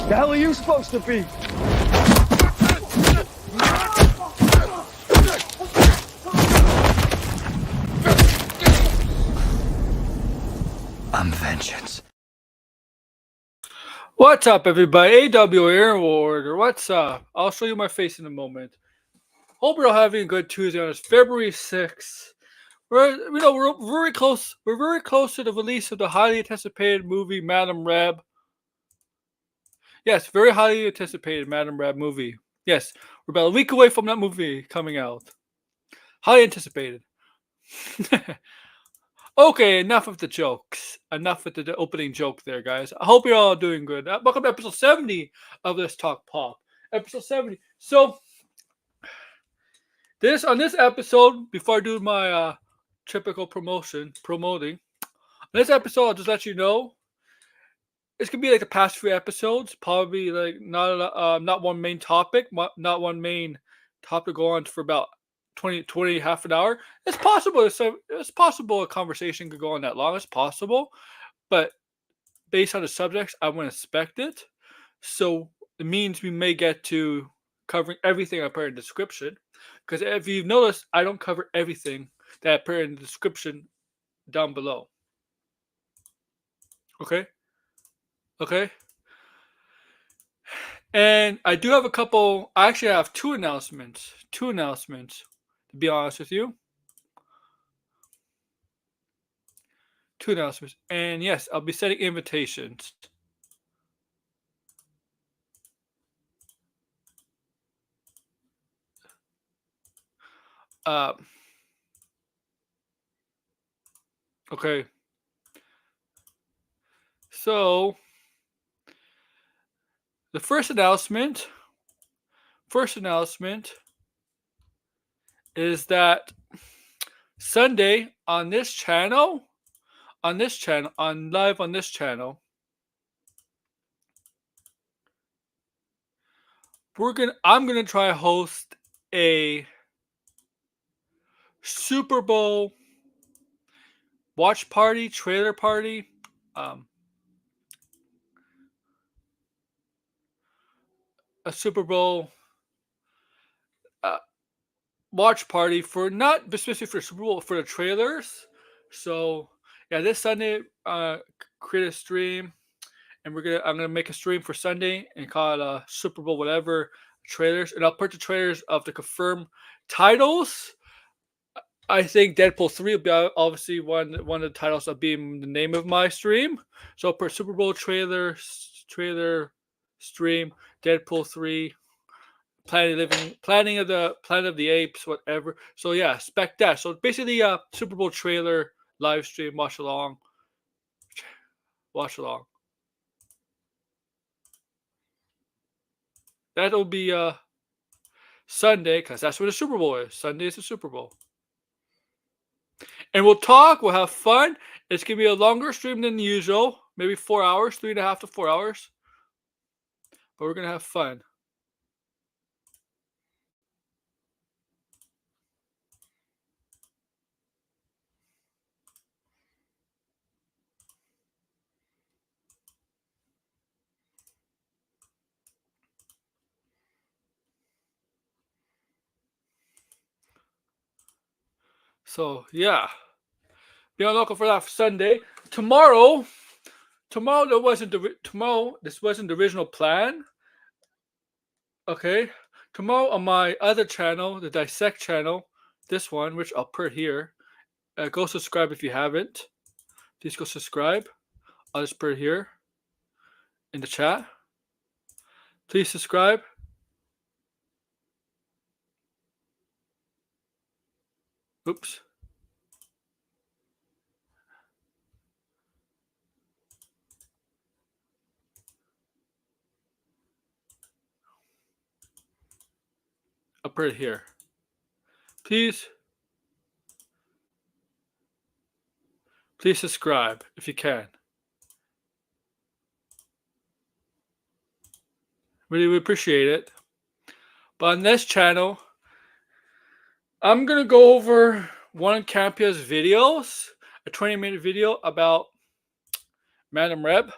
The hell are you supposed to be? I'm vengeance. What's up, everybody? AW Air Warrior. What's up? I'll show you my face in a moment. Hope you're all having a good Tuesday on this February 6th. We're very close. We're very close to the release of the highly anticipated movie Madame Web. Yes, very highly anticipated Madame Web movie. Yes, we're about a week away from that movie coming out. Highly anticipated. Okay, enough of the jokes. Enough with the opening joke there, guys. I hope you're all doing good. Welcome to episode 70 of Let's Talk Pop. Episode 70. So, on this episode, before I do my typical promoting, on this episode, I'll just let you know, it's going to be like the past few episodes. Probably like not one main topic, not one main topic to go on for about 20, half an hour. It's possible. It's possible a conversation could go on that long. It's possible, but based on the subjects, I wouldn't expect it. So it means we may get to covering everything I put in the description. Because if you've noticed, I don't cover everything that I put in the description down below. Okay. And I do have a couple. I actually have two announcements. To be honest with you. Two announcements. And yes, I'll be sending invitations. Okay. So, the first announcement is that Sunday on this channel, I'm gonna try to host a Super Bowl watch party, trailer party. A Super Bowl watch party for not specifically for Super Bowl, for the trailers. So yeah, this Sunday, create a stream, and I'm gonna make a stream for Sunday and call it Super Bowl whatever trailers, and I'll put the trailers of the confirmed titles. I think Deadpool 3 will be obviously one of the titles will be the name of my stream. So per Super Bowl trailer stream, Deadpool 3, Planet of the Apes, whatever. So yeah, expect that. So basically, Super Bowl trailer live stream. Watch along. That'll be Sunday, because that's when the Super Bowl is. Sunday is the Super Bowl. And we'll talk, we'll have fun. It's going to be a longer stream than usual. Maybe 4 hours, 3.5 to 4 hours. But we're going to have fun. So, yeah. Be on the lookout for that for Sunday. Tomorrow, this wasn't the original plan. Okay. Tomorrow on my other channel, the Dissect channel, this one, which I'll put here. Go subscribe if you haven't. Please go subscribe. I'll just put it here in the chat. Please subscribe. Oops. I'll put it here. Please subscribe if you can. Really would appreciate it. But on this channel, I'm going to go over one of Campia's videos, a 20-minute video about Madame Web.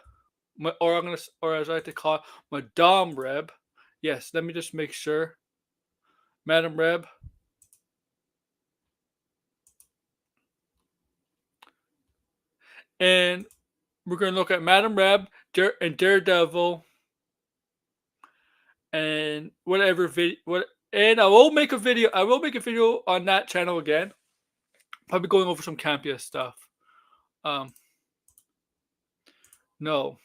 or as I like to call it, Madame Reb. Yes, let me just make sure. Madame Reb. And we're going to look at Madame Reb and Daredevil and whatever video. And I will make a video. I will make a video on that channel again. Probably going over some Campia stuff. No.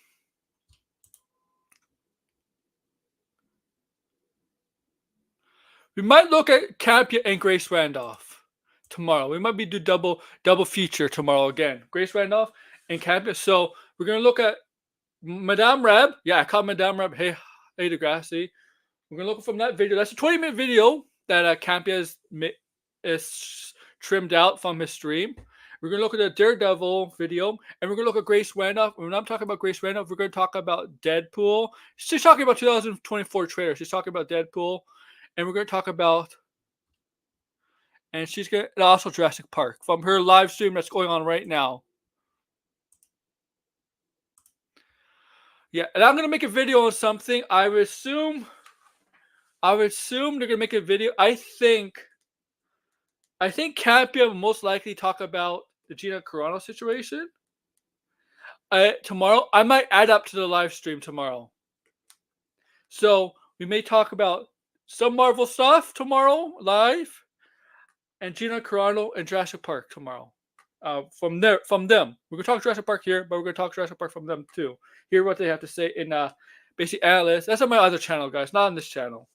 We might look at Campia and Grace Randolph tomorrow. We might be do double feature tomorrow again. Grace Randolph and Campia. So we're gonna look at Madame Reb. Yeah, I call Madame Reb. Hey Degrassi. We're gonna look from that video. That's a 20-minute video that Campia is trimmed out from his stream. We're gonna look at the Daredevil video, and we're gonna look at Grace Randolph. When I'm talking about Grace Randolph, we're gonna talk about Deadpool. She's talking about 2024 trailer. She's talking about Deadpool. And we're going to talk about, and she's going to also Jurassic Park from her live stream that's going on right now. Yeah, and I'm going to make a video on something. I would assume they're going to make a video. I think Campia will most likely talk about the Gina Carano situation. Tomorrow, I might add up to the live stream tomorrow. So we may talk about some Marvel stuff tomorrow live, and Gina Carano and Jurassic Park tomorrow. From them, we're gonna talk Jurassic Park here, but we're gonna talk Jurassic Park from them too. Hear what they have to say in basic analyst. That's on my other channel, guys, not on this channel,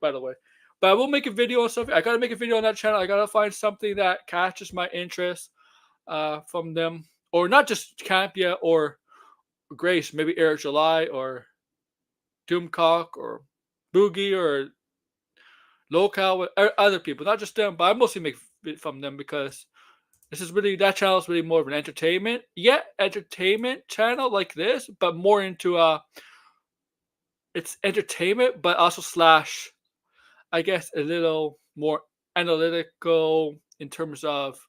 by the way. But I will make a video on something. I gotta make a video on that channel. I gotta find something that catches my interest from them, or not just Campia or Grace, maybe Eric July or Doomcock or Boogie or Local with other people, not just them, but I mostly make it from them because this is really, that channel is really more of an entertainment channel like this, but more into it's entertainment, but also slash, I guess, a little more analytical in terms of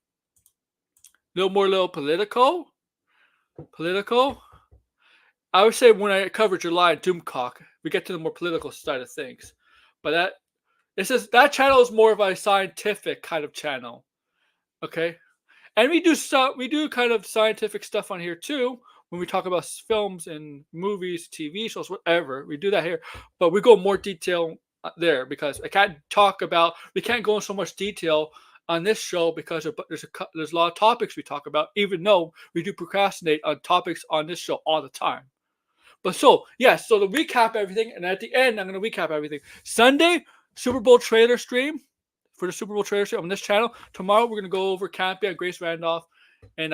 a little political. I would say when I cover July and Doomcock, we get to the more political side of things, but that channel is more of a scientific kind of channel, okay? And we do kind of scientific stuff on here too when we talk about films and movies, TV shows, whatever. We do that here, but we go more detail there because we can't go in so much detail on this show because there's a lot of topics we talk about, even though we do procrastinate on topics on this show all the time. But so to recap everything, and at the end, I'm going to recap everything. Sunday, Super Bowl trailer stream for the Super Bowl trailer stream on this channel. Tomorrow we're gonna go over Campia and Grace Randolph, and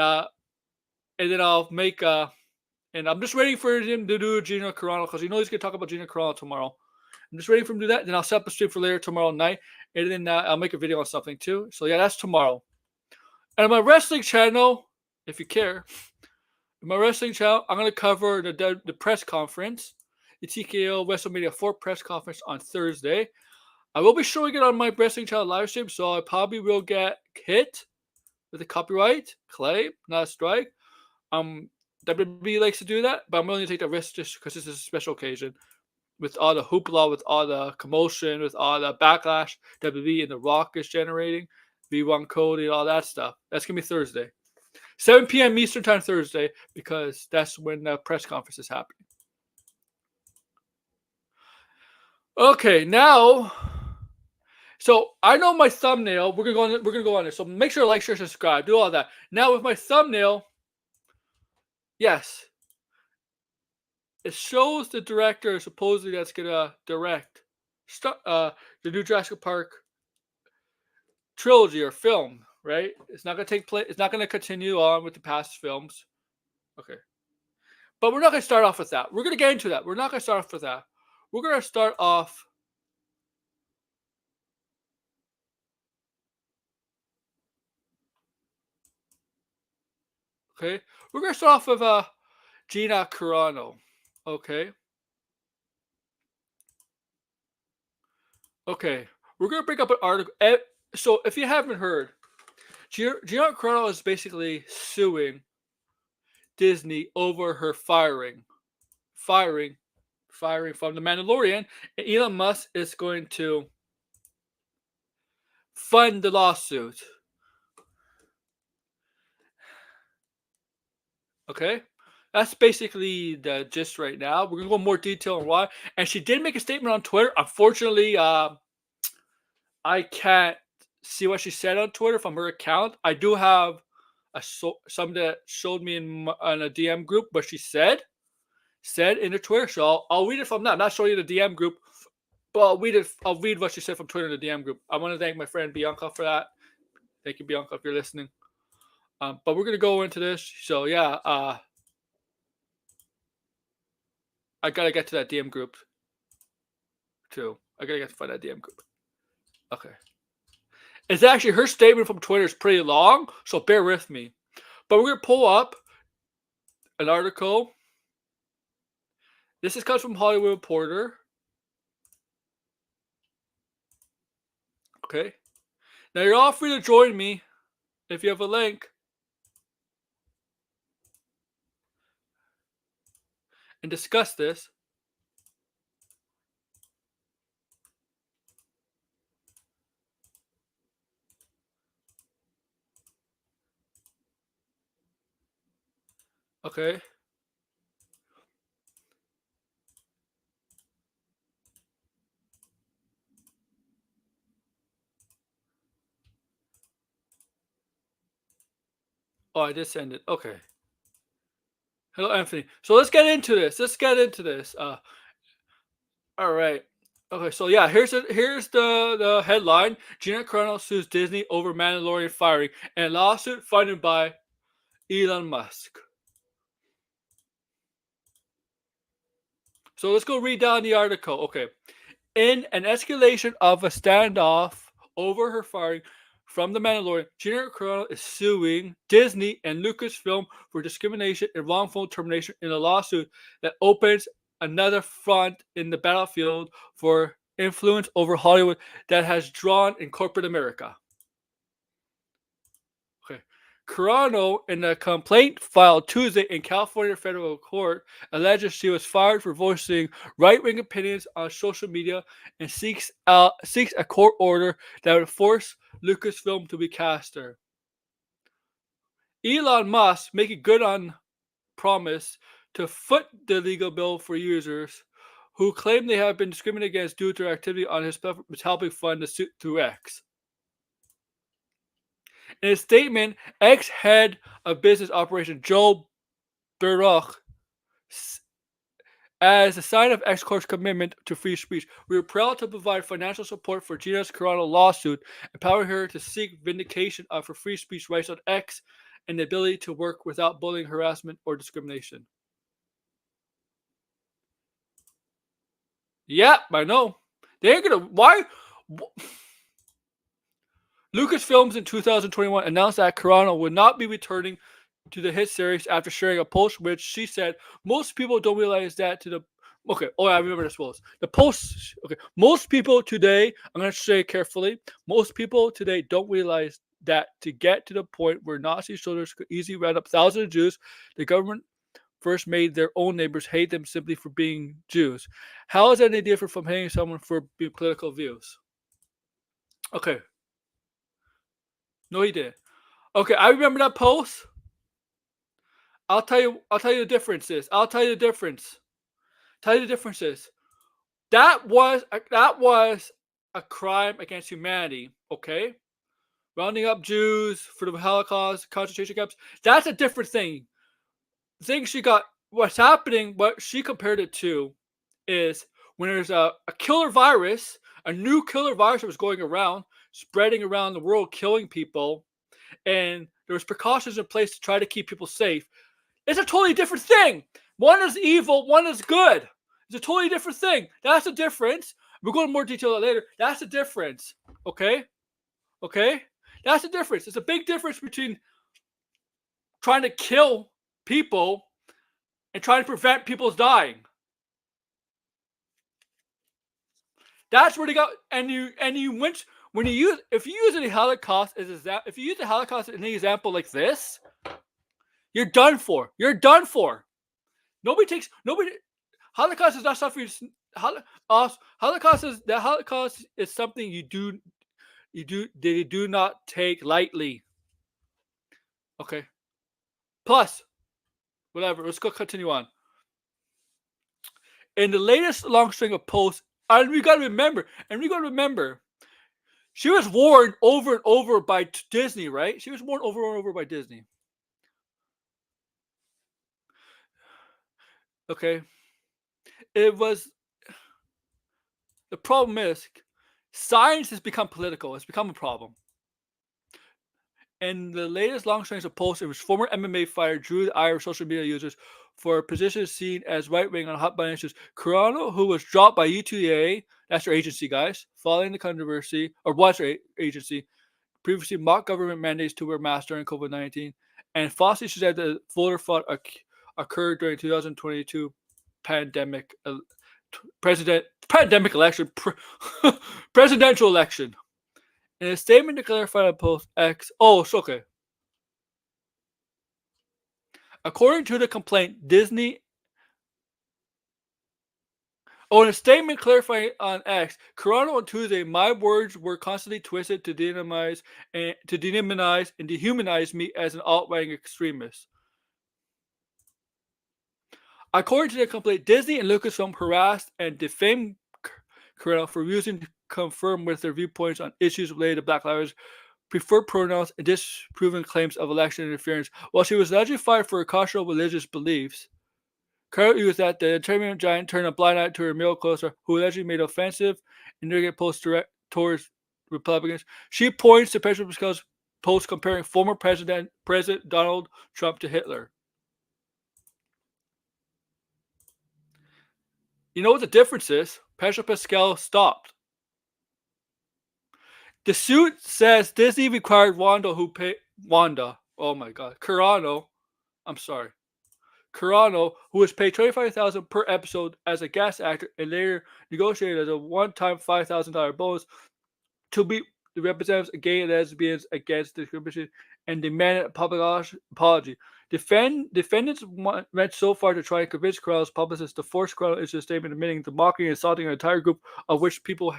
then I'll make and I'm just waiting for him to do Gina Carano because he's gonna talk about Gina Carano tomorrow. I'm just waiting for him to do that. Then I'll set up a stream for later tomorrow night, and then I'll make a video on something too. So yeah, that's tomorrow. And on my wrestling channel, if you care, in my wrestling channel, I'm gonna cover the press conference, the TKO WrestleMania 4 press conference on Thursday. I will be showing it on my wrestling channel live stream, so I probably will get hit with a copyright claim, not a strike. WWE likes to do that, but I'm willing to take the risk just because this is a special occasion. With all the hoopla, with all the commotion, with all the backlash WWE and The Rock is generating, V1 Cody, all that stuff. That's going to be Thursday. 7 p.m. Eastern Time Thursday, because that's when the press conference is happening. Okay, now... So I know my thumbnail. We're gonna go on there. So make sure to like, share, subscribe, do all that. Now with my thumbnail, yes, it shows the director supposedly that's gonna direct the new Jurassic Park trilogy or film. Right? It's not gonna take place. It's not gonna continue on with the past films. Okay, but we're not gonna start off with that. We're gonna get into that. We're not gonna start off with that. We're gonna start off. Okay, we're gonna start off with Gina Carano. Okay, we're gonna bring up an article. So if you haven't heard, Gina Carano is basically suing Disney over her firing. firing from the Mandalorian, and Elon Musk is going to fund the lawsuit. Okay? That's basically the gist right now. We're going to go more detail on why. And she did make a statement on Twitter. Unfortunately, I can't see what she said on Twitter from her account. I do have something that showed me in a DM group, but she said in the Twitter. So I'll read it from that. I'm not showing you the DM group, but I'll read what she said from Twitter in the DM group. I want to thank my friend Bianca for that. Thank you, Bianca, if you're listening. But we're going to go into this. So, yeah, I got to get to that DM group, too. I got to get to find that DM group. Okay. It's actually, her statement from Twitter is pretty long, so bear with me. But we're going to pull up an article. This comes from Hollywood Reporter. Okay. Now, you're all free to join me if you have a link. And discuss this. Okay. Oh, I did send it. Okay. Hello, Anthony. So let's get into this. All right. Okay, so yeah, here's the headline. Gina Carano sues Disney over Mandalorian firing and lawsuit funded by Elon Musk. So let's go read down the article. Okay. In an escalation of a standoff over her firing from the Mandalorian, Gina Carano is suing Disney and Lucasfilm for discrimination and wrongful termination in a lawsuit that opens another front in the battlefield for influence over Hollywood that has drawn in corporate America. Okay. Carano, in a complaint filed Tuesday in California federal court, alleges she was fired for voicing right-wing opinions on social media and seeks a court order that would force Lucasfilm to recast her. Elon Musk, making good on promise to foot the legal bill for users who claim they have been discriminated against due to their activity on his platform, is helping fund the suit through X. In a statement, ex-head of business operation Joe Baruch, as a sign of X Corp's commitment to free speech, we are proud to provide financial support for Gina Carano lawsuit, empowering her to seek vindication of her free speech rights on X and the ability to work without bullying, harassment, or discrimination. Yep, I know. They ain't gonna. Why? Lucasfilms in 2021 announced that Carano would not be returning to the hit series after sharing a post which she said most people don't realize that to the. Okay, oh, I remember this post. The post. Okay, most people today. I'm gonna say it carefully. Most people today don't realize that to get to the point where Nazi soldiers could easily round up thousands of Jews, the government first made their own neighbors hate them simply for being Jews. How is that any different from hating someone for being political views? Okay. No, he did. Okay, I remember that post. I'll tell you the differences. That was a crime against humanity. Okay, rounding up Jews for the Holocaust, concentration camps. That's a different thing. The thing she got. What's happening? What she compared it to is when there's a killer virus, a new killer virus that was going around, spreading around the world, killing people, and there was precautions in place to try to keep people safe. It's a totally different thing. One is evil, one is good. It's a totally different thing. That's the difference. We'll go into more detail later. That's the difference. Okay? That's the difference. It's a big difference between trying to kill people and trying to prevent people's dying. That's where they got. And you went when you use if you use the Holocaust as if you use the Holocaust as an example like this, you're done for. Nobody. Holocaust is not something. Holocaust is something they do not take lightly. Okay. Plus, whatever. Let's go continue on. In the latest long string of posts, and we got to remember, she was warned over and over by Disney, right? She was warned over and over by Disney. Okay. It was. The problem is, science has become political. It's become a problem. In the latest long strings of posts, it was former MMA fighter drew the ire of social media users for positions seen as right-wing on hot button issues. Carano, who was dropped by UTA, that's their agency, guys, following the controversy, or was their agency, previously mocked government mandates to wear masks during COVID-19, and falsely said that voter fraud occurred during 2022 pandemic election, presidential election. In a statement to clarify on post X, okay. According to the complaint, Disney. In a statement clarifying on X, Carano on Tuesday, my words were constantly twisted to demonize and dehumanize me as an alt-right extremist. According to the complaint, Disney and Lucasfilm harassed and defamed Carano for refusing to confirm with their viewpoints on issues related to Black Lives, preferred pronouns, and disproven claims of election interference. While she was allegedly fired for her questionable religious beliefs, Carano used that the entertainment giant turned a blind eye to her male co-star, who allegedly made offensive and negative posts direct towards Republicans. She points to Pedro Pascal's post comparing former President Donald Trump to Hitler. You know what the difference is? Pedro Pascal stopped. The suit says Disney required Carano, who was paid $25,000 per episode as a guest actor and later negotiated as a one-time $5,000 bonus, to be the representatives of gay and lesbians against discrimination and demanded a public apology. Defendants went so far to try and convince Carano's publicist to force Carano into a statement admitting the mocking and insulting an entire group of which people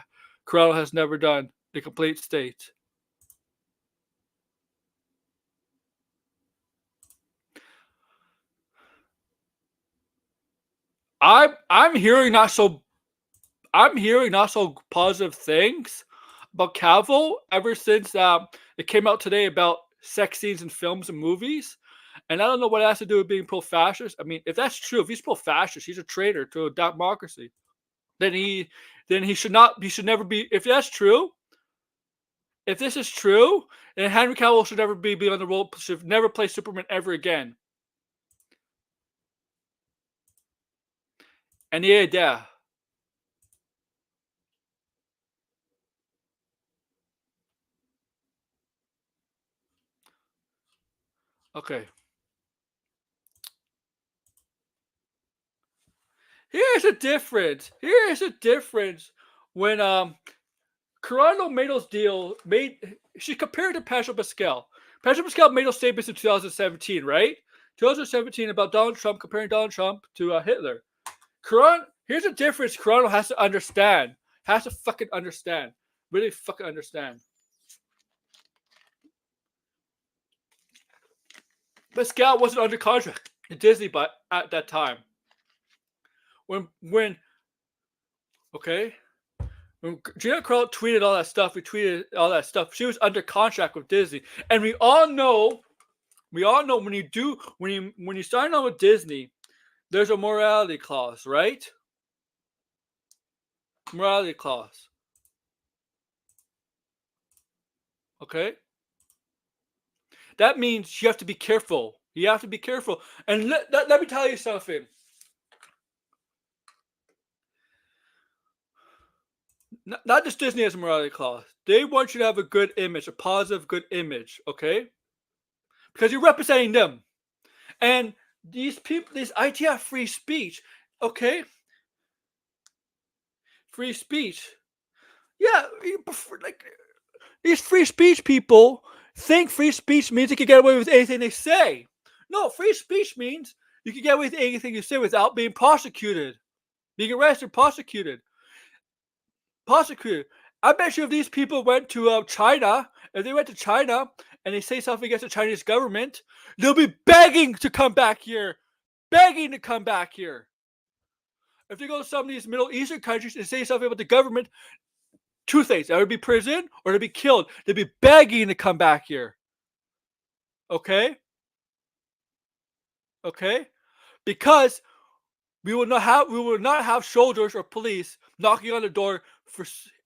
Carano has never done. The complete state. I'm hearing not so positive things about Cavill ever since it came out today about sex scenes in films and movies. And I don't know what it has to do with being pro-fascist. I mean, if that's true, if he's pro-fascist, he's a traitor to a democracy. Then he should never be. If that's true, if this is true, then Henry Cavill should never be on the role. Should never play Superman ever again. And yeah. Okay. Here's a difference when Carano made those deals. She compared to Pedro Pascal. Pedro Pascal made those statements in 2017, right? 2017 about Donald Trump, comparing Donald Trump to Hitler. Here's a difference Carano has to understand. Has to fucking understand. Really fucking understand. Pascal wasn't under contract in Disney at that time. When Gina Carano tweeted all that stuff, she was under contract with Disney. And we all know when you sign on with Disney, there's a morality clause, right? Morality clause. Okay? That means you have to be careful. You have to be careful. And let me tell you something. Not just Disney has a morality clause. They want you to have a good image, a positive, good image, okay? Because you're representing them. And these people, these ITF free speech, okay? Free speech. Yeah, like these free speech people think free speech means you can get away with anything they say. No, free speech means you can get away with anything you say without being prosecuted. being arrested, prosecuted. I bet you if these people went to China, if they went to China and they say something against the Chinese government, they'll be begging to come back here. Begging to come back here. If they go to some of these Middle Eastern countries and say something about the government, two things. They would be prison or they'd be killed. They'd be begging to come back here. Okay? Okay? Because we will not have soldiers or police knocking on the door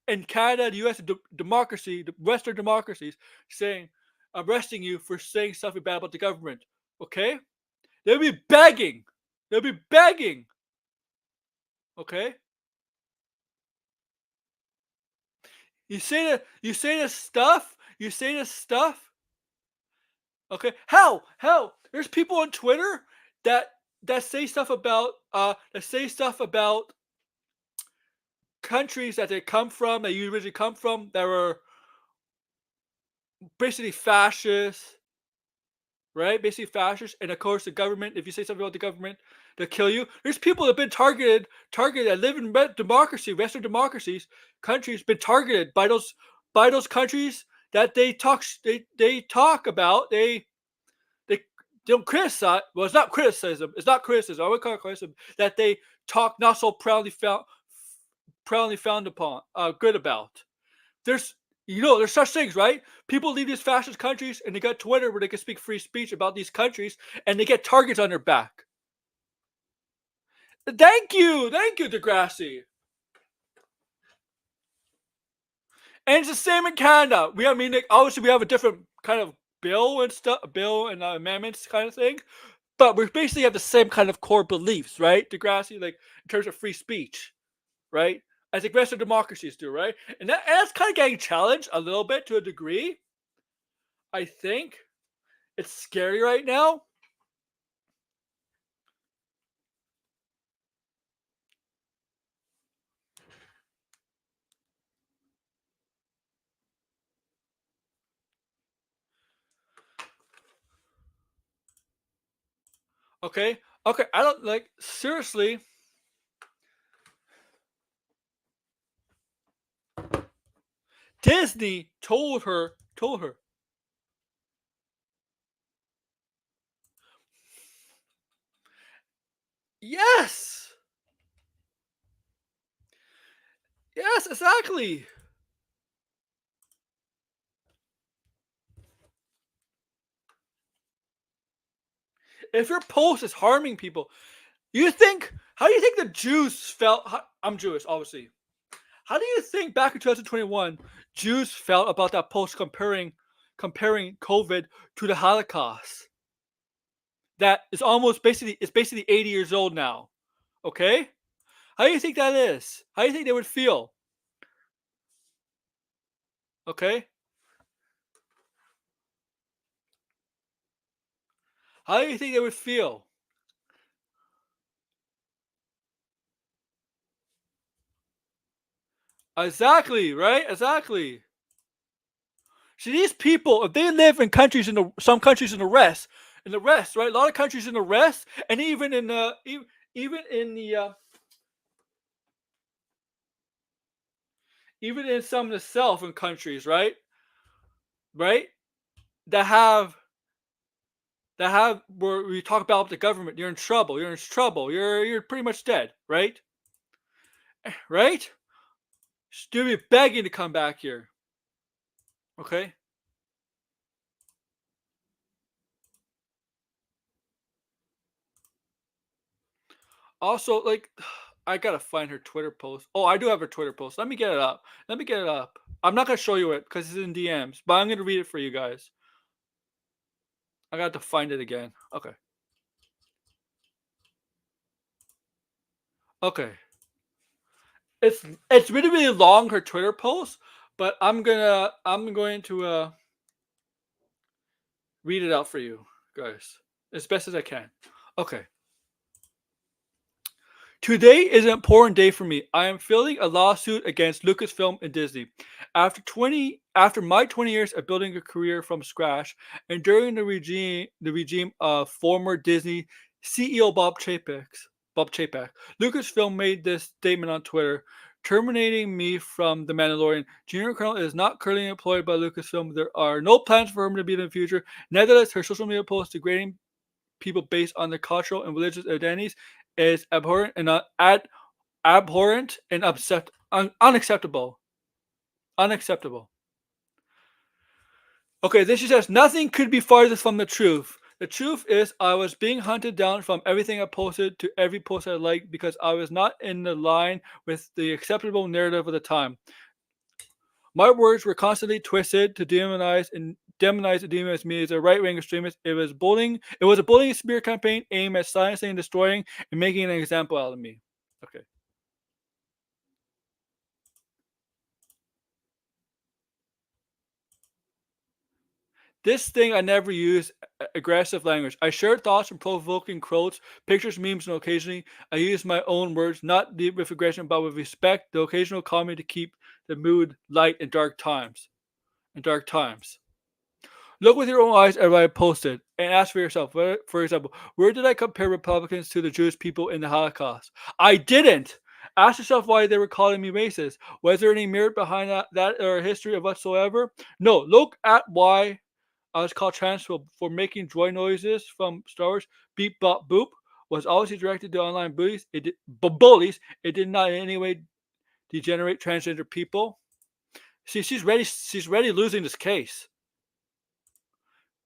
in Canada, the U.S. democracy, the Western democracies, arresting you for saying something bad about the government. Okay? They'll be begging. They'll be begging. Okay? You say this stuff. Okay? Hell, there's people on Twitter that say stuff about countries that they come from, that you originally come from, that were basically fascist, right? Basically fascist, and of course the government. If you say something about the government, they'll kill you. There's people that have been targeted that live in democracy, Western democracies, countries, been targeted by those countries that they talk about. They don't criticize. Well, it's not criticism. I would call it criticism that they talk not so proudly frowned upon, good about. There's such things, right? People leave these fascist countries and they got Twitter where they can speak free speech about these countries and they get targets on their back. Thank you, Degrassi. And it's the same in Canada. Obviously we have a different kind of bill and amendments kind of thing, but we basically have the same kind of core beliefs, right, Degrassi? Like in terms of free speech, right? As the Western democracies do, right? And that's kind of getting challenged a little bit to a degree. I think it's scary right now. Okay, I don't seriously. Disney told her. Yes, exactly. If your post is harming people, how do you think the Jews felt? I'm Jewish, obviously. How do you think back in 2021 Jews felt about that post comparing COVID to the Holocaust? That is basically 80 years old now. Okay? How do you think that is? How do you think they would feel? Okay? How do you think they would feel? Exactly, right? Exactly. See, these people, if they live in some countries in the West, right? A lot of countries in the West, and even in the even in some of the Southern countries, right? Right? That have where we talk about the government, you're in trouble. You're pretty much dead, right? Right? Still be begging to come back here. Okay? Also, I gotta find her Twitter post. Oh, I do have her Twitter post. Let me get it up. I'm not gonna show you it because it's in DMs, but I'm gonna read it for you guys. I got to find it again. Okay. Okay. It's really long, her Twitter post, but I'm going to read it out for you guys as best as I can. Okay. Today is an important day for me. I am filing a lawsuit against Lucasfilm and Disney. After my 20 years of building a career from scratch, and during the regime of former Disney CEO Bob Chapek, Bob Chapek. Lucasfilm made this statement on Twitter, terminating me from The Mandalorian. Junior Colonel is not currently employed by Lucasfilm. There are no plans for him to be in the future. Nevertheless, her social media posts degrading people based on their cultural and religious identities is abhorrent and unacceptable. Unacceptable. Okay, then she says, nothing could be farther from the truth. The truth is, I was being hunted down from everything I posted to every post I liked because I was not in the line with the acceptable narrative of the time. My words were constantly twisted to demonize and demonize me as a right-wing extremist. It was a bullying smear campaign aimed at silencing, destroying, and making an example out of me. Okay. This thing I never use aggressive language. I share thoughts and provoking quotes, pictures, memes, and occasionally I use my own words, not with aggression, but with respect, the occasional comment to keep the mood light in dark times. Look with your own eyes at what I posted and ask for yourself, for example, where did I compare Republicans to the Jewish people in the Holocaust? I didn't! Ask yourself why they were calling me racist. Was there any merit behind that or a history of whatsoever? No, look at why I was called transphobe for making droid noises from Star Wars. Beep, bop, boop was obviously directed to online bullies. It did not in any way degenerate transgender people. See, she's ready losing this case.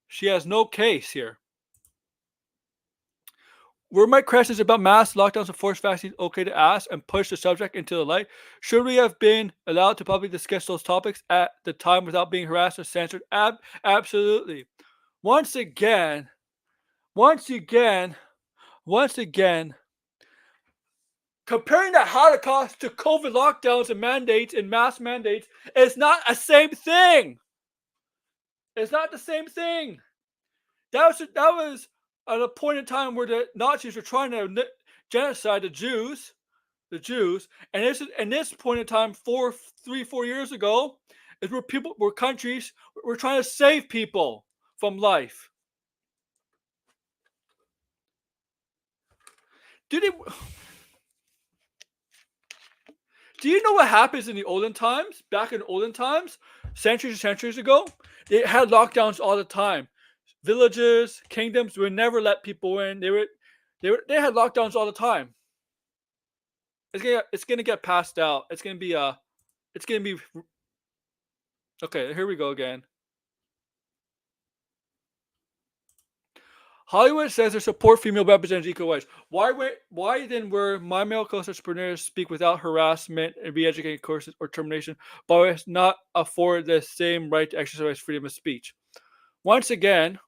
She has no case here. Were my questions about mass lockdowns and forced vaccines okay to ask and push the subject into the light? Should we have been allowed to publicly discuss those topics at the time without being harassed or censored? Absolutely. Once again, comparing the Holocaust to COVID lockdowns and mandates and mass mandates is not the same thing. It's not the same thing. That was at a point in time where the Nazis were trying to genocide the Jews, and this point in time, 4 years ago, is where countries were trying to save people from life. Do you know what happens in the olden times? Back in olden times, centuries and centuries ago, they had lockdowns all the time. Villages, kingdoms would never let people in. They had lockdowns all the time. It's gonna get passed out. It's gonna be okay. Here we go again. Hollywood says they support female representatives equal rights. Why then were my male co-entrepreneurs speak without harassment and re-educating courses or termination, but not afford the same right to exercise freedom of speech? Once again,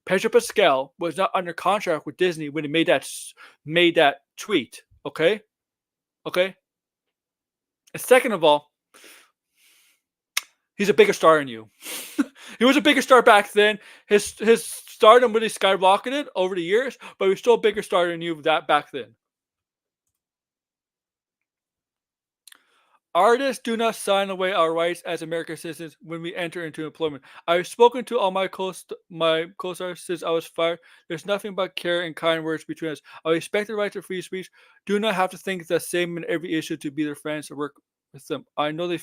Pedro Pascal was not under contract with Disney when he made that tweet. Okay. And second of all, he's a bigger star than you. He was a bigger star back then. His stardom really skyrocketed over the years, but he was still a bigger star than you back then. Artists do not sign away our rights as American citizens when we enter into employment. I've spoken to all my co-stars since I was fired. There's nothing but care and kind words between us. I respect the right to free speech. Do not have to think the same in every issue to be their friends or work with them. I know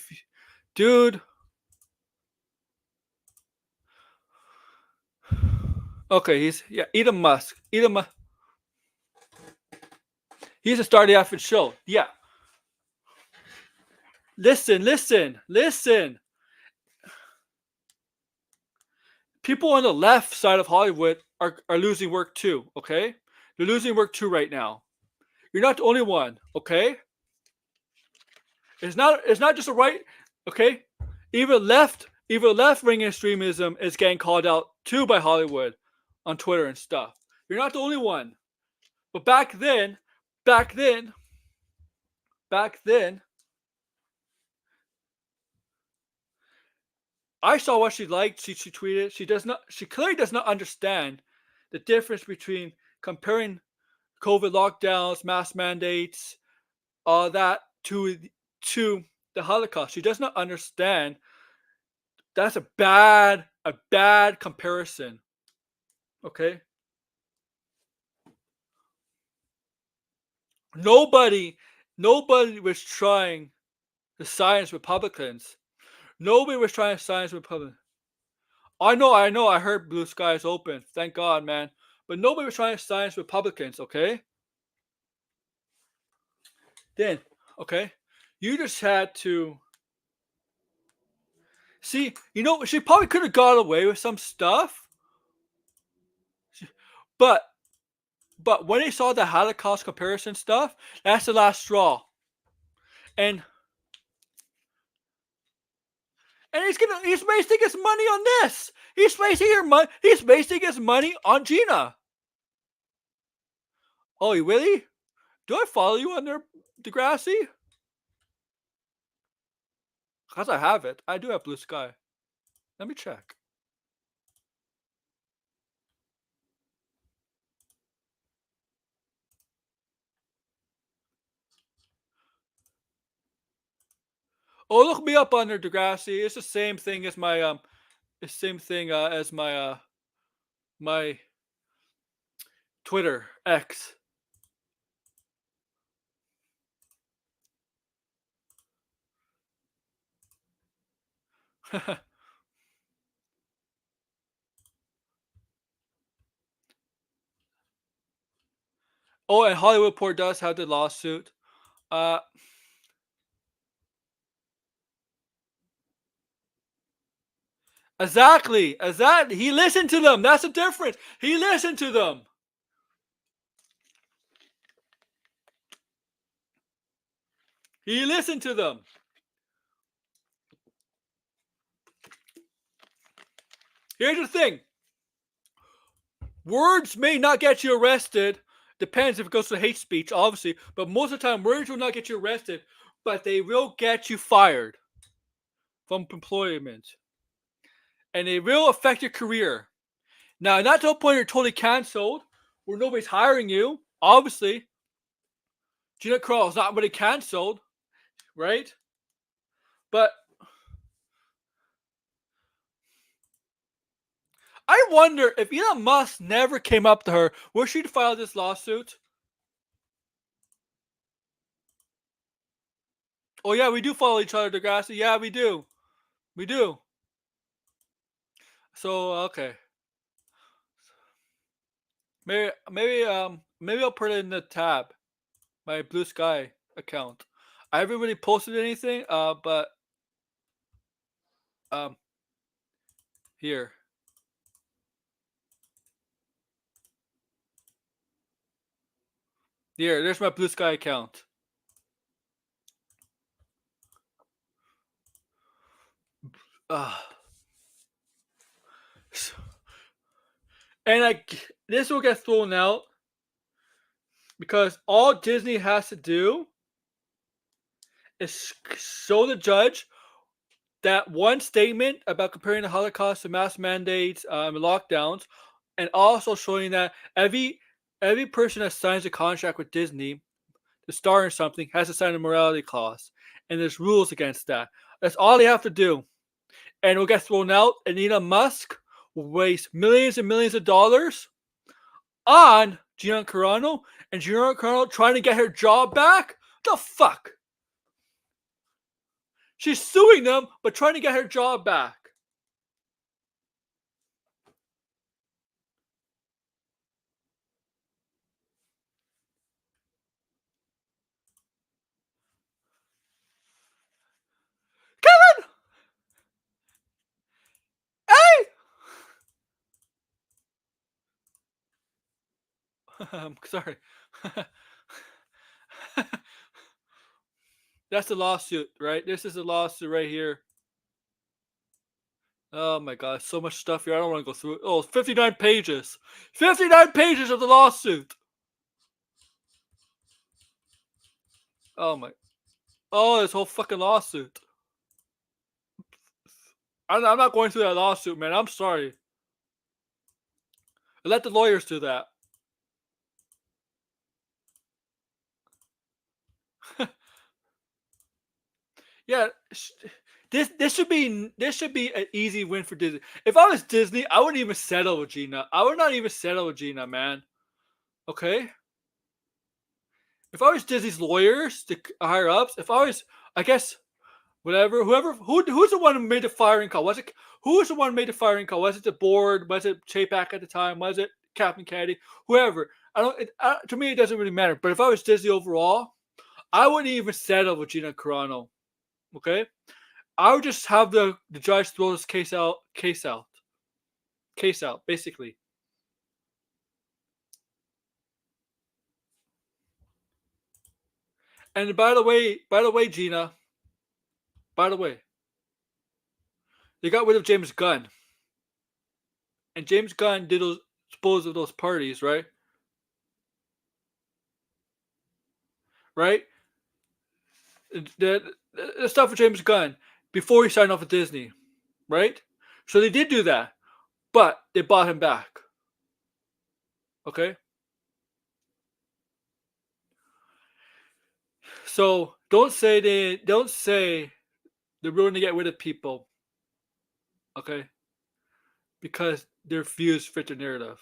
dude. Okay, Elon Musk. He's a star of the effing show. Yeah. Listen. People on the left side of Hollywood are losing work too, okay? They're losing work too right now. You're not the only one, okay? It's not just a right, okay? Even left-wing extremism is getting called out too by Hollywood on Twitter and stuff. You're not the only one. But back then, I saw what she liked. She tweeted. She clearly does not understand the difference between comparing COVID lockdowns, mass mandates, all that to the Holocaust. She does not understand. That's a bad comparison. Okay. Nobody was trying to silence Republicans. Nobody was trying to silence Republicans. I know. I heard blue skies open. Thank God, man. But nobody was trying to silence Republicans, okay? Then, okay, you just had to see. You know, she probably could have got away with some stuff, but when they saw the Holocaust comparison stuff, that's the last straw. And he's wasting his money on this. He's wasting his money on Gina. Oh, you really? Do I follow you on there, Degrassi? Because I have it. I do have Blue Sky. Let me check. Oh, look me up on there, Degrassi. It's the same thing as my it's the same thing as my Twitter X. Oh, and Hollywood Report does have the lawsuit. Exactly. He listened to them. That's the difference. He listened to them. He listened to them. Here's the thing. Words may not get you arrested. Depends if it goes to hate speech, obviously. But most of the time, words will not get you arrested, but they will get you fired from employment. And they will affect your career. Now, not to the point you're totally canceled, where nobody's hiring you. Obviously, Gina Carano is not really canceled, right? But I wonder if Elon Musk never came up to her, would she file this lawsuit? Oh yeah, we do follow each other, Degrassi. Yeah, we do. We do. So okay. Maybe I'll put it in the tab. My Blue Sky account. I haven't really posted anything, but here. There's my Blue Sky account. And this will get thrown out because all Disney has to do is show the judge that one statement about comparing the Holocaust to mass mandates and lockdowns, and also showing that every person that signs a contract with Disney to star in something has to sign a morality clause, and there's rules against that. That's all they have to do, and it will get thrown out. And Elon Musk will waste millions and millions of dollars on Gina Carano, and Gina Carano trying to get her job back. The fuck? She's suing them, but trying to get her job back. Kevin! Hey! I'm sorry. That's the lawsuit, right? This is the lawsuit right here. Oh my god, so much stuff here. I don't want to go through it. Oh, 59 pages. 59 pages of the lawsuit. Oh my. Oh, this whole fucking lawsuit. I'm not going through that lawsuit, man. I'm sorry. Let the lawyers do that. Yeah, this should be an easy win for Disney. If I was Disney, I wouldn't even settle with Gina. I would not even settle with Gina, man. Okay. if I was Disney's lawyers, the higher ups, if I was, I guess, who's the one who made the firing call? Who was the one who made the firing call? Was it the board? Was it Chapek at the time? Was it Captain Kennedy? Whoever. To me, it doesn't really matter. But if I was Disney overall, I wouldn't even settle with Gina Carano. Okay, I would just have the judge throw this case out, basically. And by the way, Gina, they got rid of James Gunn, and James Gunn did dispose of those parties, right? Right? The stuff with James Gunn before he signed off with Disney, right? So they did do that, but they bought him back. Okay? So don't say they're willing to get rid of people. Okay? Because their views fit the narrative.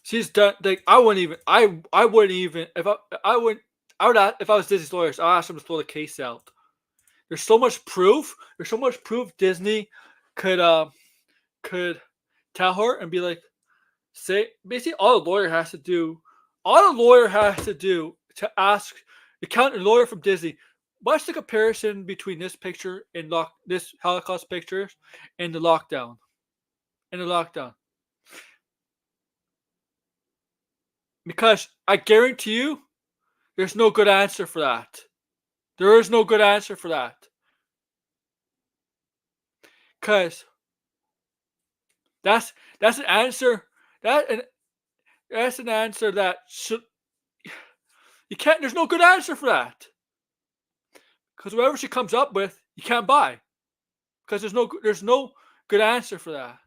She's done. Like I wouldn't even if I would if I was Disney's lawyers, I'd ask them to throw the case out. There's so much proof. Disney could tell her and be like, say basically all the lawyer has to do to ask the lawyer from Disney, what's the comparison between this picture and this Holocaust pictures and the lockdown? Because I guarantee you, there's no good answer for that. There is no good answer for that. Because that's an answer that's an answer that should you can't. There's no good answer for that. Because whatever she comes up with, you can't buy. Because there's no good answer for that.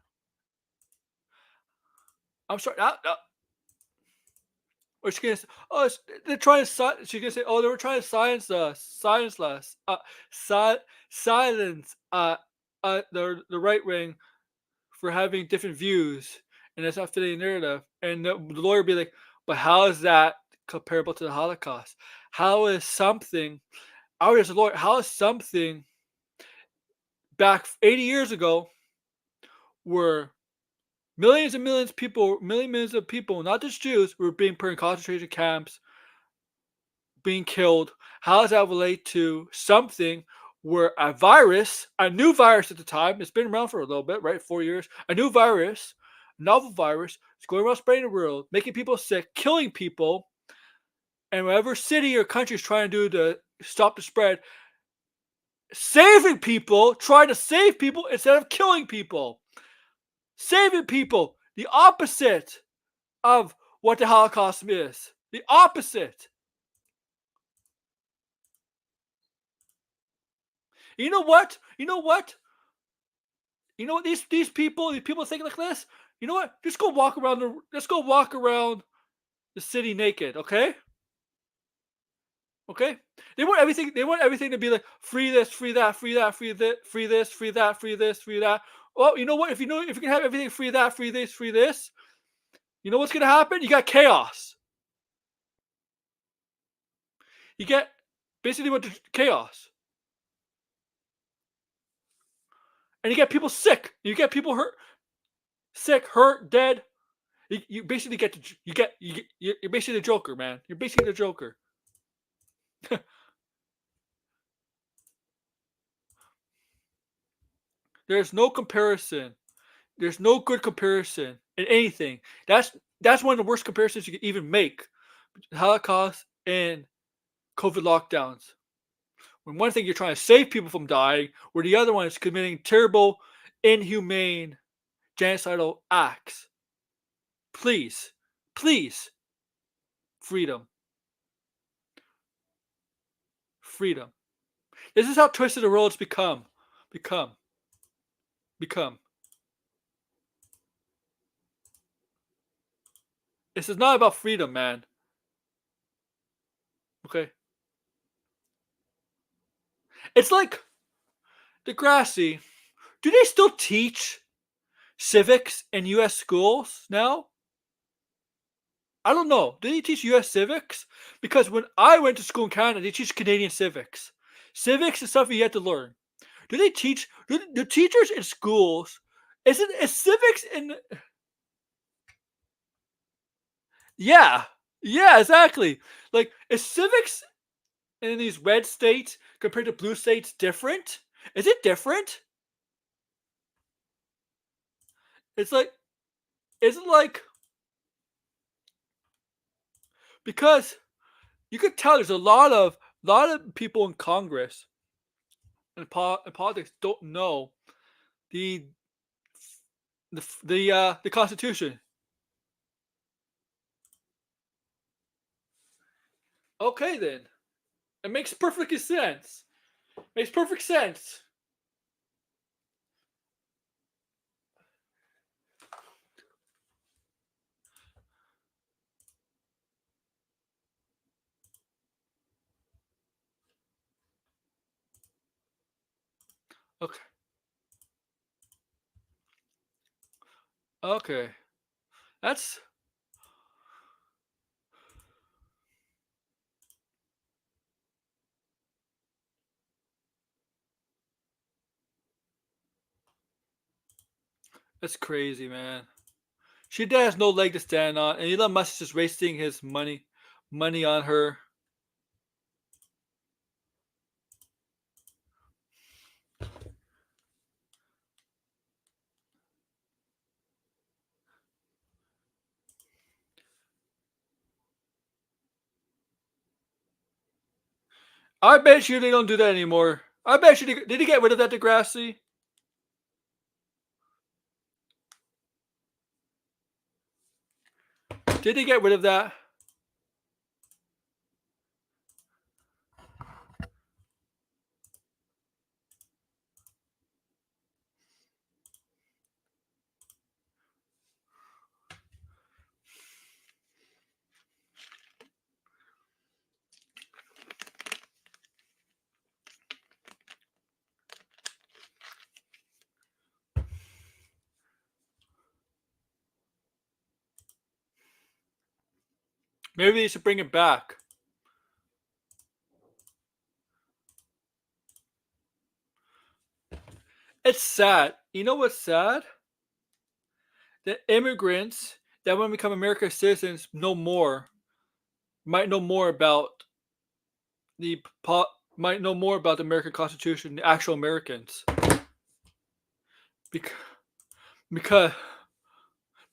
I'm sorry. Or she's gonna say, oh, they're trying to. She's gonna say, oh, they were trying to silence us, silence the right wing for having different views, and it's not fitting the narrative. And the lawyer be like, but how is that comparable to the Holocaust? How is something? I was a lawyer. How is something back 80 years ago, where millions and millions of people, not just Jews, were being put in concentration camps, being killed? How does that relate to something where a new virus at the time, it's been around for a little bit, right? 4 years, a new virus, novel virus, is going around spreading the world, making people sick, killing people, and whatever city or country is trying to do to stop the spread, trying to save people instead of killing people. Saving people, the opposite of what the Holocaust is. The opposite. You know what? These people think like this. You know what? Let's go walk around the city naked, okay? Okay? They want everything to be like free this, free that, free that, free this, free this, free that, free this, free that. Well, you know what? If you can have everything free that, free this, you know what's gonna happen? You got chaos. You get basically what chaos. And you get people sick. You get people hurt, dead. You basically you're basically the Joker, man. You're basically the Joker. There's no comparison. There's no good comparison in anything. That's one of the worst comparisons you can even make. Holocaust and COVID lockdowns. When one thing you're trying to save people from dying, where the other one is committing terrible, inhumane, genocidal acts. Please, freedom. This is how twisted the world's become. This is not about freedom, man. Okay? It's like Degrassi. Do they still teach civics in U.S. schools now? I don't know. Did they teach U.S. civics? Because when I went to school in Canada, they teach Canadian civics. Civics is something you have to learn. Do they teach? Do the teachers in schools? Is civics in? Yeah, yeah, exactly. Like, is civics in these red states compared to blue states different? Is it different? It's like, is it like because you could tell there's a lot of people in Congress and in politics don't know the the Constitution. Okay, then it makes perfect sense. Makes perfect sense. Okay. Okay. That's that's crazy, man. She has no leg to stand on, and Elon Musk is just wasting his money on her. I bet you they don't do that anymore. I bet you did he get rid of that Degrassi? Did he get rid of that? Maybe they should bring it back. It's sad. You know what's sad? The immigrants that want to become American citizens might know more about the might know more about the American Constitution than the actual Americans. Because because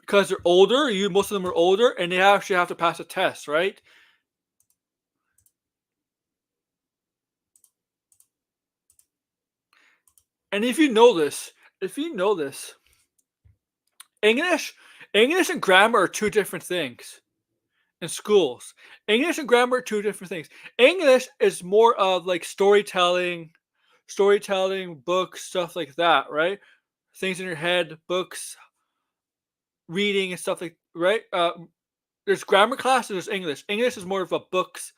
because they're older. Most of them are older, and they actually have to pass a test, right? And if you know this, English, English and grammar are two different things in schools. English and grammar are two different things. English is more of like storytelling, books, stuff like that, right? Things in your head, books, reading and stuff like right. There's grammar class and there's English. English is more of a books,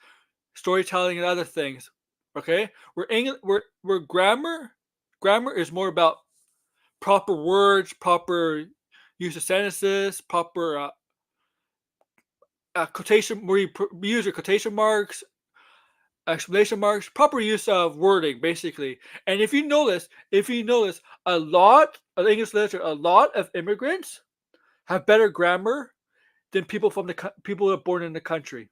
storytelling, and other things. Okay, where English, where grammar is more about proper words, proper use of sentences, proper quotation where you use your quotation marks, exclamation marks, proper use of wording, basically. And if you notice, a lot of English literature, a lot of immigrants have better grammar than people from the people that are born in the country.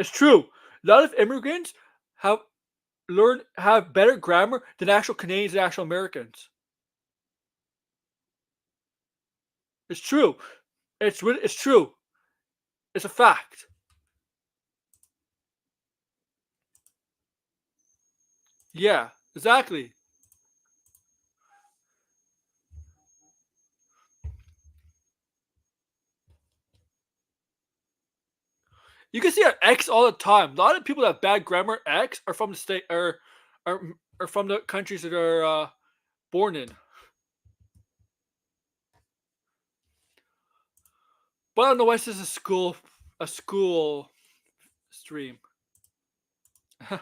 It's true. A lot of immigrants have have better grammar than actual Canadians and actual Americans. It's true. It's true. It's a fact. Yeah, exactly. You can see an X all the time. A lot of people that have bad grammar X are from the state are, are from the countries that are born in. But I don't know why this is a school stream. I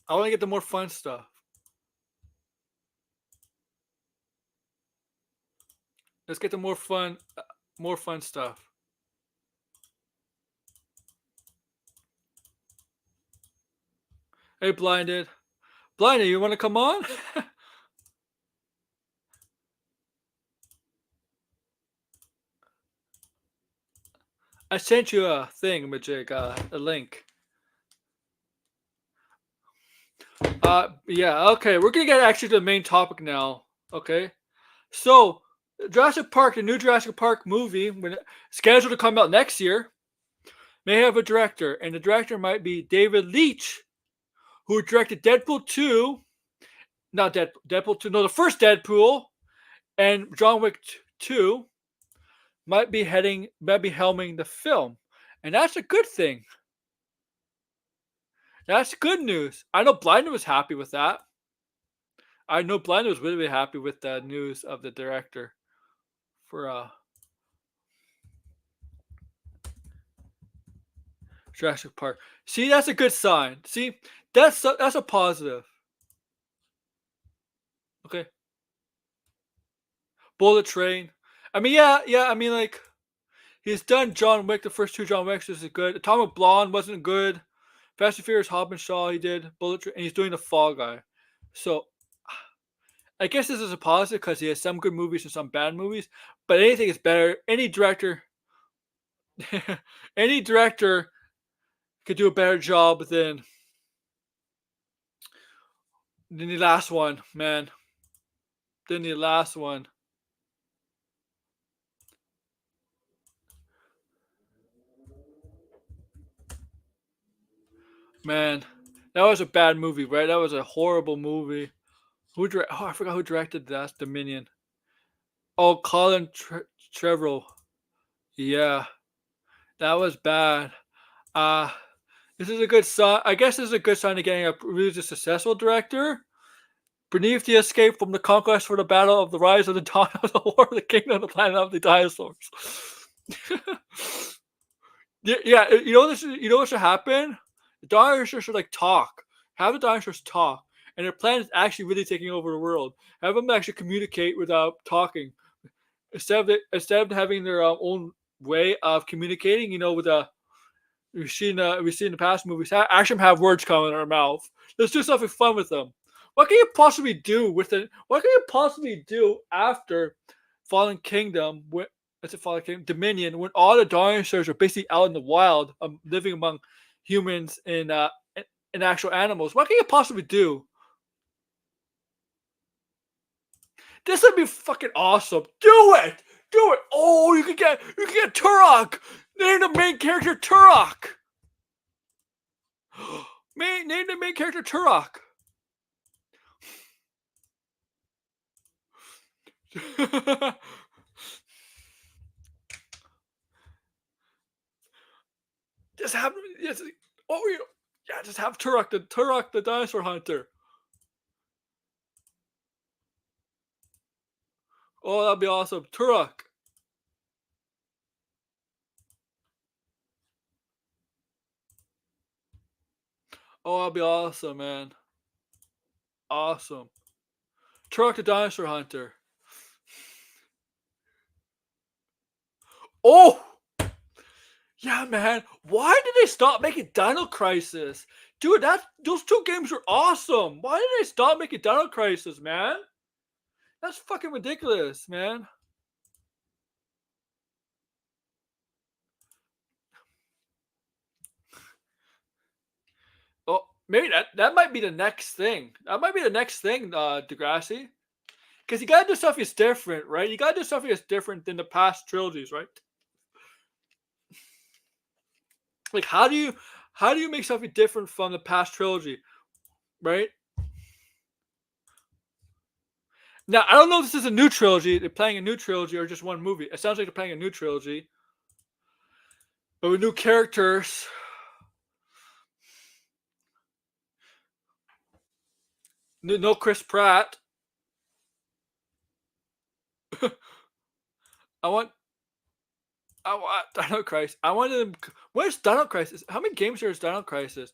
want to get the more fun stuff. Let's get to more fun stuff. Hey, Blinded. Blinded, you want to come on? I sent you a thing, Majig, a link. Yeah, okay. We're gonna get actually to the main topic now. Okay. So, Jurassic Park, the new Jurassic Park movie, when scheduled to come out next year, may have a director, and the director might be David Leitch, who directed Deadpool 2, not Deadpool 2, no, the first Deadpool, and John Wick 2 might be helming the film. And that's a good thing. That's good news. I know Blinder was happy with that. I know Blinder was really happy with the news of the director for Jurassic Park. See, that's a good sign. See, that's a positive. Okay. Bullet Train. I mean, yeah. I mean, like, he's done John Wick. The first two John Wicks is good. Atomic Blonde wasn't good. Fast and Furious, Hobbs & Shaw, he did. Bullet Train, and he's doing The Fall Guy. So, I guess this is a positive because he has some good movies and some bad movies. But anything is better. Any director, any director could do a better job than the last one, man. Than the last one. Man, that was a bad movie, right? That was a horrible movie. I forgot who directed that. Dominion. Oh, Colin Trevorrow. Yeah, that was bad. Uh this is a good sign. I guess this is a good sign of getting a really successful director. Beneath the escape from the conquest for the battle of the rise of the dawn of the war of the kingdom of the planet of the dinosaurs. Yeah, you know this. You know what should happen? The dinosaurs should like talk. Have the dinosaurs talk, and their plan is actually really taking over the world. Have them actually communicate without talking, instead of having their own way of communicating. You know, with we've seen in the past movies, actually have words coming in our mouth. Let's do something fun with them. What can you possibly do with it? What can you possibly do after Fallen Kingdom? Let's say Fallen Kingdom, Dominion, when all the dinosaurs are basically out in the wild, living among humans and actual animals. What can you possibly do? This would be fucking awesome. Do it. Do it. Oh, you can get Turok. Name the main character Turok. Name the main character Turok. Just have just have Turok the dinosaur hunter. Oh, that'd be awesome. Turok. Oh, that'd be awesome, man. Awesome. Turok the dinosaur hunter. Oh! Yeah, man. Why did they stop making Dino Crisis? Dude, those two games were awesome. Why did they stop making Dino Crisis, man? That's fucking ridiculous, man. Oh, maybe that might be the next thing. That might be the next thing, Degrassi. Because you gotta do stuff that's different, right? You gotta do stuff that's different than the past trilogies, right? Like how do you make something different from the past trilogy, right? Now I don't know if this is a new trilogy. They're playing a new trilogy or just one movie. It sounds like they're playing a new trilogy, but with new characters. No Chris Pratt. I want Dino Crisis. I want them. Where's Dino Crisis? How many games there is Dino Crisis?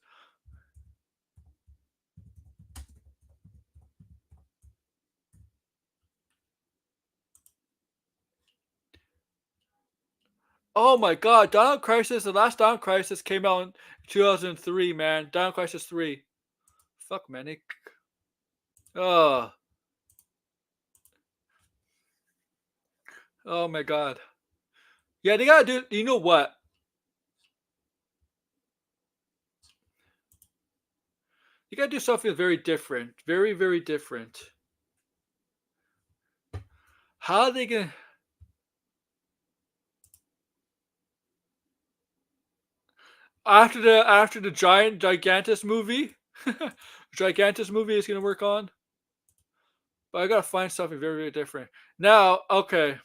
Oh my God, Dino Crisis. The last Dino Crisis came out in 2003. Man, Dino Crisis 3. Fuck, man. Oh, oh my God. Yeah, they gotta do. You know what? You gotta do something very different. Very, very different. How are they gonna? After the Gigantus movie, Gigantus movie is gonna work on. But I gotta find something very, very different. Now, okay.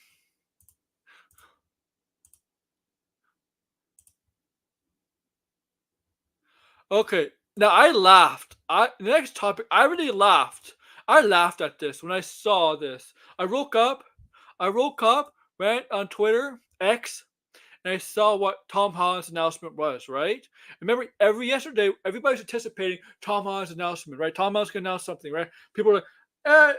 Okay. Now I laughed. Next topic, I really laughed. I laughed at this when I saw this. I woke up, went on Twitter, X, and I saw what Tom Holland's announcement was, right? Remember, yesterday, everybody's anticipating Tom Holland's announcement, right? Tom Holland's gonna announce something, right? People are like, eh,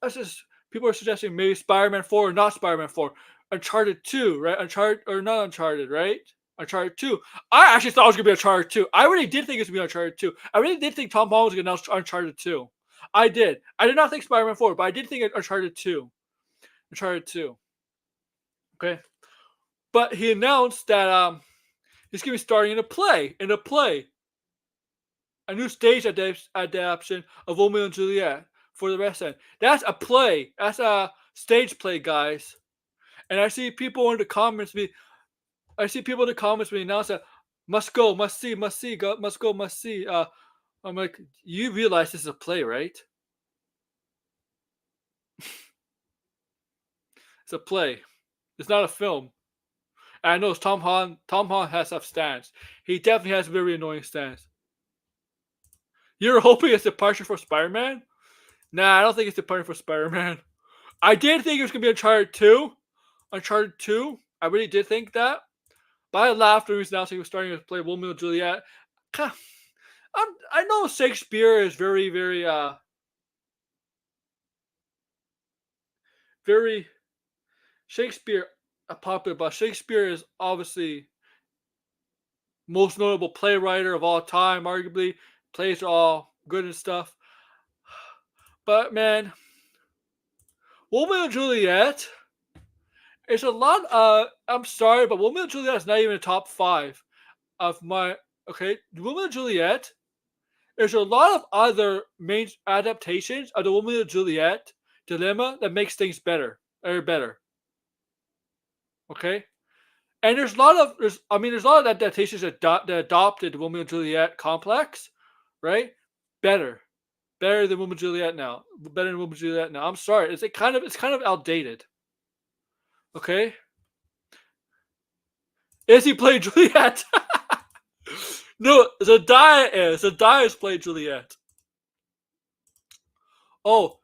that's just people are suggesting maybe Spider-Man 4 or not Spider-Man 4. Uncharted 2, right? Uncharted or not Uncharted, right? Uncharted 2. I actually thought it was gonna be Uncharted 2. I really did think it was gonna be Uncharted 2. I really did think Tom Holland was gonna announce Uncharted 2. I did. I did not think Spider-Man 4, but I did think Uncharted 2. Uncharted 2. Okay. But he announced that he's gonna be starring in a play. A new stage adaptation of Romeo and Juliet for the West End. That's a play. That's a stage play, guys. And I see people in the comments when he announced that must go, must see, must see, go, must go, must see. I'm like, you realize this is a play, right? It's a play. It's not a film. And I know it's Tom Holland. Tom Holland has a stance. He definitely has a very annoying stance. You're hoping it's a departure for Spider-Man? Nah, I don't think it's a departure for Spider-Man. I did think it was gonna be Uncharted 2. Uncharted 2. I really did think that. But I laughed when he was announcing he was starting to play Romeo and Juliet. I know Shakespeare is very, very, very Shakespeare popular, but Shakespeare is obviously most notable playwright of all time, arguably. Plays are all good and stuff. But man, Romeo and Juliet is a lot. I'm sorry, but Romeo and Juliet is not even a top 5 of my. Okay, Romeo and Juliet. There's a lot of other main adaptations of the Romeo and Juliet dilemma that makes things better. Okay, and there's a lot of adaptations that adopted the Romeo and Juliet complex, right? Better than Romeo and Juliet now. Better than Romeo and Juliet now. I'm sorry, it's kind of outdated. Okay, is he playing Juliet? No, Zendaya is playing Juliet. Oh,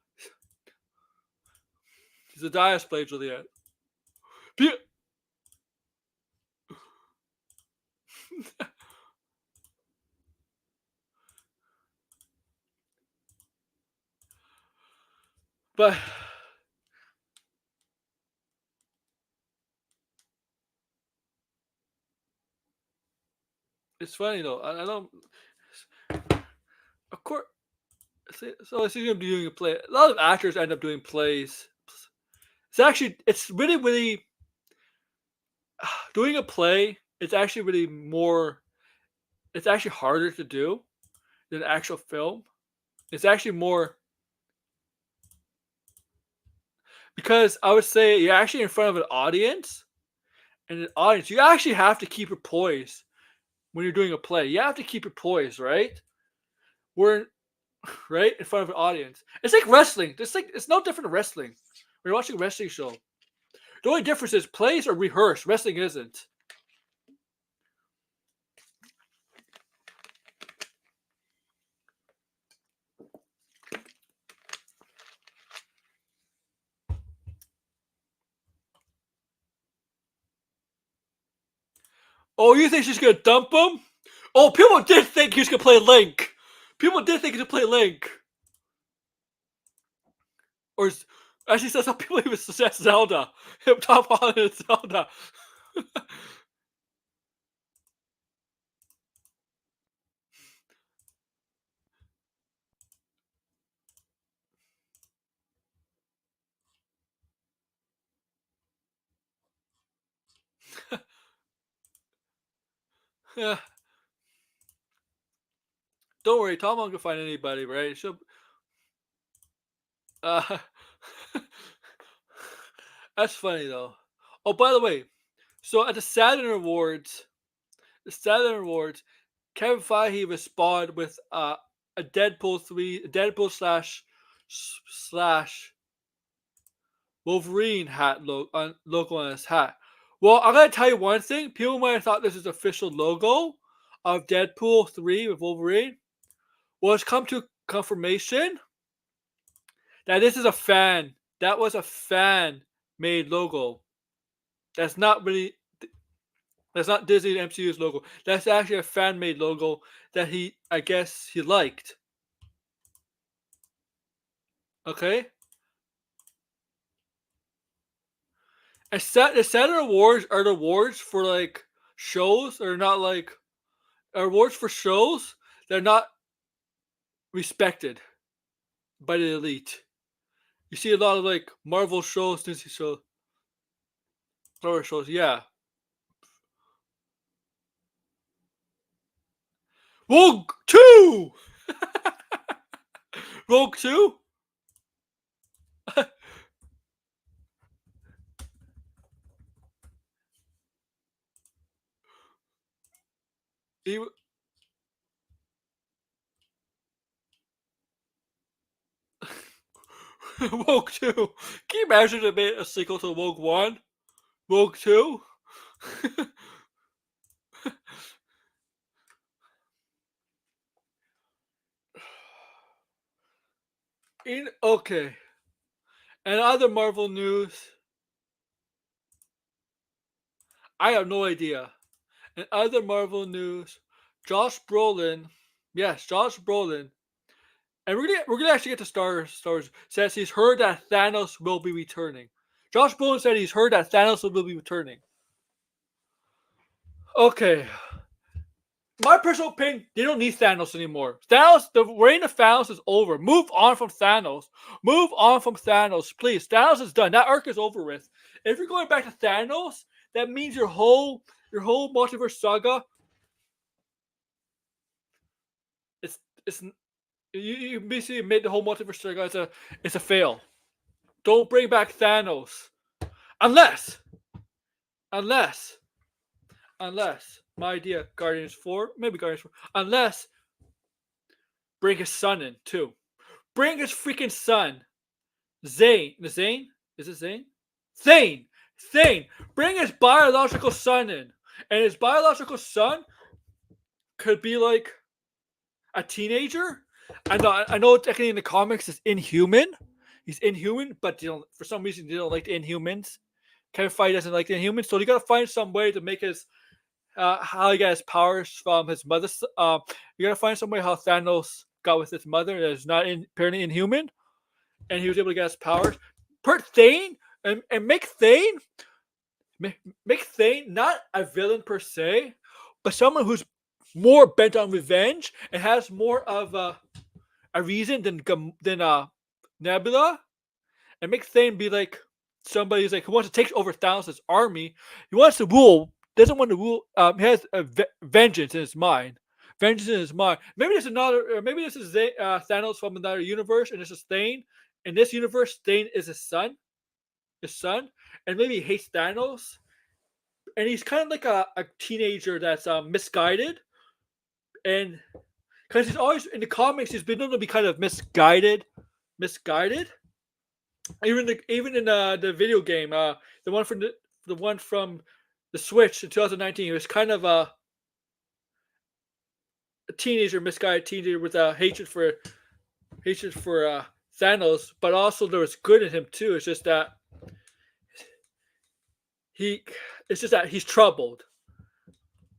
Zendaya is playing Juliet. But it's funny though. I don't. Of course. So it's gonna be doing a play. A lot of actors end up doing plays. It's really, really doing a play. It's actually really more. It's actually harder to do than actual film. It's actually more because I would say you're actually in front of an audience, and an audience you actually have to keep your poise when you're doing a play. You have to keep your poise, right? We're right in front of an audience. It's like wrestling. It's no different than wrestling. When you're watching a wrestling show, the only difference is plays are rehearsed. Wrestling isn't. Oh, you think she's gonna dump him? Oh, people did think he was gonna play Link. People did think he was gonna play Link. Or actually, says some people even suggest Zelda. Him, Tom Holland, and Zelda. Yeah. Don't worry, Tom won't find anybody, right? Uh, that's funny though. Oh, by the way, so at the Saturn Awards, Kevin Feige was spotted with a Deadpool slash Wolverine logo on his hat. Well, I'm gonna tell you one thing. People might have thought this is the official logo of Deadpool 3 with Wolverine. Well, it's come to confirmation that this is a fan. That was a fan made logo. That's not really. That's not Disney MCU's logo. That's actually a fan made logo that I guess, he liked. Okay? The Saturn Awards are the awards for like shows. They're not like awards for shows. They're not respected by the elite. You see a lot of like Marvel shows, Disney shows, Star Wars shows. Yeah. Rogue 2! Rogue 2? Rogue 2. Can you imagine it made a sequel to Rogue 1? Rogue 2? Okay. And other Marvel news, I have no idea. In other Marvel news, Josh Brolin, yes, Josh Brolin, and we're gonna actually get to Star Wars, says he's heard that Thanos will be returning. Josh Brolin said he's heard that Thanos will be returning. Okay. My personal opinion, they don't need Thanos anymore. The reign of Thanos is over. Move on from Thanos. Move on from Thanos, please. Thanos is done. That arc is over with. If you're going back to Thanos, that means your whole multiverse saga. It's you basically made the whole multiverse saga it's a fail. Don't bring back Thanos, unless my idea, Guardians 4, maybe Guardians 4, unless bring his son in too. Bring his freaking son, Zane. Zane? Is it Zane? Thane. Thane. Bring his biological son in, and his biological son could be like a teenager. I know technically in the comics it's Inhuman. He's Inhuman, but for some reason they don't like the Inhumans. Kevin Feige doesn't like the Inhumans, so you gotta find some way to make his how he got his powers from his mother. You gotta find some way how Thanos got with his mother that is not apparently Inhuman, and he was able to get his powers. Put Thane and make Thane not a villain per se, but someone who's more bent on revenge and has more of a reason than Nebula, and make Thane be like somebody who's like who wants to take over Thanos' army. He wants to rule. Doesn't want to rule. He has vengeance in his mind. Vengeance in his mind. Maybe there's another. Maybe this is Thanos from another universe, and this is Thane. In this universe, Thane is his son. And maybe he hates Thanos, and he's kind of like a teenager that's misguided, and because he's always in the comics, he's been known to be kind of misguided. Even in the video game, the one from the Switch in 2019, he was kind of a misguided teenager with a hatred for Thanos, but also there was good in him too. It's just that he's troubled.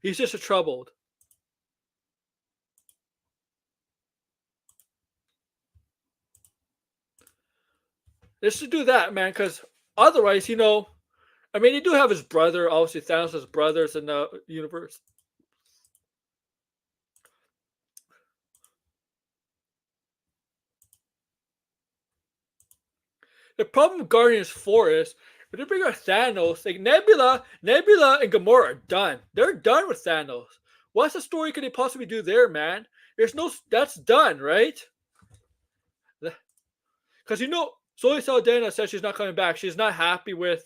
He's just troubled. Let's just do that, man, because otherwise, I mean, he do have his brother. Obviously, Thanos has brothers in the universe. The problem with Guardians 4 is when they bring out Thanos, like Nebula and Gamora are done. They're done with Thanos. What's the story could they possibly do there, man? There's no that's done, right? Because Zoe Saldana says she's not coming back. She's not happy with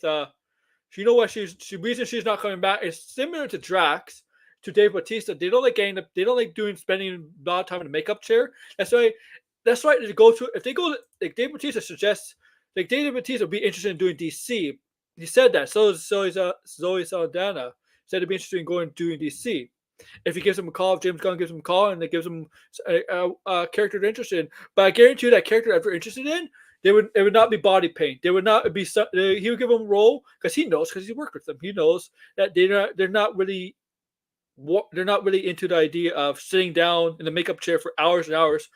you know what she reason she's not coming back is similar to Drax, to Dave Bautista. They don't like spending a lot of time in the makeup chair. That's why they go to if they go like Dave Bautista suggests like Dave Bautista would be interested in doing DC. He said that. So is Zoe Saldana said he'd be interested in doing DC. If he gives him a call, if James Gunn gives him a call and it gives him a character they're interested in. But I guarantee you that character that they're interested in, it would not be body paint. They would not be. He would give them a role because he knows because he worked with them. He knows that they're not really into the idea of sitting down in the makeup chair for hours and hours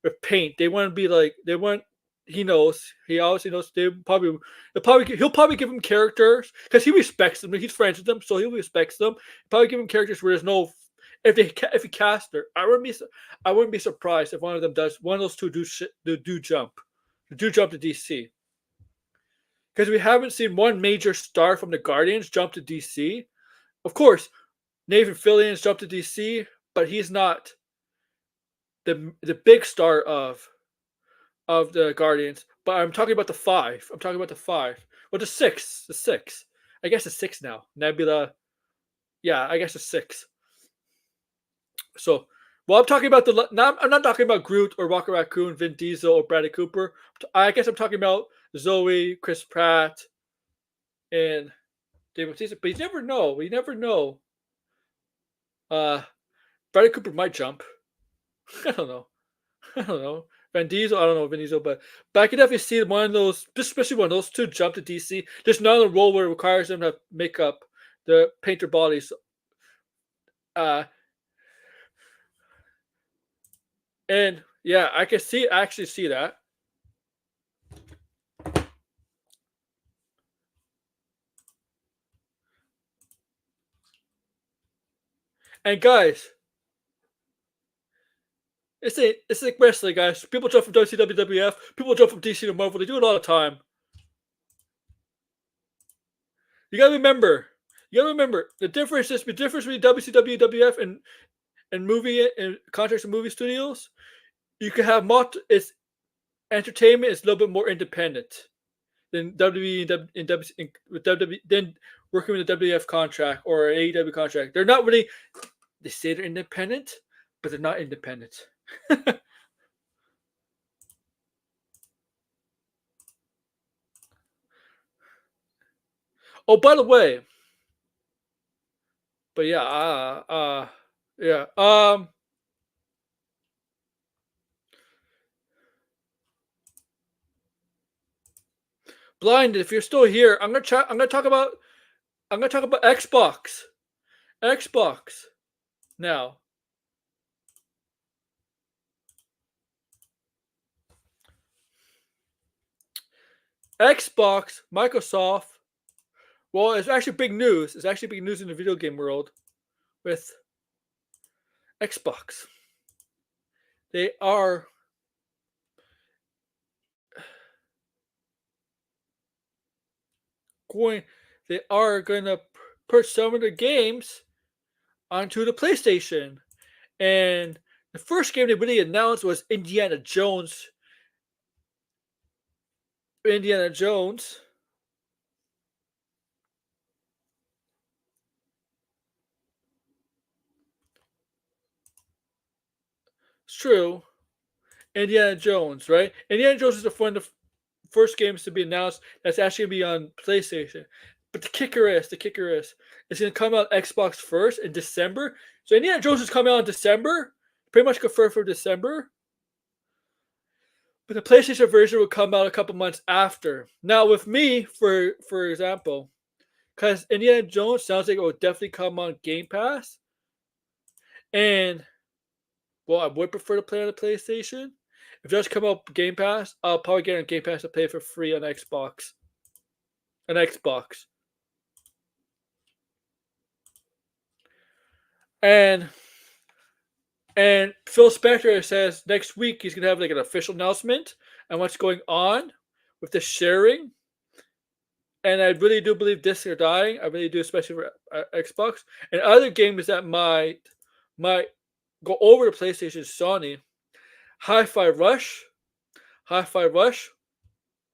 with paint. They want to be like they want. He knows. He obviously knows. He'll probably give him characters because he respects them. He's friends with them, so he respects them. He'll probably give him characters where there's no. If he cast her, I wouldn't be surprised if one of them does. One of those two do jump to DC. Because we haven't seen one major star from the Guardians jump to DC. Of course, Nathan Fillion's jumped to DC, but he's not the big star of the Guardians. But I'm talking about the 5. Well, the 6. I guess it's 6 now. Nebula. Yeah, I guess it's 6. So, well, I'm talking about I'm not talking about Groot or Rocket Raccoon, Vin Diesel or Bradley Cooper. I guess I'm talking about Zoe, Chris Pratt, and Dave Bautista. But you never know. Bradley Cooper might jump. I don't know. Vin Diesel, I don't know Vin Diesel, but I can definitely see one of those, especially one of those two jump to DC. There's not a role where it requires them to make up the paint their bodies. And yeah, I actually see that. And guys, it's like wrestling, guys. People jump from WCW, WWF. People jump from DC to Marvel. They do it all the time. You gotta remember the difference between WCW, WWF, and movie and contracts and movie studios. You can have it's entertainment is a little bit more independent than WWE and WWE than working with a WWF contract or an AEW contract. They're not really. They say they're independent, but they're not independent. Oh, by the way, but yeah, Blind, if you're still here, I'm gonna talk about Xbox. Now. Xbox, Microsoft. Well, it's actually big news. It's actually big news in the video game world with Xbox. They are going to put some of the games onto the PlayStation. And the first game they really announced was Indiana Jones. It's true. Indiana Jones, right? Indiana Jones is one of the first games to be announced that's actually going to be on PlayStation. But the kicker is, it's going to come out Xbox first in December. So Indiana Jones is coming out in December, pretty much confirmed for December. But the PlayStation version will come out a couple months after. Now, with me, for example, because Indiana Jones sounds like it will definitely come on Game Pass. And, well, I would prefer to play on the PlayStation. If it does come out Game Pass, I'll probably get on Game Pass to play for free on Xbox. and Phil Spector says next week he's gonna have like an official announcement on what's going on with the sharing. And I really do believe discs are dying. I really do, especially for Xbox and other games that might go over the PlayStation. Sony, Hi-Fi Rush, Hi-Fi Rush,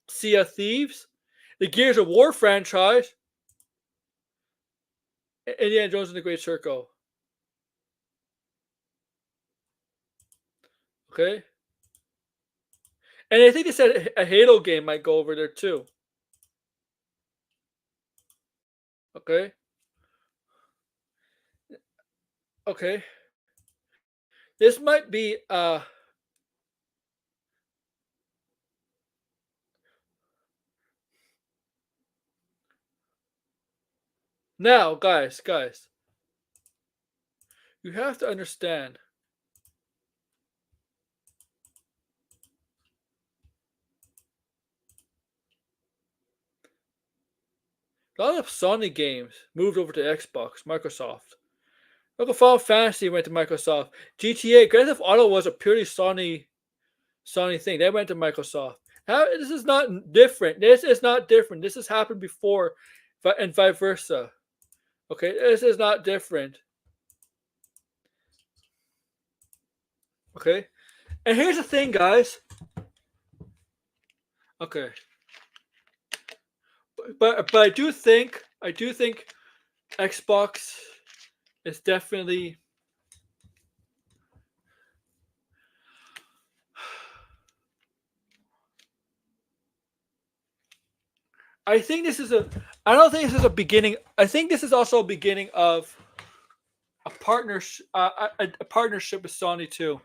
Sea of Thieves, the Gears of War franchise, Indiana Jones and the Great Circle. Okay, and I think they said a Halo game might go over there too. Okay, okay, this might be now, guys, you have to understand. A lot of Sony games moved over to Xbox, Microsoft. Look, Final Fantasy went to Microsoft. GTA, Grand Theft Auto was a purely Sony thing. They went to Microsoft. How this is not different. This is not different. This has happened before, and vice versa. Okay, this is not different. Okay, and here's the thing, guys. Okay, but I do think Xbox is definitely. I think this is a. I don't think this is a beginning. I think this is also a beginning of a partnership. A partnership with Sony too.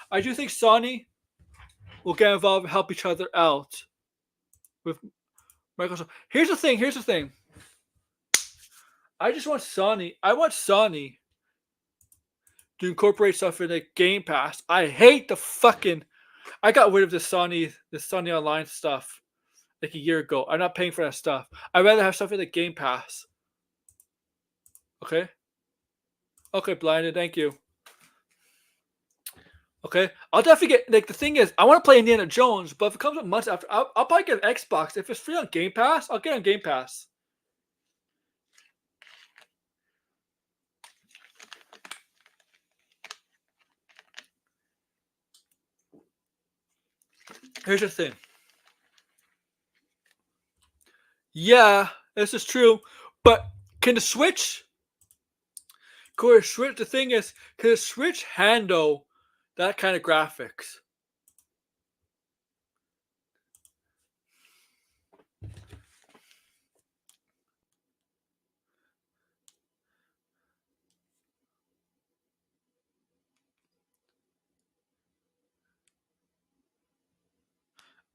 I do think Sony will get involved and help each other out with Microsoft. Here's the thing. Here's the thing. I just want Sony. I want Sony to incorporate stuff in the Game Pass. I hate the fucking. I got rid of the Sony Online stuff like a year ago. I'm not paying for that stuff. I'd rather have stuff in the Game Pass. Okay. Okay, blinded. Thank you. Okay, I'll definitely get. Like the thing is, I want to play Indiana Jones, but if it comes up months after, I'll probably get an Xbox. If it's free on Game Pass, I'll get on Game Pass. Here's the thing. Yeah, this is true, but can the Switch? Switch. The thing is, can the Switch handle that kind of graphics?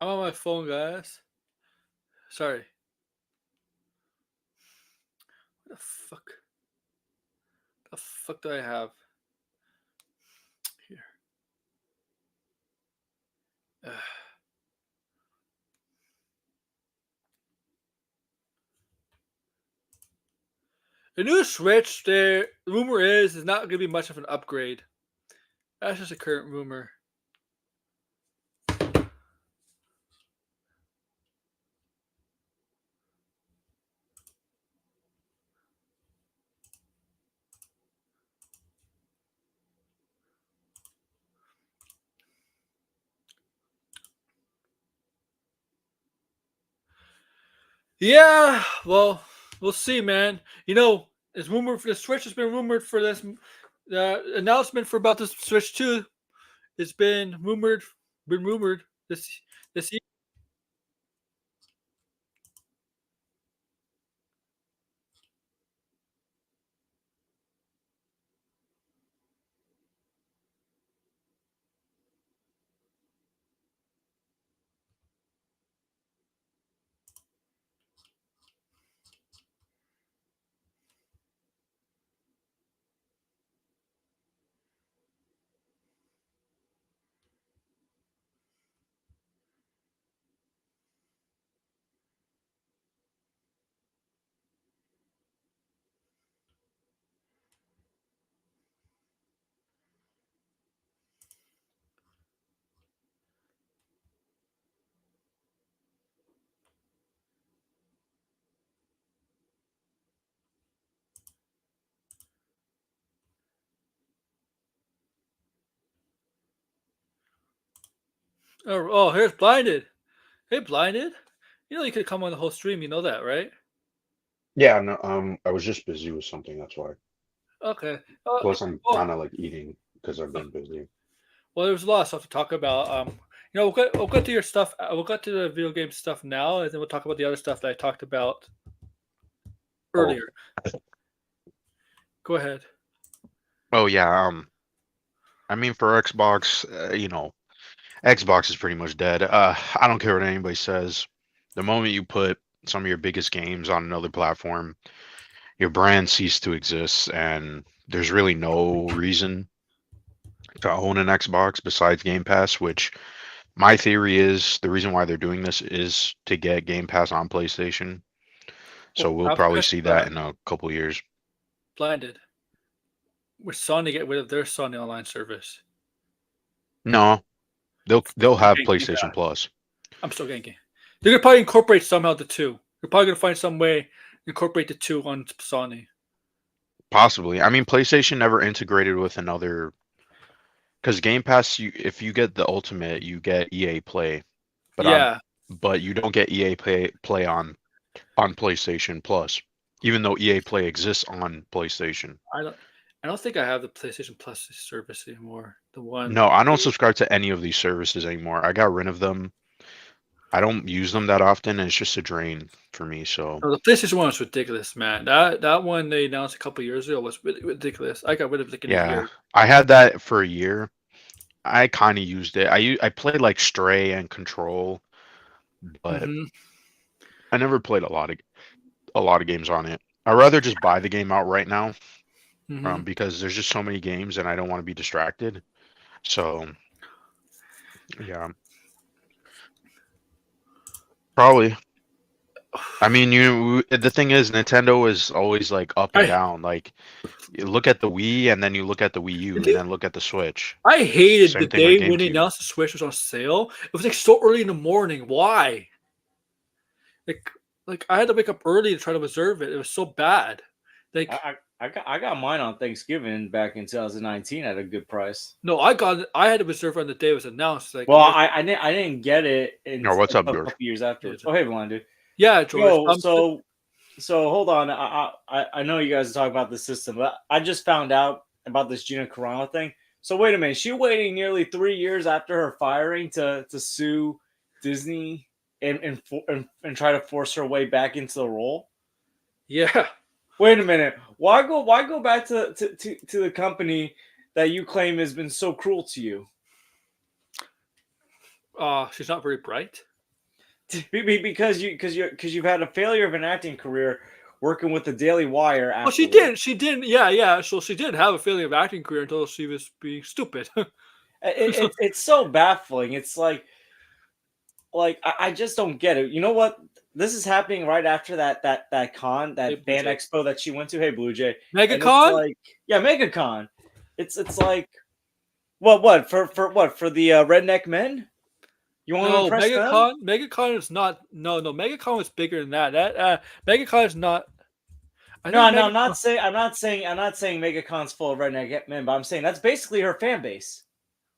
I'm on my phone, guys. Sorry. What the fuck? The fuck do I have here? Ugh. The new Switch, the rumor is not going to be much of an upgrade. That's just a current rumor. Yeah, well, we'll see, man. You know, it's rumored for the Switch has been rumored for this. The announcement for about the Switch 2 has been rumored this year. Oh, here's Blinded. Hey, Blinded. You know you could come on the whole stream. You know that, right? Yeah, no, I was just busy with something, that's why. Okay. Plus, I'm Oh, kind of like eating because I've been busy. well, there's a lot of stuff to talk about. We'll get to your stuff. We'll get to the video game stuff now, and then we'll talk about the other stuff that I talked about Oh, earlier. Go ahead. Oh yeah, I mean for Xbox, Xbox is pretty much dead. I don't care what anybody says. The moment you put some of your biggest games on another platform, your brand ceased to exist, and there's really no reason to own an Xbox besides Game Pass, which my theory is the reason why they're doing this is to get Game Pass on PlayStation. So Well, we'll I have a probably question see for that that. in a couple years. Blinded. With Sony get rid of their Sony online service. No, they'll Still have getting Game PlayStation Pass. Plus. I'm still getting. They're gonna probably incorporate somehow the two. They're probably gonna find some way to incorporate the two on Sony. Possibly. I mean, PlayStation never integrated with another because Game Pass, if you get the Ultimate, you get EA Play, but on Yeah, but you don't get EA Play on PlayStation Plus, even though EA Play exists on PlayStation. I don't. I don't think I have the PlayStation Plus service anymore. The one. No, I don't subscribe to any of these services anymore. I got rid of them. I don't use them that often, and it's just a drain for me. So No, the PlayStation one was ridiculous, man. That one they announced a couple years ago was ridiculous. I got rid of it like in a yeah, year. I had that for a year. I kind of used it. I played like Stray and Control, but Hmm. I never played a lot of games on it. I'd rather just buy the game out right now, Hmm. because there's just so many games and I don't want to be distracted. So yeah, probably. I mean, the thing is, Nintendo is always like up and I down. Like, you look at the Wii and then you look at the Wii U and then look at the Switch. I hated the Same thing with day when they GameCube. announced the Switch was on sale. It was like so early in the morning. Why? Like, like I had to wake up early to try to reserve it. It was so bad. Like, I got mine on Thanksgiving back in 2019 at a good price. no, I got it. I had to reserve it on the day it was announced. Like, Well, I didn't get it Oh, what's up, until a George? couple years afterwards. Oh, hey, Blonde dude. yeah, George. Yo, so hold on. I know you guys are talking about the system, but I just found out about this Gina Carano thing. So wait a minute, she waiting nearly 3 years after her firing to sue Disney and try to force her way back into the role. Yeah. Wait a minute. Why go back to the company that you claim has been so cruel to you? She's not very bright. Because you've had a failure of an acting career working with the Daily Wire Well, she afterward. did. She did. Yeah, yeah. So she did have a feeling of acting career until she was being stupid. It's so baffling. It's I just don't get it. You know what? This is happening right after that con, Hey, that Blue fan Jay. expo that she went to. Hey, Blue Jay. And it's MegaCon? like, yeah, MegaCon. It's like, what for the redneck men? You want to No, impress them? MegaCon. MegaCon is not. No. MegaCon was bigger than that. That MegaCon is not. I No, think no, MegaCon. I'm not saying MegaCon's full of redneck men, but I'm saying that's basically her fan base.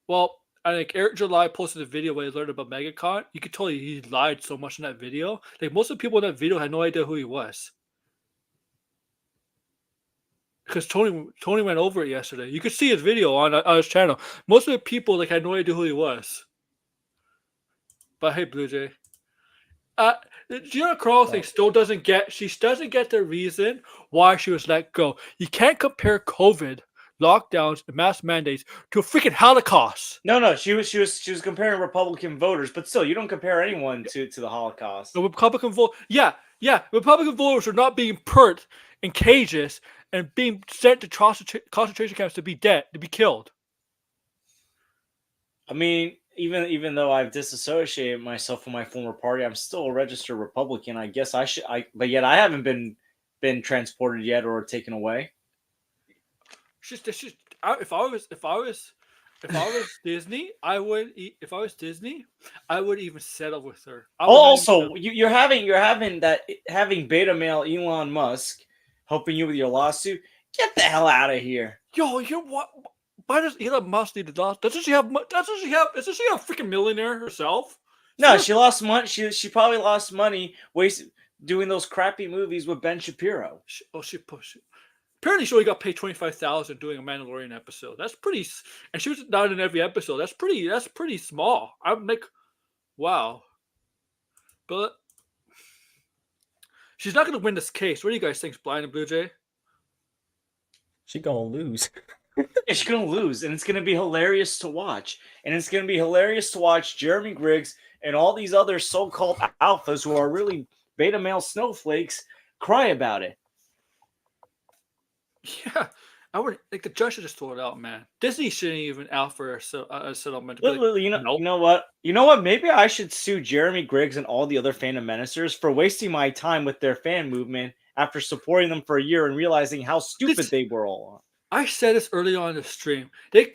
Well, I think Eric July posted a video where he learned about MegaCon. You could tell he lied so much in that video. Like most of the people in that video had no idea who he was. Because Tony went over it yesterday. You could see his video on his channel. Most of the people like had no idea who he was. But hey, Blue Jay. The Gina Carano thing still doesn't get. She doesn't get the reason why she was let go. You can't compare COVID lockdowns and mass mandates to a freaking Holocaust. No, she was comparing Republican voters, but still, you don't compare anyone to the Holocaust. The Republican vote. Yeah. Republican voters are not being put in cages and being sent to concentration camps to be dead, to be killed. I mean, even though I've disassociated myself from my former party, I'm still a registered Republican. I guess I should. But yet I haven't been transported yet or taken away. If I was Disney, I would. If I was Disney, I would even settle with her. Also, you're having beta male Elon Musk helping you with your lawsuit. Get the hell out of here. Yo, you what? why does Elon Musk need to lost? Doesn't she have? Isn't she a freaking millionaire herself? No, she lost money. She probably lost money doing those crappy movies with Ben Shapiro. She pushed. Apparently, she only got paid $25,000 doing a Mandalorian episode. That's pretty, and she was not in every episode. That's pretty small. I'm like, wow. But she's not going to win this case. What do you guys think, Blind and Blue Jay? She gonna lose. She's gonna lose, and it's gonna be hilarious to watch. And it's gonna be hilarious to watch Jeremy Griggs and all these other so-called alphas who are really beta male snowflakes cry about it. Yeah, I would like the judge should just throw it out, man. Disney shouldn't even offer a settlement. You know what? You know what? Maybe I should sue Jeremy Griggs and all the other fandom menacers for wasting my time with their fan movement after supporting them for a year and realizing how stupid they were all. I said this early on in the stream.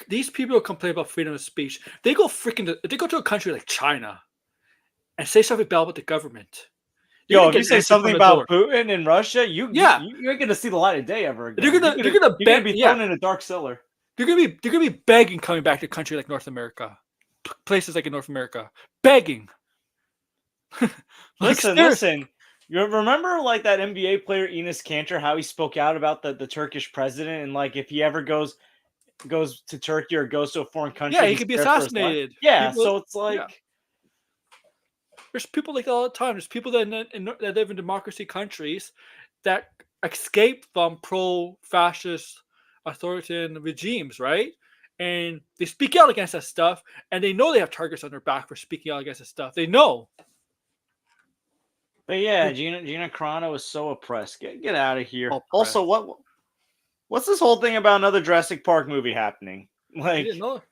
These people who complain about freedom of speech, they go to a country like China and say something bad about the government. Yo, if you say something about Putin in Russia, you're gonna see the light of day ever again. You're gonna be thrown in a dark cellar. They're gonna be begging coming back to a country like North America, places like in North America, begging. Listen. You remember like that NBA player Enes Kanter, how he spoke out about the Turkish president, and like if he ever goes to Turkey or goes to a foreign country, he could be assassinated. Yeah, so it's like. Yeah. There's people like that all the time. There's people that live in democracy countries that escape from pro-fascist authoritarian regimes, right? And they speak out against that stuff, and they know they have targets on their back for speaking out against that stuff. They know. But yeah, Gina Carano is so oppressed. Get out of here. Oppressed. Also, what's this whole thing about another Jurassic Park movie happening? Like, didn't know.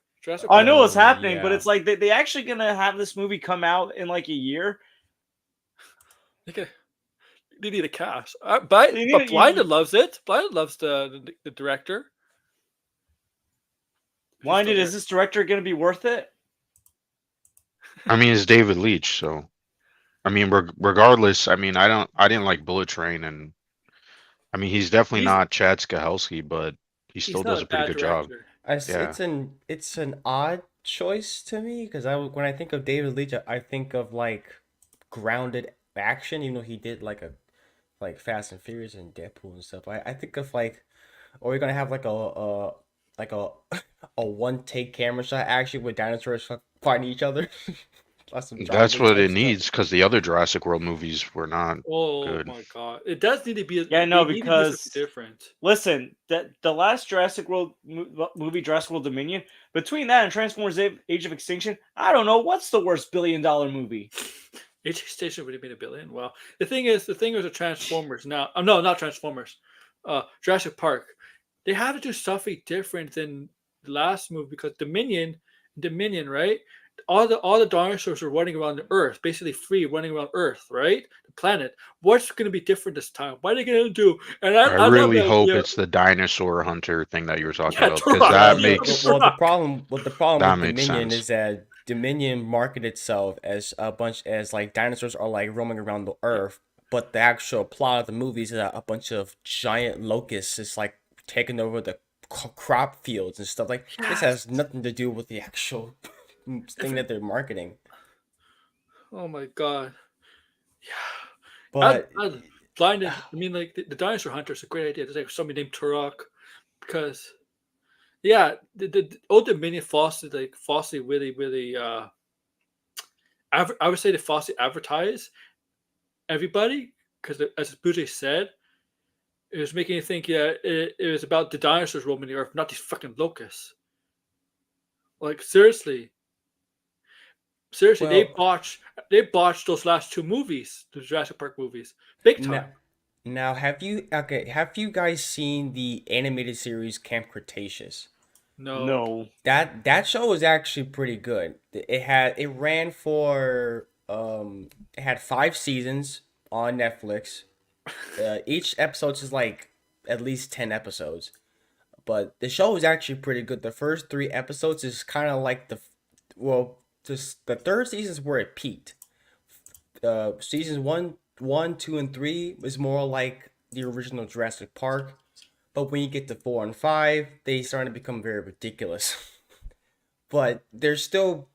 I know what's happening, but it's like they actually gonna have this movie come out in like a year. They need a cast, but Blinded loves it. Blinded loves the director. Blinded, is this director gonna be worth it? I mean, it's David Leitch, so I mean, regardless. I mean, I didn't like Bullet Train, and I mean, he's definitely not Chad Stahelski, but he still does a pretty good job. It's an odd choice to me because when I think of David Leitch, I think of like grounded action, even though he did like Fast and Furious and Deadpool and stuff. I think of like, are we gonna have like a one take camera shot actually with dinosaurs fighting each other? That's what it needs because the other Jurassic World movies were not good. Oh my god, it does need to be. Because different. Listen, the last Jurassic World movie, Jurassic World Dominion, between that and Transformers: Age of Extinction, I don't know what's the worst billion-dollar movie. Age of Extinction would have been $1 billion. Well, the thing is with Transformers now. No, not Transformers. Jurassic Park. They had to do something different than the last movie because Dominion, right? All the dinosaurs are running around the Earth, basically free, running around Earth, right? The planet. What's going to be different this time? What are they going to do? And I really hope it's the dinosaur hunter thing that you were talking about because that makes. Well, the problem with Dominion sense. is that Dominion marketed itself as like dinosaurs are like roaming around the Earth, but the actual plot of the movies is that a bunch of giant locusts is like taking over the crop fields and stuff. Like this has nothing to do with the actual thing that they're marketing. Oh my god! Yeah, but Blinded. I mean, like the dinosaur hunter is a great idea. There's like somebody named Turok, because the old Dominion falsely really. I would say they falsely advertise everybody because, as Bujay said, it was making you think. Yeah, it was about the dinosaurs roaming the earth, not these fucking locusts. Like seriously. Seriously, Well, they botched those last two movies, the Jurassic Park movies, big time. now have you guys seen the animated series Camp Cretaceous? No. That show was actually pretty good. It had 5 seasons on Netflix. Each episode is like at least 10 episodes. But the show is actually pretty good. The first 3 episodes is kind of like the third season is where it peaked. Seasons 1, 2, and 3 is more like the original Jurassic Park. But when you get to 4 and 5, they starting to become very ridiculous. But they're still,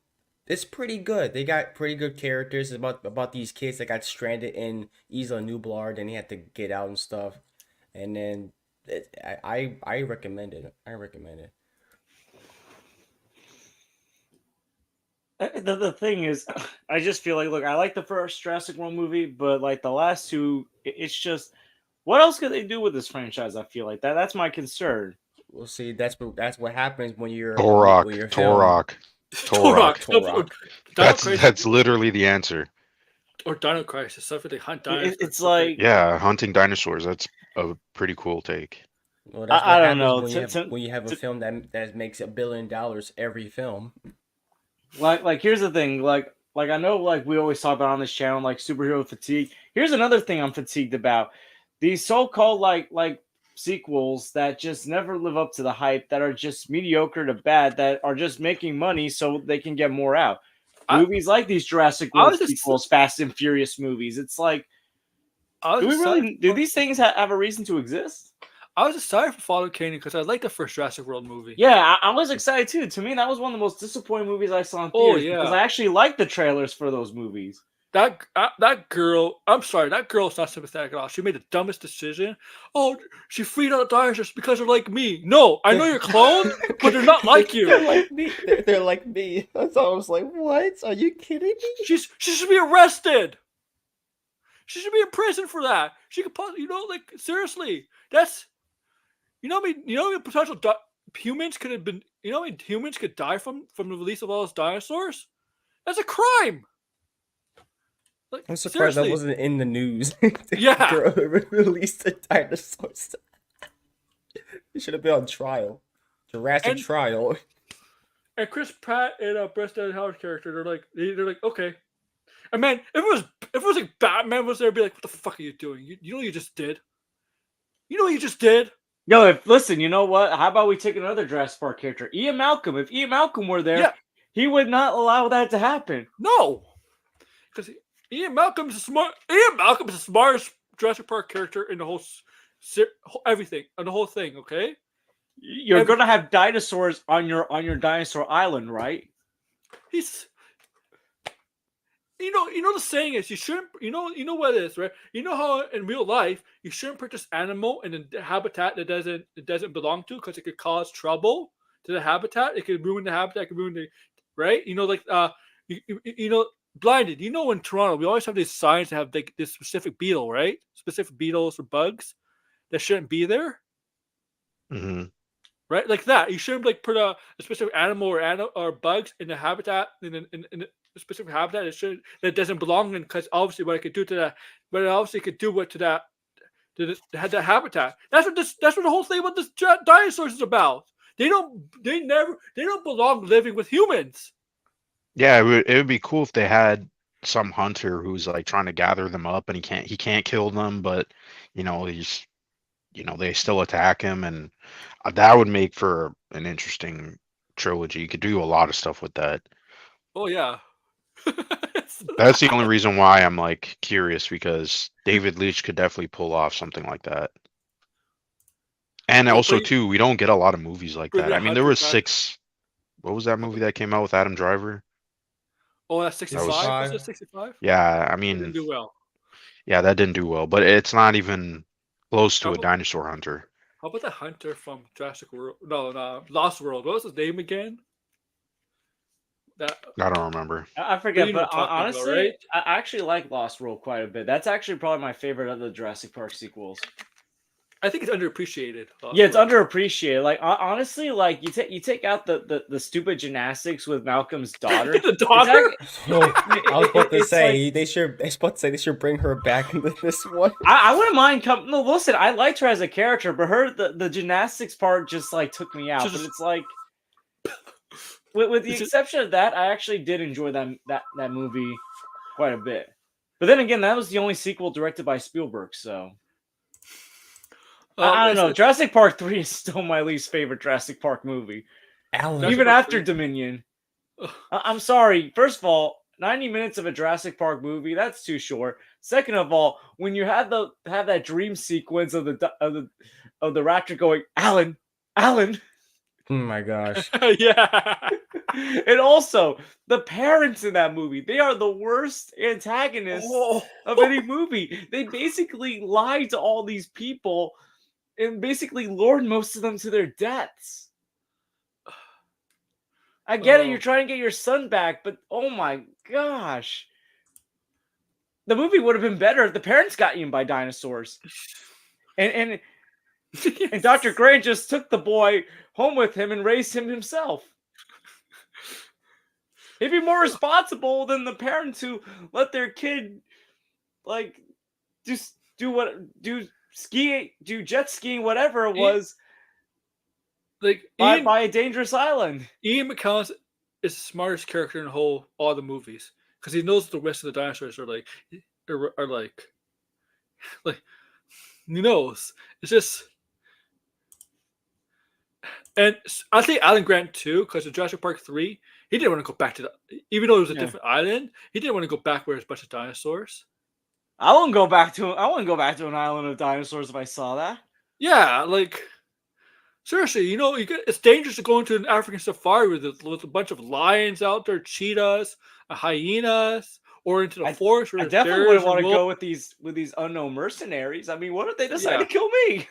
it's pretty good. They got pretty good characters about these kids that got stranded in Isla Nublar, and they had to get out and stuff. And then I recommend it. I recommend it. The thing is, I just feel like, look, I like the first Jurassic World movie, but like the last two, it's just, what else could they do with this franchise? I feel like that's my concern. We'll see. That's what happens when you're Torok, when you're film. Torok, Torok. Torok. That's literally the answer. Or Dino Crisis. Stuff where they hunt dinosaurs. It's like, Yeah, hunting dinosaurs. That's a pretty cool take. Well, that's I what don't know. happens when you have a film that makes $1 billion every film. like here's the thing, like I know, like we always talk about on this channel, like superhero fatigue. Here's another thing I'm fatigued about: these so-called like sequels that just never live up to the hype, that are just mediocre to bad, that are just making money so they can get more out. Movies like these Jurassic World sequels, Fast and Furious movies. It's like, do these things have a reason to exist? I was excited for Father Kane because I liked the first Jurassic World movie. Yeah, I was excited too. To me, that was one of the most disappointing movies I saw in theaters, because I actually liked the trailers for those movies. That girl, I'm sorry, that girl's not sympathetic at all. She made the dumbest decision. Oh, she freed out dinosaurs because they're like me. No, I know you're cloned, but they're not like you. They're like me. They're like me. So I was like, what? Are you kidding me? She should be arrested. She should be in prison for that. She could possibly, like, seriously, that's, potential humans could have been, humans could die from the release of all those dinosaurs. That's a crime. Like, I'm surprised that wasn't in the news. Yeah. Girl released the dinosaurs. It should have been on trial. Jurassic trial. And Chris Pratt and Bryce Dallas Howard's character, they're like, okay. And man, if it was like Batman was there, I'd be like, what the fuck are you doing? You know what you just did? You know what you just did? Yo, listen, you know what? How about we take another Jurassic Park character, Ian Malcolm? If Ian Malcolm were there, he would not allow that to happen. No, because Ian Malcolm is the smartest Jurassic Park character in the whole everything and the whole thing. Okay, you're gonna have dinosaurs on your dinosaur island, right? He's. The saying is you shouldn't. You know what it is, right? You know how in real life you shouldn't put this animal in a habitat that doesn't belong to, because it could cause trouble to the habitat. It could ruin the habitat. It could ruin the right. Blinded. In Toronto we always have these signs that have like this specific beetle, right? Specific beetles or bugs that shouldn't be there. Mm-hmm. Right, like that. You shouldn't like put a specific animal or bugs in the habitat in a specific habitat that doesn't belong in, because obviously what it could do to that, but it obviously could do what to that habitat. That's what the whole thing about this dinosaurs is about. They don't belong living with humans. Yeah, it would be cool if they had some hunter who's like trying to gather them up, and he can't kill them, but he's they still attack him, and that would make for an interesting trilogy. You could do a lot of stuff with that. Oh yeah. That's the only reason why I'm like curious, because David Leitch could definitely pull off something like that. And also too, we don't get a lot of movies like that. I mean, there was 6. What was that movie that came out with Adam Driver? Oh, that's 65. Was it 65? Yeah, I mean, didn't do well. Yeah, that didn't do well, but it's not even close to a dinosaur hunter. How about the hunter from Jurassic World? No, Lost World. What was his name again? I don't remember. I forget, but honestly, right? I actually like Lost World quite a bit. That's actually probably my favorite of the Jurassic Park sequels. I think it's underappreciated. Yeah, it's underapprecited. Like honestly, like you take out the stupid gymnastics with Malcolm's daughter. The daughter. I was about to say they should bring her back into this one. I wouldn't mind coming. No, listen, I liked her as a character, but the gymnastics part just like took me out. But it's like, with the exception of that, I actually did enjoy that movie quite a bit. But then again, that was the only sequel directed by Spielberg, so. I don't know. Jurassic Park 3 is still my least favorite Jurassic Park movie. Even after Dominion. I'm sorry. First of all, 90 minutes of a Jurassic Park movie, that's too short. Second of all, when you have that dream sequence of of the raptor going, Alan, Alan. Oh my gosh. Yeah. And also, the parents in that movie, they are the worst antagonists Oh. of any movie. They basically lied to all these people and basically lured most of them to their deaths. I get it, you're trying to get your son back, but oh my gosh. The movie would have been better if the parents got eaten by dinosaurs. And Dr. Gray just took the boy home with him and raised him himself. He'd be more responsible than the parents who let their kid like just do jet skiing, whatever it was, like by a dangerous island. Ian McKellen is the smartest character in all the movies because he knows the rest of the dinosaurs are like he knows. It's just. And I think Alan Grant too, because in Jurassic Park 3, he didn't want to go back to even though it was a different island, he didn't want to go back where there's a bunch of dinosaurs. I wouldn't go back to an island of dinosaurs if I saw that. Yeah, like seriously, it's dangerous to go into an African safari with a bunch of lions out there, cheetahs, hyenas, or into the forest. Where I definitely wouldn't want to go with these unknown mercenaries. I mean, what if they decide to kill me?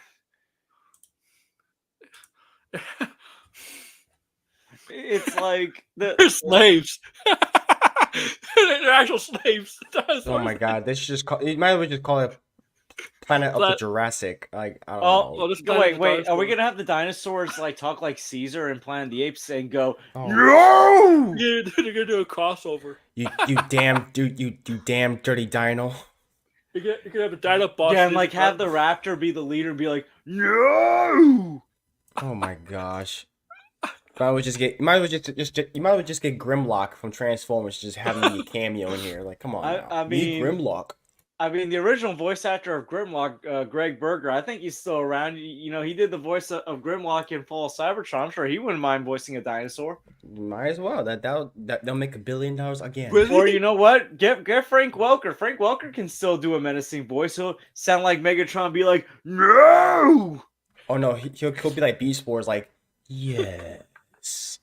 It's like they're slaves. They're actual slaves. Oh my god! They should just you might as well just call it Planet of the Jurassic. Like I don't know. Wait. Are we gonna have the dinosaurs like talk like Caesar and Planet of the Apes and go no? Yeah, they're gonna do a crossover. You damn dude, you damn dirty dino. You could have a dino boss. Yeah, and like have the raptor be the leader and be like, no. Oh my gosh. You might as well just get Grimlock from Transformers, just having a cameo in here. Like, come on, I mean, Grimlock. I mean, the original voice actor of Grimlock, Greg Berger, I think he's still around. He did the voice of Grimlock in Fall of Cybertron. I'm sure he wouldn't mind voicing a dinosaur. Might as well. They'll make $1 billion again. Really? Or you know what? Get Frank Welker. Frank Welker can still do a menacing voice. He'll sound like Megatron, and be like, no. Oh no, he'll be like Beast Wars, like, yes.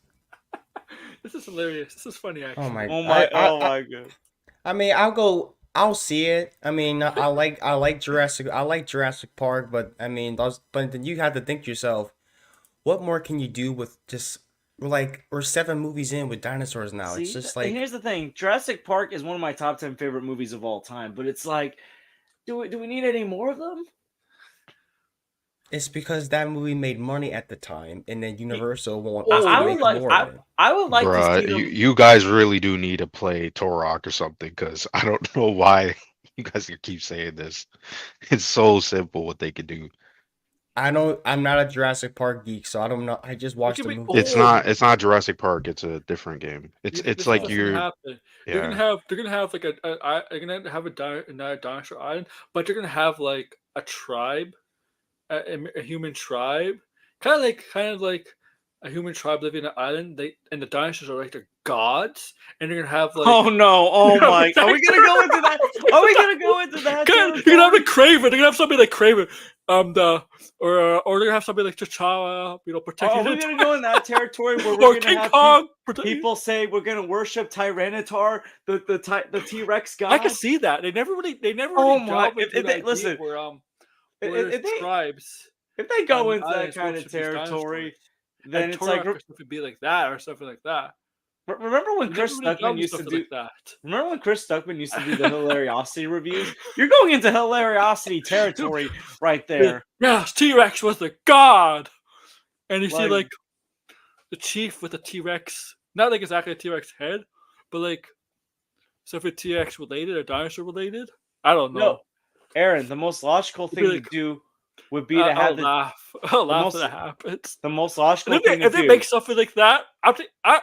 This is hilarious. This is funny, actually. Oh my god. I mean, I'll see it. I mean, I like Jurassic Park, but I mean, but then you have to think to yourself, what more can you do with just we're 7 movies in with dinosaurs now. See, it's just like, and here's the thing: Jurassic Park is one of my top 10 favorite movies of all time. But it's like, do we need any more of them? It's because that movie made money at the time, and then Universal won't. I would like Bruh, to see them. you guys really do need to play Turok or something, because I don't know why you guys keep saying this. It's so simple what they could do. I'm not a Jurassic Park geek, so I don't know. I just watched the movie. It's not Jurassic Park. It's a different game. It's like you're. They're gonna have like they're gonna have a dinosaur island, but they're gonna have like a tribe. A human tribe, kind of like a human tribe living on an island. And the dinosaurs are like their gods, and they're gonna have like. Oh no! Oh my! Are we gonna go into that? Are we gonna go into that? You're gonna have a Craven. They're gonna have somebody like Craven. Or they're gonna have somebody like T'Challa. Protecting. Are we gonna go in that territory where or we're King gonna Kong? have people say we're gonna worship Tyranitar, the T-Rex god? I can see that. They never really. Oh my! Listen. Tribes. If they go into that kind of territory, then it's like would be like that or something like that. Remember when Chris Stuckman used to do that? Remember when Chris Stuckman used to do the Hilariosity reviews? You're going into Hilariosity territory right there. Yes, T-Rex was the god, and you see like the chief with the T-Rex, not like exactly a T-Rex head, but like something T-Rex related or dinosaur related. I don't know. No. Aaron, the most logical thing to do would be to have I'll laugh when it happens. The most logical thing if they make something like that, I'm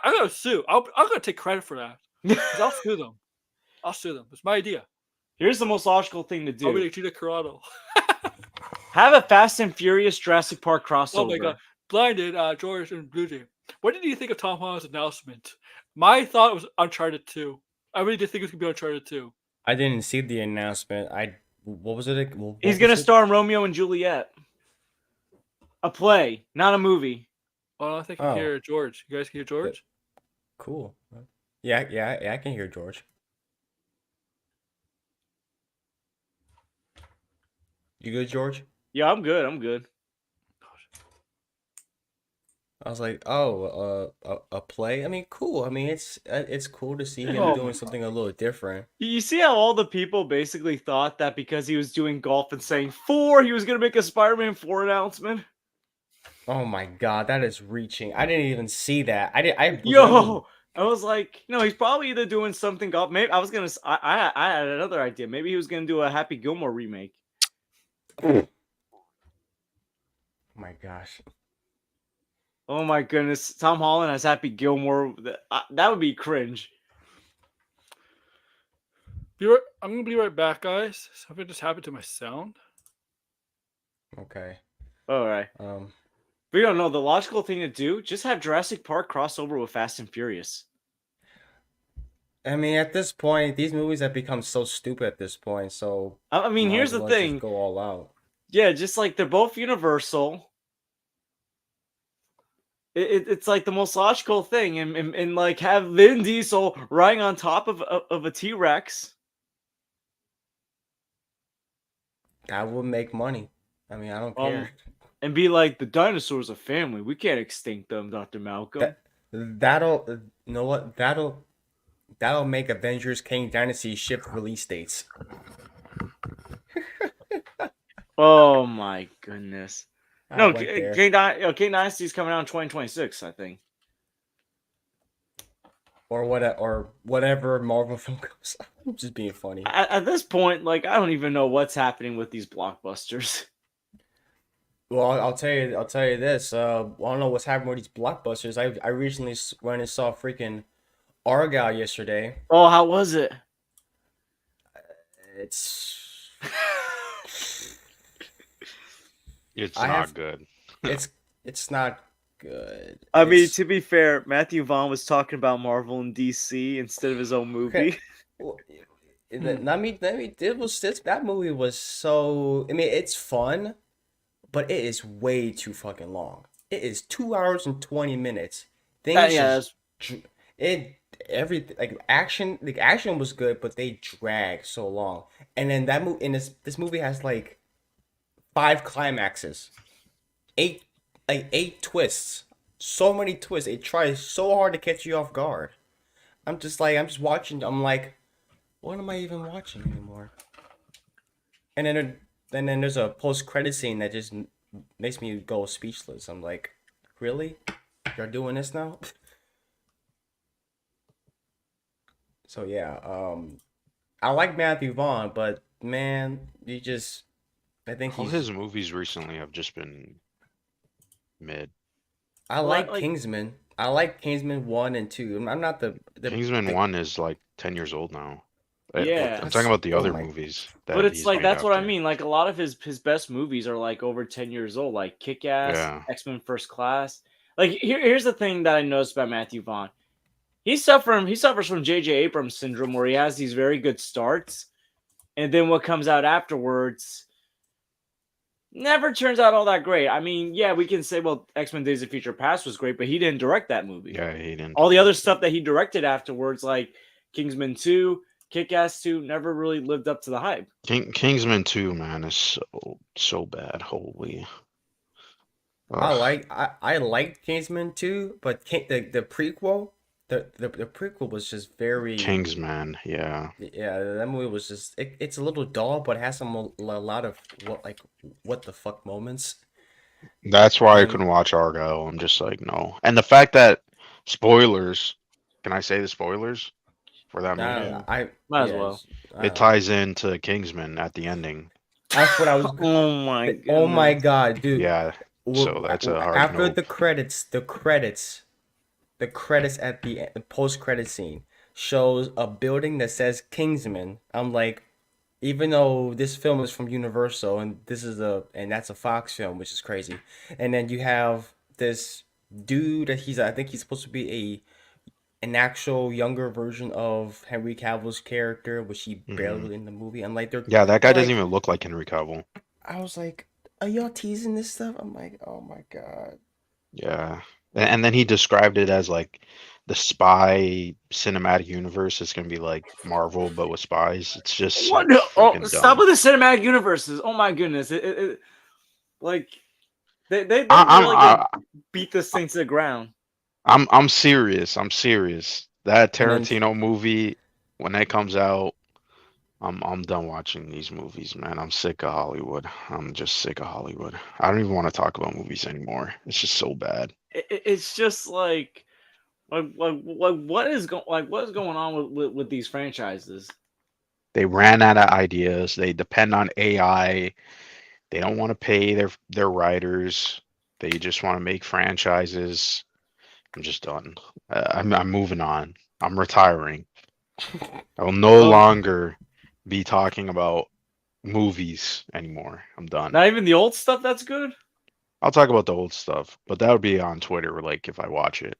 gonna sue. I'm gonna take credit for that. I'll sue them. It's my idea. Here's the most logical thing to do. I'll be like Gina Carano. Have a Fast and Furious Jurassic Park crossover. Oh my god. Blinded, George and Blue Jay. What did you think of Tom Holland's announcement? My thought was Uncharted 2. I really did think it was gonna be Uncharted 2. I didn't see the announcement. What was it? He's gonna star in Romeo and Juliet. A play, not a movie. Oh, I think you can hear George. You guys can hear George? Cool. Yeah, I can hear George. You good, George? Yeah, I'm good. I'm good. I was like, oh, a play. I mean, cool. I mean, it's cool to see him Oh doing my something a little different. You see how all the people basically thought that because he was doing golf and saying 4, he was gonna make a Spider-Man 4 announcement? Oh my God, that is reaching. I didn't even see that. I Yo, I was like, he's probably either doing something golf. Maybe I was gonna. I had another idea. Maybe he was gonna do a Happy Gilmore remake. Oh my gosh. Oh my goodness, Tom Holland as Happy Gilmore. That would be cringe. I'm gonna be right back, guys. Something just happened to my sound. Okay. All right. We don't know the logical thing to do. Just have Jurassic Park crossover with Fast and Furious. I mean, at this point, these movies have become so stupid at this point. So I mean, might here's as the well thing. just go all out. Yeah, just like they're both Universal. It's like the most logical thing, and like have Vin Diesel riding on top of a T-Rex. That would make money. I mean, I don't care. And be like, the dinosaurs are family. We can't extinct them, Dr. Malcolm. That'll you know what? That'll make Avengers Kang Dynasty shift release dates. Oh my goodness. I No, went there. King Dynasty is coming out in 2026, I think. Or whatever Marvel film comes out. I'm just being funny. At this point, like, I don't even know what's happening with these blockbusters. Well, I'll tell you this. I don't know what's happening with these blockbusters. I recently went and saw freaking Argyle yesterday. Oh, how was it? It's It's I not have- good. it's not good. I mean, It's- to be fair, Matthew Vaughn was talking about Marvel and DC instead of his own movie. well, that movie was so. I mean, it's fun, but it is way too fucking long. It is 2 hours and 20 minutes. Things everything like action. The action was good, but they drag so long. And then that movie, this movie has like 5 climaxes, 8 twists, so many twists. It tries so hard to catch you off guard. I'm just watching. I'm like, what am I even watching anymore? And then there's a post-credit scene that just makes me go speechless. I'm like, really? You're doing this now? So yeah, I like Matthew Vaughn, but man, I think All his movies recently have just been mid. I like Kingsman. I like Kingsman 1 and 2. I'm not the Kingsman 1 is like 10 years old now. Yeah. I'm talking about the Oh other my- movies. But it's he's like, made that's what I after. mean. Like, a lot of his best movies are like over 10 years old, like Kick-Ass, Yeah. X-Men First Class. Like, here's the thing that I noticed about Matthew Vaughn. He suffers from J.J. Abrams syndrome, where he has these very good starts, and then what comes out afterwards never turns out all that great. I mean, yeah, we can say, well, X-Men Days of Future Past was great, but he didn't direct that movie. Yeah, he didn't. All the other stuff that he directed afterwards, like Kingsman 2, Kick-Ass 2, never really lived up to the hype. Kingsman 2, man, is so bad. Holy. I like Kingsman 2, but the prequel, the prequel was just very Kingsman, yeah. Yeah, that movie was just it's a little dull, but it has a lot of what the fuck moments. That's why I couldn't watch Argyle. I'm just like, no. And the fact that spoilers, can I say the spoilers for that movie? I Might as well. It ties into Kingsman at the ending. That's what I was. Oh my god, dude. Yeah. So that's a hard after note. the credits at the post credit scene shows a building that says Kingsman. I'm like, even though this film is from Universal and that's a Fox film, which is crazy. And then you have this dude that I think he's supposed to be an actual younger version of Henry Cavill's character, which he barely in the movie. And like Yeah, that guy doesn't even look like Henry Cavill. I was like, are y'all teasing this stuff? I'm like, oh my god. Yeah. And then he described it as like the spy cinematic universe is gonna be like Marvel, but with spies. It's just so What? No, oh, freaking stop dumb. with the cinematic universes. Oh my goodness! Like they I, I'm really gonna I, beat this thing to the ground. I'm serious. I'm serious. That And then Tarantino movie, when that comes out, I'm done watching these movies, man. I'm sick of Hollywood. I'm just sick of Hollywood. I don't even want to talk about movies anymore. It's just so bad. It's just like what is going on with these franchises? They ran out of ideas. They depend on AI. They don't want to pay their writers. They just want to make franchises. I'm just done. I'm moving on. I'm retiring. I will no Um, longer be talking about movies anymore. I'm done. Not even the old stuff that's good. I'll talk about the old stuff, but that would be on Twitter, like if I watch it.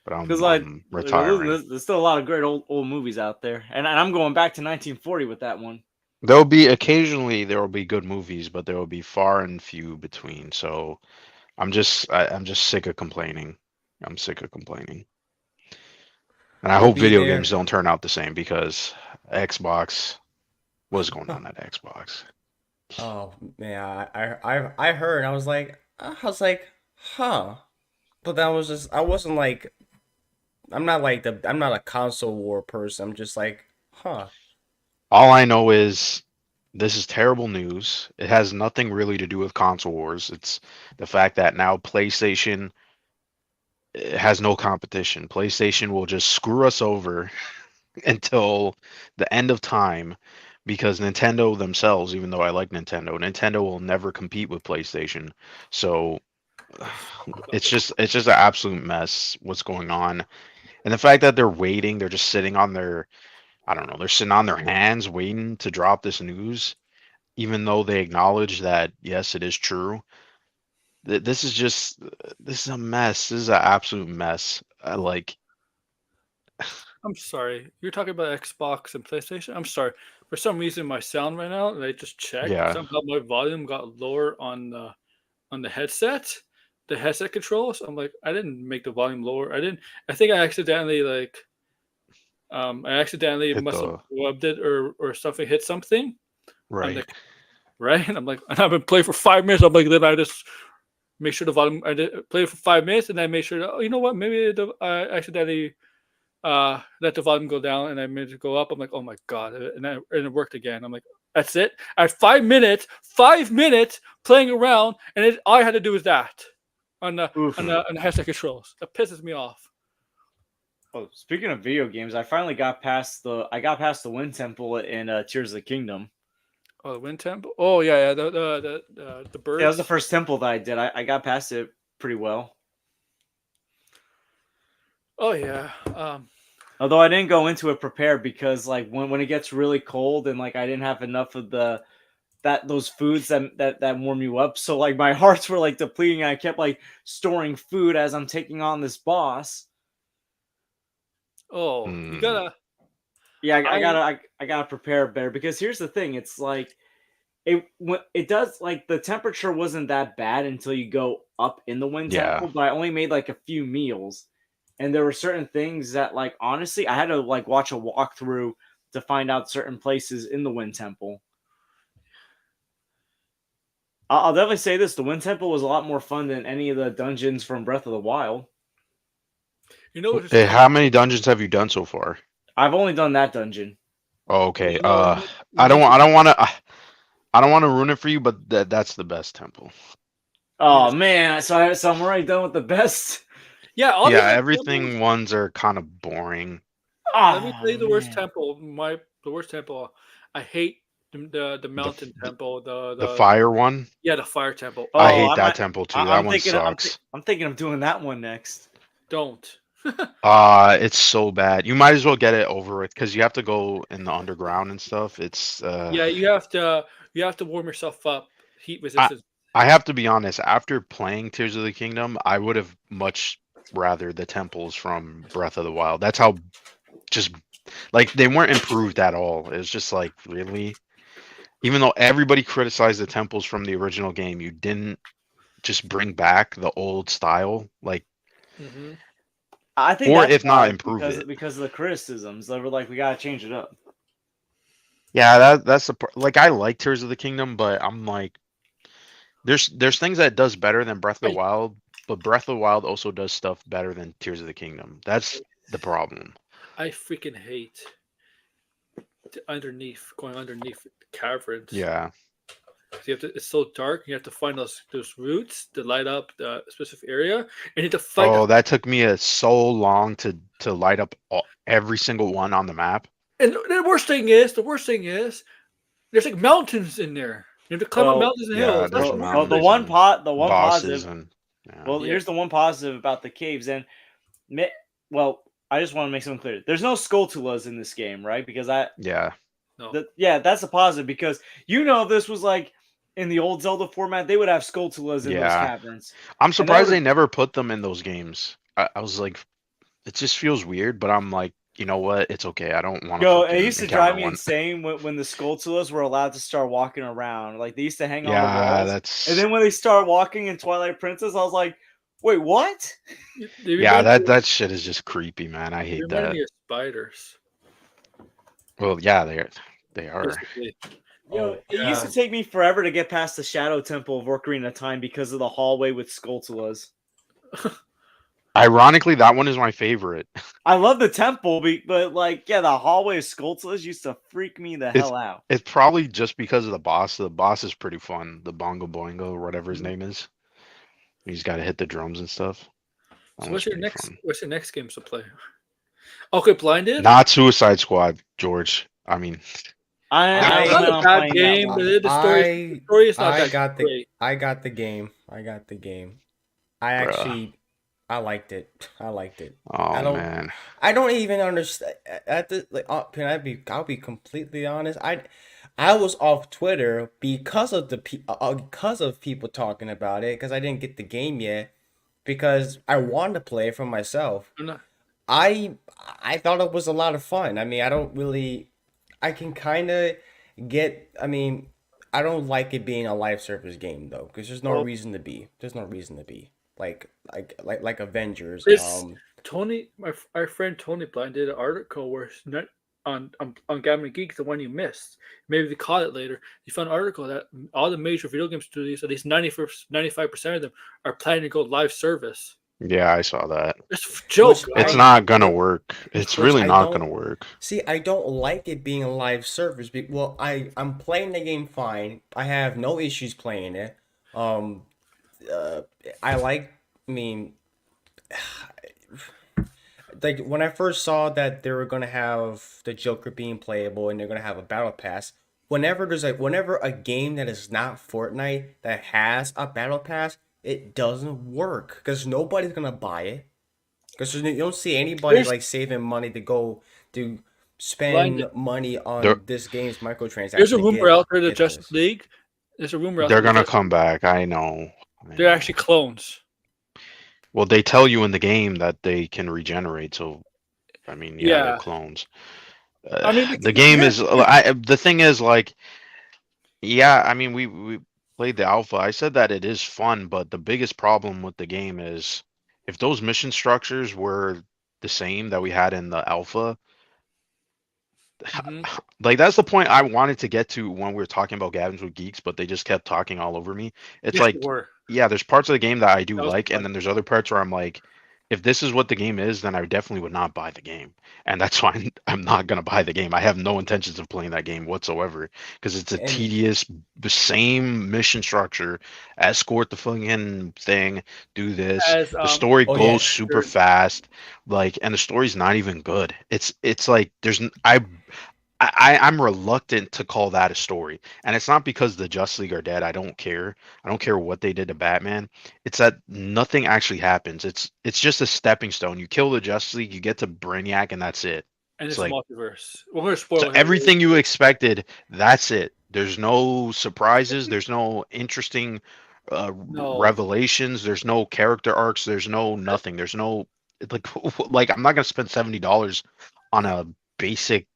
But Because I'm retiring. there's still a lot of great old movies out there, and I'm going back to 1940 with that one. There'll be occasionally there will be good movies, but there will be far and few between. So I'm just sick of complaining. I'm sick of complaining. And I we'll hope be video there. games don't turn out the same because Xbox, what's going on at Xbox? Oh man, I heard and I was like, huh. But that was just I wasn't like I'm not a console war person. I'm just like, huh. All I know is this is terrible news. It has nothing really to do with console wars. It's the fact that now PlayStation has no competition. PlayStation will just screw us over until the end of time because Nintendo themselves, even though I like Nintendo will never compete with PlayStation. So it's just an absolute mess what's going on. And the fact that they're waiting, they're just sitting on their I don't know, they're sitting on their hands waiting to drop this news, even though they acknowledge that yes, it is true. This is just this is a mess. This is an absolute mess. Like I'm sorry. You're talking about Xbox and PlayStation? I'm sorry. For some reason, my sound right now, and I just checked. yeah. Somehow my volume got lower on the headset, the headset controls. I'm like, I didn't make the volume lower. I didn't. I think I accidentally Hit must have the rubbed it or something, hit something on right. the right. And I'm like, and I've been playing for 5 minutes. I'm like, then I just make sure the volume. I did play for 5 minutes, and I made sure. That, oh, you know what? Maybe I accidentally let the volume go down, and I made it go up. I'm like, oh my god, and it worked again. I'm like, that's it. At 5 minutes playing around, and all I had to do was that on the Oof. on the headset controls. That pisses me off. Oh, speaking of video games, I finally got past the Wind Temple in Tears of the Kingdom. Oh, the Wind Temple. Oh yeah, the birds. Yeah, that was the first temple that I did. I got past it pretty well. Oh yeah. Although I didn't go into it prepared because like when it gets really cold and like I didn't have enough of those foods that warm you up. So like my hearts were like depleting. And I kept like storing food as I'm taking on this boss. Oh, you gotta. Yeah, I gotta prepare better because here's the thing. It's like it does like the temperature wasn't that bad until you go up in the Wind Yeah. Temple, but I only made like a few meals. And there were certain things that, like, honestly, I had to like watch a walkthrough to find out certain places in the Wind Temple. I'll definitely say this: the Wind Temple was a lot more fun than any of the dungeons from Breath of the Wild. You know what's Hey, funny? how many dungeons have you done so far? I've only done that dungeon. Oh, okay. You know, I don't want to ruin it for you, but that's the best temple. Oh man, so I'm already done with the best. Yeah, all Yeah, the everything temples- ones are kind of boring. Let me Oh, tell you the worst man. temple. The worst temple. I hate the mountain temple. The fire one? Yeah, the fire temple. I Oh, hate I that might- temple too. I'm That one thinking, sucks. I'm thinking of doing that one next. don't. It's so bad. You might as well get it over with because you have to go in the underground and stuff. It's Yeah, you have to warm yourself up. Heat resistance. I have to be honest, after playing Tears of the Kingdom, I would have much rather the temples from Breath of the Wild. That's how just like they weren't improved at all. It was just like really Even though everybody criticized the temples from the original game, you didn't just bring back the old style, like, Hmm. I think or that's if not, why, improve it. because of the criticisms. They were like, we gotta change it up. Yeah, that's the like I like Tears of the Kingdom, but I'm like, there's things that it does better than Breath of the Wait. Wild, but Breath of the Wild also does stuff better than Tears of the Kingdom. That's the problem. I freaking hate going underneath caverns. Yeah. You have to. It's so dark. You have to find those roots to light up the specific area, and you have to fight. Oh, that took me so long to light up every single one on the map. And the worst thing is, there's like mountains in there. You have to climb up Well, mountains and yeah, hills. there's That's mountains. The one Bosses positive. and yeah. Well, Yeah. here's the one positive about the caves, and well, I just want to make something clear. There's no Skulltulas in this game, right? Because Yeah. no. that's a positive because if this was like in the old Zelda format, they would have Skulltulas in those Yeah. caverns. I'm surprised would- they never put them in those games. I was like, it just feels weird, but I'm like, you know what? It's okay. I don't want to. Yo, it used to drive me one. insane when the Skulltulas were allowed to start walking around. Like they used to hang on the Yeah, walls. that's. And then when they start walking in Twilight Princess, I was like, wait, what? Yeah, that shit is just creepy, man. I hate Remind that. me of spiders. Well, yeah, they are. Basically. Yo, it used to take me forever to get past the Shadow Temple of Ocarina of Time because of the hallway with Skulltulas. Ironically, that one is my favorite. I love the temple, but like, yeah, the hallway of Skulltulas used to freak me the hell out. It's probably just because of the boss. The boss is pretty fun. The Bongo Boingo, or whatever his name is. He's got to hit the drums and stuff. That So one's what's your pretty next? fun. What's your next game to play? Okay, Blinded. Not Suicide Squad, George. I mean, I It's not plan a on bad playing game, that but one. the story is not that great. I got the game. I actually, I liked it. oh man, I don't even understand. At the like, I'll be completely honest. I was off Twitter because of because of people talking about it because I didn't get the game yet because I wanted to play it for myself. I'm not- I thought it was a lot of fun. I mean, I can kind of get. I mean, I don't like it being a live service game though because there's no Well- reason to be. There's no reason to be like Avengers. This- Tony, our friend Tony Blind did an article where on Gambling Geek, the one you missed. Maybe they caught it later. He found an article that all the major video game studios, at least 95% of them, are planning to go live service. yeah, I saw that. It's a joke. It's I- not gonna work. It's Which really I not don't- gonna work. See, I don't like it being a live service. Well, I'm playing the game fine. I have no issues playing it. I mean, like when I first saw that they were gonna have the Joker being playable and they're gonna have a battle pass. Whenever a game that is not Fortnite that has a battle pass, it doesn't work because nobody's gonna buy it. Because you don't see anybody There's- like saving money to go to spend Blinded. money on There- this game's microtransactions. There's a to rumor get- out there that get Justice this. League. There's a rumor out They're there. gonna come back. I know. They're actually clones. Well, they tell you in the game that they can regenerate. So, I mean, yeah, Yeah. they're clones. I mean, The game is. The thing is, like, yeah. I mean, we played the alpha. I said that it is fun, but the biggest problem with the game is if those mission structures were the same that we had in the alpha. Mhm. Like that's the point I wanted to get to when we were talking about Gavins with Geeks, but they just kept talking all over me. It's Yes, like, they were. yeah, there's parts of the game that I do That was like, fun. and then there's other parts where I'm like, if this is what the game is, then I definitely would not buy the game, and that's why I'm not gonna buy the game. I have no intentions of playing that game whatsoever because it's a And- tedious, the same mission structure. Escort the fucking thing, do this. As, The story oh, goes yeah, super sure. fast, like, and the story's not even good. It's like I'm reluctant to call that a story. And it's not because the Justice League are dead. I don't care. I don't care what they did to Batman. It's that nothing actually happens. It's just a stepping stone. You kill the Justice League, you get to Brainiac, and that's it. And It's it's like- a multiverse. We're going to spoil So it. everything you expected, that's it. There's no surprises. There's no interesting No. revelations. There's no character arcs. There's no nothing. There's no like I'm not gonna spend $70 on a basic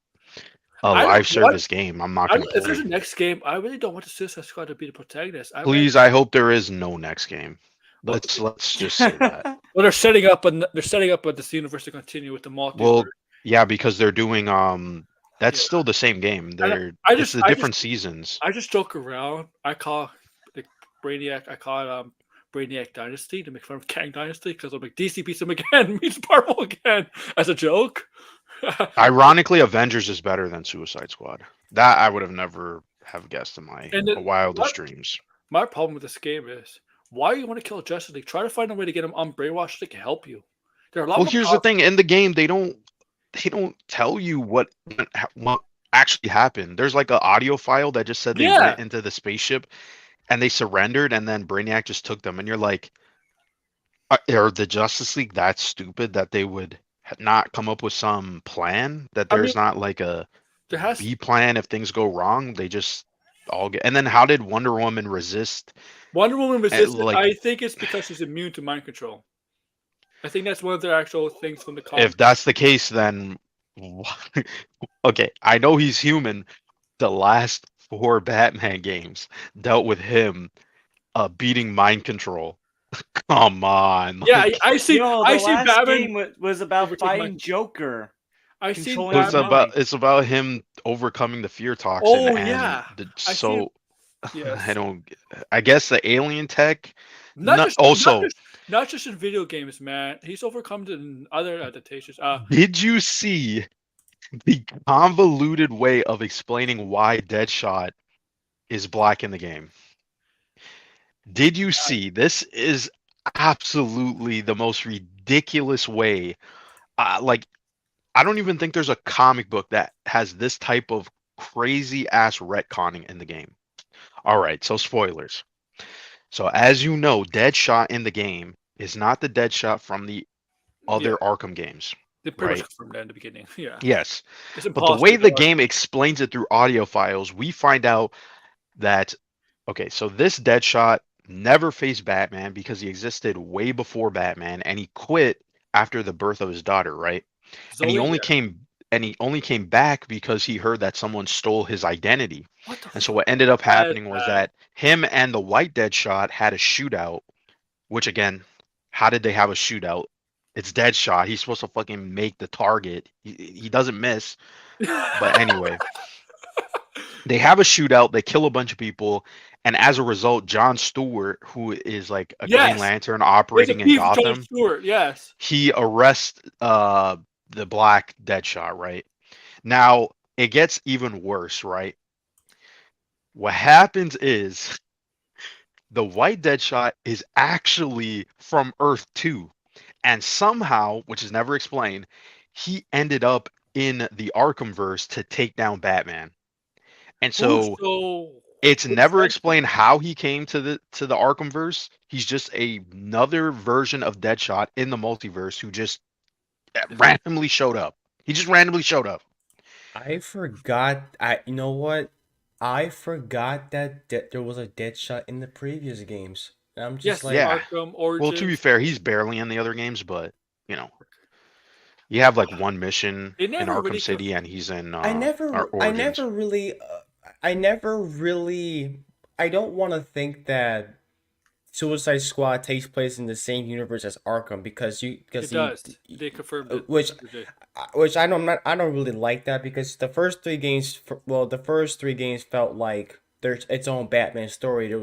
a I don't- live what- service game. I'm not gonna If there's a play. next game, I really don't want the Suicide Squad to be the protagonist. Please, I hope there is no next game. Let's just say that. Well, they're setting up this universe to continue with the multiverse. Well, yeah, because they're doing that's Yeah. still the same game. It's the different seasons. I just joke around. I call the Brainiac. I call it Brainiac Dynasty to make fun of Kang Dynasty because I'm like DC beats him again, meets Marvel again as a joke. Ironically, Avengers is better than Suicide Squad. That I would have never have guessed in my wildest dreams. My problem with this game is why you want to kill Justice League? Try to find a way to get him unbrainwashed so they can help you. There are a lot. Well, here's the thing: in the game, they don't tell you what actually happened. There's like an audio file that just said they went into the spaceship and they surrendered, and then Brainiac just took them. And you're like, are the Justice League that stupid that they would not come up with some plan? That there's not like a B plan if things go wrong? They just all get. And then how did Wonder Woman resist? Wonder Woman resisted. I think it's because she's immune to mind control. I think that's one of their actual things from the comic. If that's the case, then okay, I know he's human. The last 4 Batman games dealt with him beating mind control. Come on. Yeah, I see. I see last Batman game was about fighting Joker. I see. It's about him overcoming the fear toxin. Oh and yeah. I guess the alien tech. Not just in video games, man. He's overcome it in other adaptations. Did you see the convoluted way of explaining why Deadshot is black in the game? Did you see? This is absolutely the most ridiculous way. Like, I don't even think there's a comic book that has this type of crazy ass retconning in the game. All right, so spoilers. So as you know, Deadshot in the game is not the Deadshot from the other Arkham games. They pretty much confirmed that in the beginning. Yeah. Yes. But the way the game explains it through audio files, we find out that, okay, so this Deadshot never faced Batman because he existed way before Batman, and he quit after the birth of his daughter, right? And he only came back because he heard that someone stole his identity. And so what ended up happening was that him and the white Deadshot had a shootout, which again, how did they have a shootout? It's Deadshot. He's supposed to fucking make the target. He doesn't miss. But anyway, they have a shootout. They kill a bunch of people. And as a result, John Stewart, who is like a Green Lantern operating in Gotham, he arrests the black Deadshot, right? Now, it gets even worse, right? What happens is the white Deadshot is actually from Earth 2. And somehow, which is never explained, he ended up in the Arkhamverse to take down Batman. And so it's never explained how he came to the Arkhamverse. He's just another version of Deadshot in the multiverse who just randomly showed up. He just randomly showed up. I forgot. You know what? I forgot that there was a Deadshot in the previous games. I'm just Arkham Origins. Well, to be fair, he's barely in the other games, but you know, you have like one mission in Arkham City, and he's in. I never really. I don't want to think that Suicide Squad takes place in the same universe as Arkham because it does. They confirmed it. Which I don't really like that because the first 3 games felt like there's its own Batman story.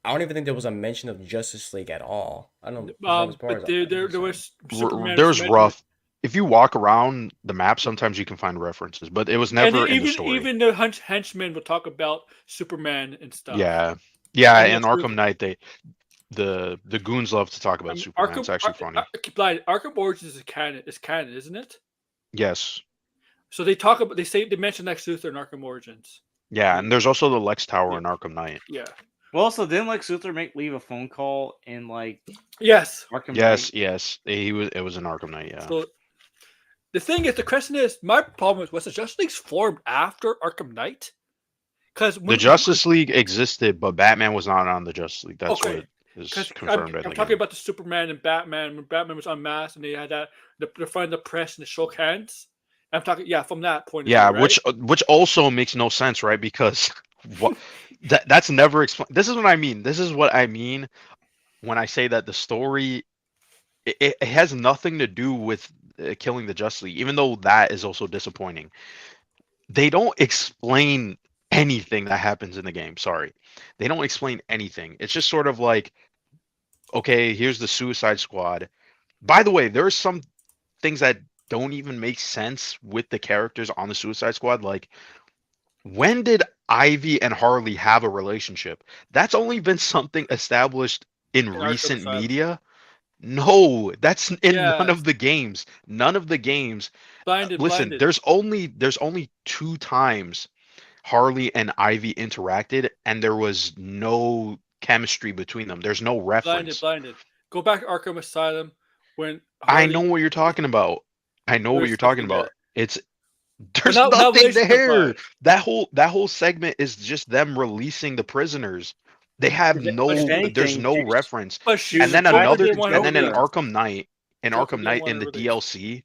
I don't even think there was a mention of Justice League at all. I don't. But there was Superman. There's rough. If you walk around the map, sometimes you can find references, but it was never in the story. Even the henchmen will talk about Superman and stuff. Yeah. In Arkham Knight, the goons love to talk about Superman. It's actually funny. Arkham Origins is canon, isn't it? Yes. So they mention Lex Luthor in Arkham Origins. Yeah, and there's also the Lex Tower in Arkham Knight. Yeah. Well, also, didn't Lex Luthor leave a phone call in like Arkham Knight? Yes. It was in Arkham Knight, yeah. So the thing is, the question is, my problem was the Justice League's formed after Arkham Knight? Because the Justice League existed, but Batman was not on the Justice League. That's what is confirmed. I'm talking about the Superman and Batman when Batman was unmasked and they had that the front of the press and they shook hands I'm talking, yeah, from that point of Yeah, view, right? which also makes no sense, right? Because what that's never explained. This is what I mean. This is what I mean when I say that the story it has nothing to do with killing the Justice League, even though that is also disappointing. They don't explain anything that happens in the game. Sorry, they don't explain anything. It's just sort of like, okay, here's the Suicide Squad. By the way, there are some things that don't even make sense with the characters on the Suicide Squad. Like, when did Ivy and Harley have a relationship? That's only been something established in In Arkham recent Asylum. media. No, that's in none Yeah, of the games. None of the games. blinded, Listen, blinded, there's only 2 times Harley and Ivy interacted, and there was no chemistry between them. There's no blinded, reference. blinded. Go back to Arkham Asylum when I know Harley what you're talking about. I know what there's you're talking something there. about. It's But there's not nothing relationship there. wise. That whole segment is just them releasing the prisoners. They have If there's anything, no she's reference. But And then Joker another didn't want to and then in release. Joker. Arkham Knight, Joker didn't want in to the release.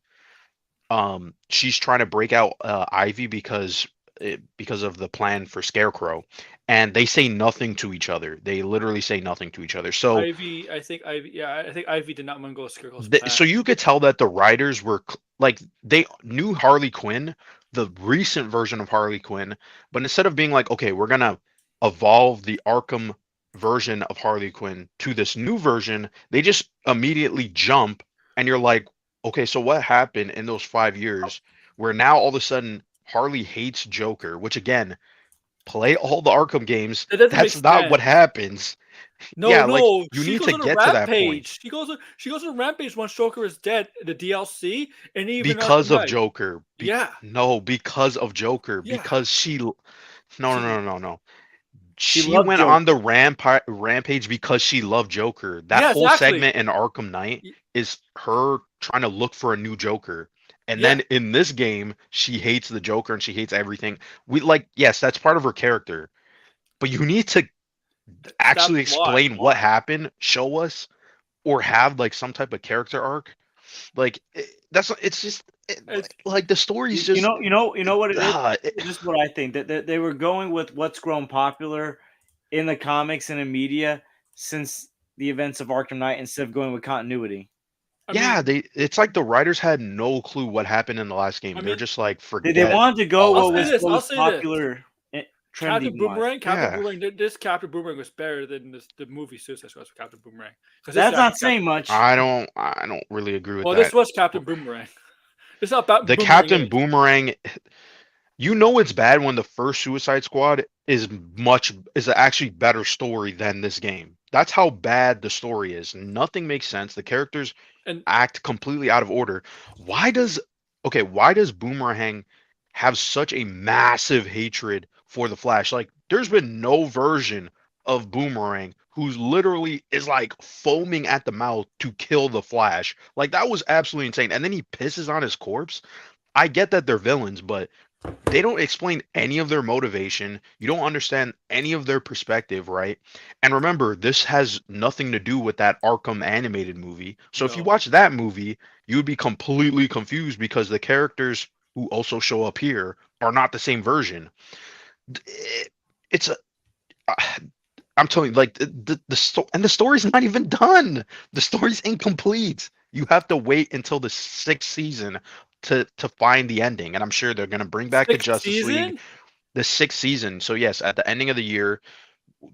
DLC, she's trying to break out Ivy because of the plan for Scarecrow, and they say nothing to each other. They literally say nothing to each other. So Ivy, I think Ivy did not want to go with Scarecrow's plan. so you could tell that the writers were like they knew Harley Quinn, the recent version of Harley Quinn, but instead of being like, okay, we're gonna evolve the Arkham version of Harley Quinn to this new version, they just immediately jump, and you're like, okay, so what happened in those 5 years where now all of a sudden Harley hates Joker, which again, play all the Arkham games. It doesn't make That's not what sense. happens. No, Yeah, like no, you she need goes to on a get to that point. rampage. She goes on a rampage once Joker is dead. The DLC and even Because Arkham of Knight. Joker. Yeah, No, because of Joker. Yeah. Because she. No, no. She She loved went Joker. on the rampage because she loved Joker. That Yeah, whole exactly. segment in Arkham Knight is her trying to look for a new Joker. And Yeah. then in this game, she hates the Joker and she hates everything. We like, yes, that's part of her character. But you need to actually explain what happened, show us, or have like some type of character arc. Like it's just like the story's just you know what it is. This is what I think that they were going with what's grown popular in the comics and in media since the events of Arkham Knight instead of going with continuity. It's like the writers had no clue what happened in the last game. They're just like forget. They wanted to go all what of was that. most popular. Captain Boomerang. Yeah. This Captain Boomerang was better than the movie Suicide Squad for Captain Boomerang. That's not saying much. I don't really agree with that. Well, this was Captain Boomerang. It's not about the Boomerang Captain yet. Boomerang. You know it's bad when the first Suicide Squad is actually better story than this game. That's how bad the story is. Nothing makes sense. The characters act completely out of order. Why does Boomerang have such a massive hatred for the Flash? Like, there's been no version of Boomerang who's literally is like foaming at the mouth to kill the Flash. Like, that was absolutely insane. And then he pisses on his corpse. I get that they're villains, but they don't explain any of their motivation. You don't understand any of their perspective, right? And remember, this has nothing to do with that Arkham animated movie. So if you watch that movie, you would be completely confused because the characters who also show up here are not the same version. I'm telling you, like the story's not even done. The story's incomplete. You have to wait until the 6th season to find the ending, and I'm sure they're gonna bring back the Justice League, the 6th season. So yes, at the ending of the year,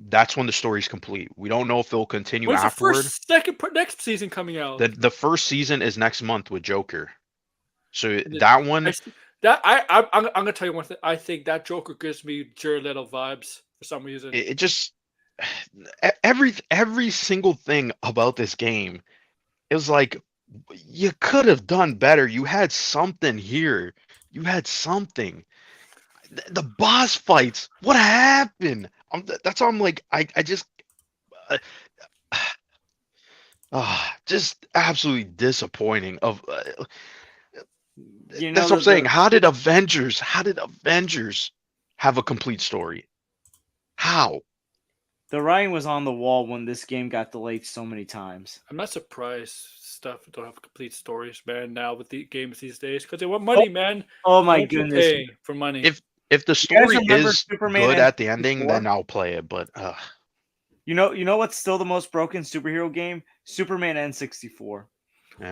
that's when the story's complete. We don't know if they'll continue afterward. When's the next season coming out? The first season is next month with Joker. So that one, I'm gonna tell you one thing. I think that Joker gives me Jared Leto vibes for some reason. It just every single thing about this game, it was like, you could have done better. You had something here. You had something. The boss fights. What happened? That's all I'm like. I just, just absolutely disappointing. That's what I'm saying. How did Avengers have a complete story? How? The writing was on the wall when this game got delayed so many times. I'm not surprised. stuff don't have complete stories, man. Now with the games these days, because they want money, man. Oh my Don't you goodness! pay for money. If the You guys story remember is Superman good and at the ending, 64? then I'll play it. But You know what's still the most broken superhero game? Superman N64. Well,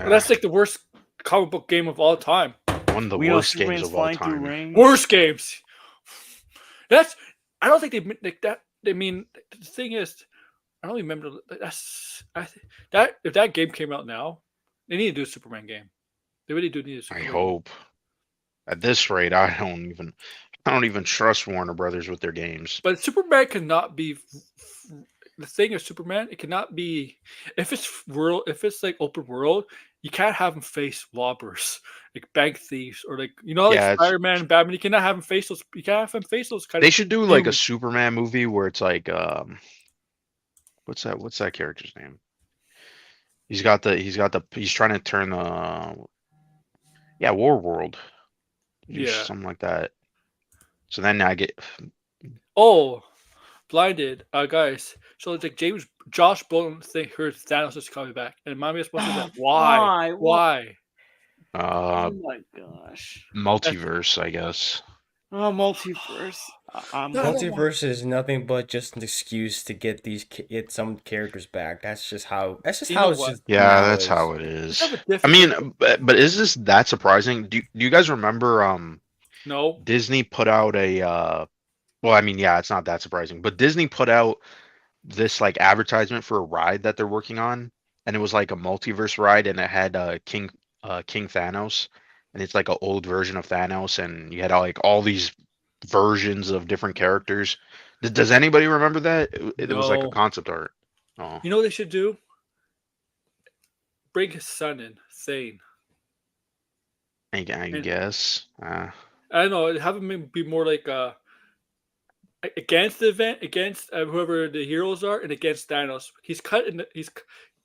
that's like the worst comic book game of all time. one of the We know worst games Superman's of all flying through time. rings. Worst games. That's. I don't think they like that. I mean, the thing is, I don't remember. That if that game came out now, they need to do a Superman game. They really do need a I Superman. hope. At this rate, I don't even trust Warner Brothers with their games. But Superman cannot be. The thing is, Superman, it cannot be if it's like open world, you can't have him face robbers, like bank thieves, or like like Yeah, Spider-Man and Batman. You cannot have him face those. You can't have him face those kind They of. should do like a dudes. Superman movie where it's like what's that character's name? He's trying to turn Warworld. Yeah. Something like that. So then I get Oh, blinded, guys. So it's like Josh Brolin heard Thanos is coming back, and mommy is supposed to be like, why? Why? uh Oh my gosh! multiverse, I guess. Oh, multiverse. Multiverse is nothing but just an excuse to get some characters back. That's just how You it's know what? just Yeah, now that's is. how it is. Have a I different- mean, but is this that surprising? Do you guys remember No. Disney put out a well, I mean, yeah, it's not that surprising, but Disney put out this like advertisement for a ride that they're working on, and it was like a multiverse ride, and it had King Thanos, and it's like an old version of Thanos, and you had all these versions of different characters. Does anybody remember that? It was like a No. concept art. Oh, You know what they should do? Bring his son in, Thane. I guess. I don't know. Have him be more like against the event, against whoever the heroes are, and against Thanos. He's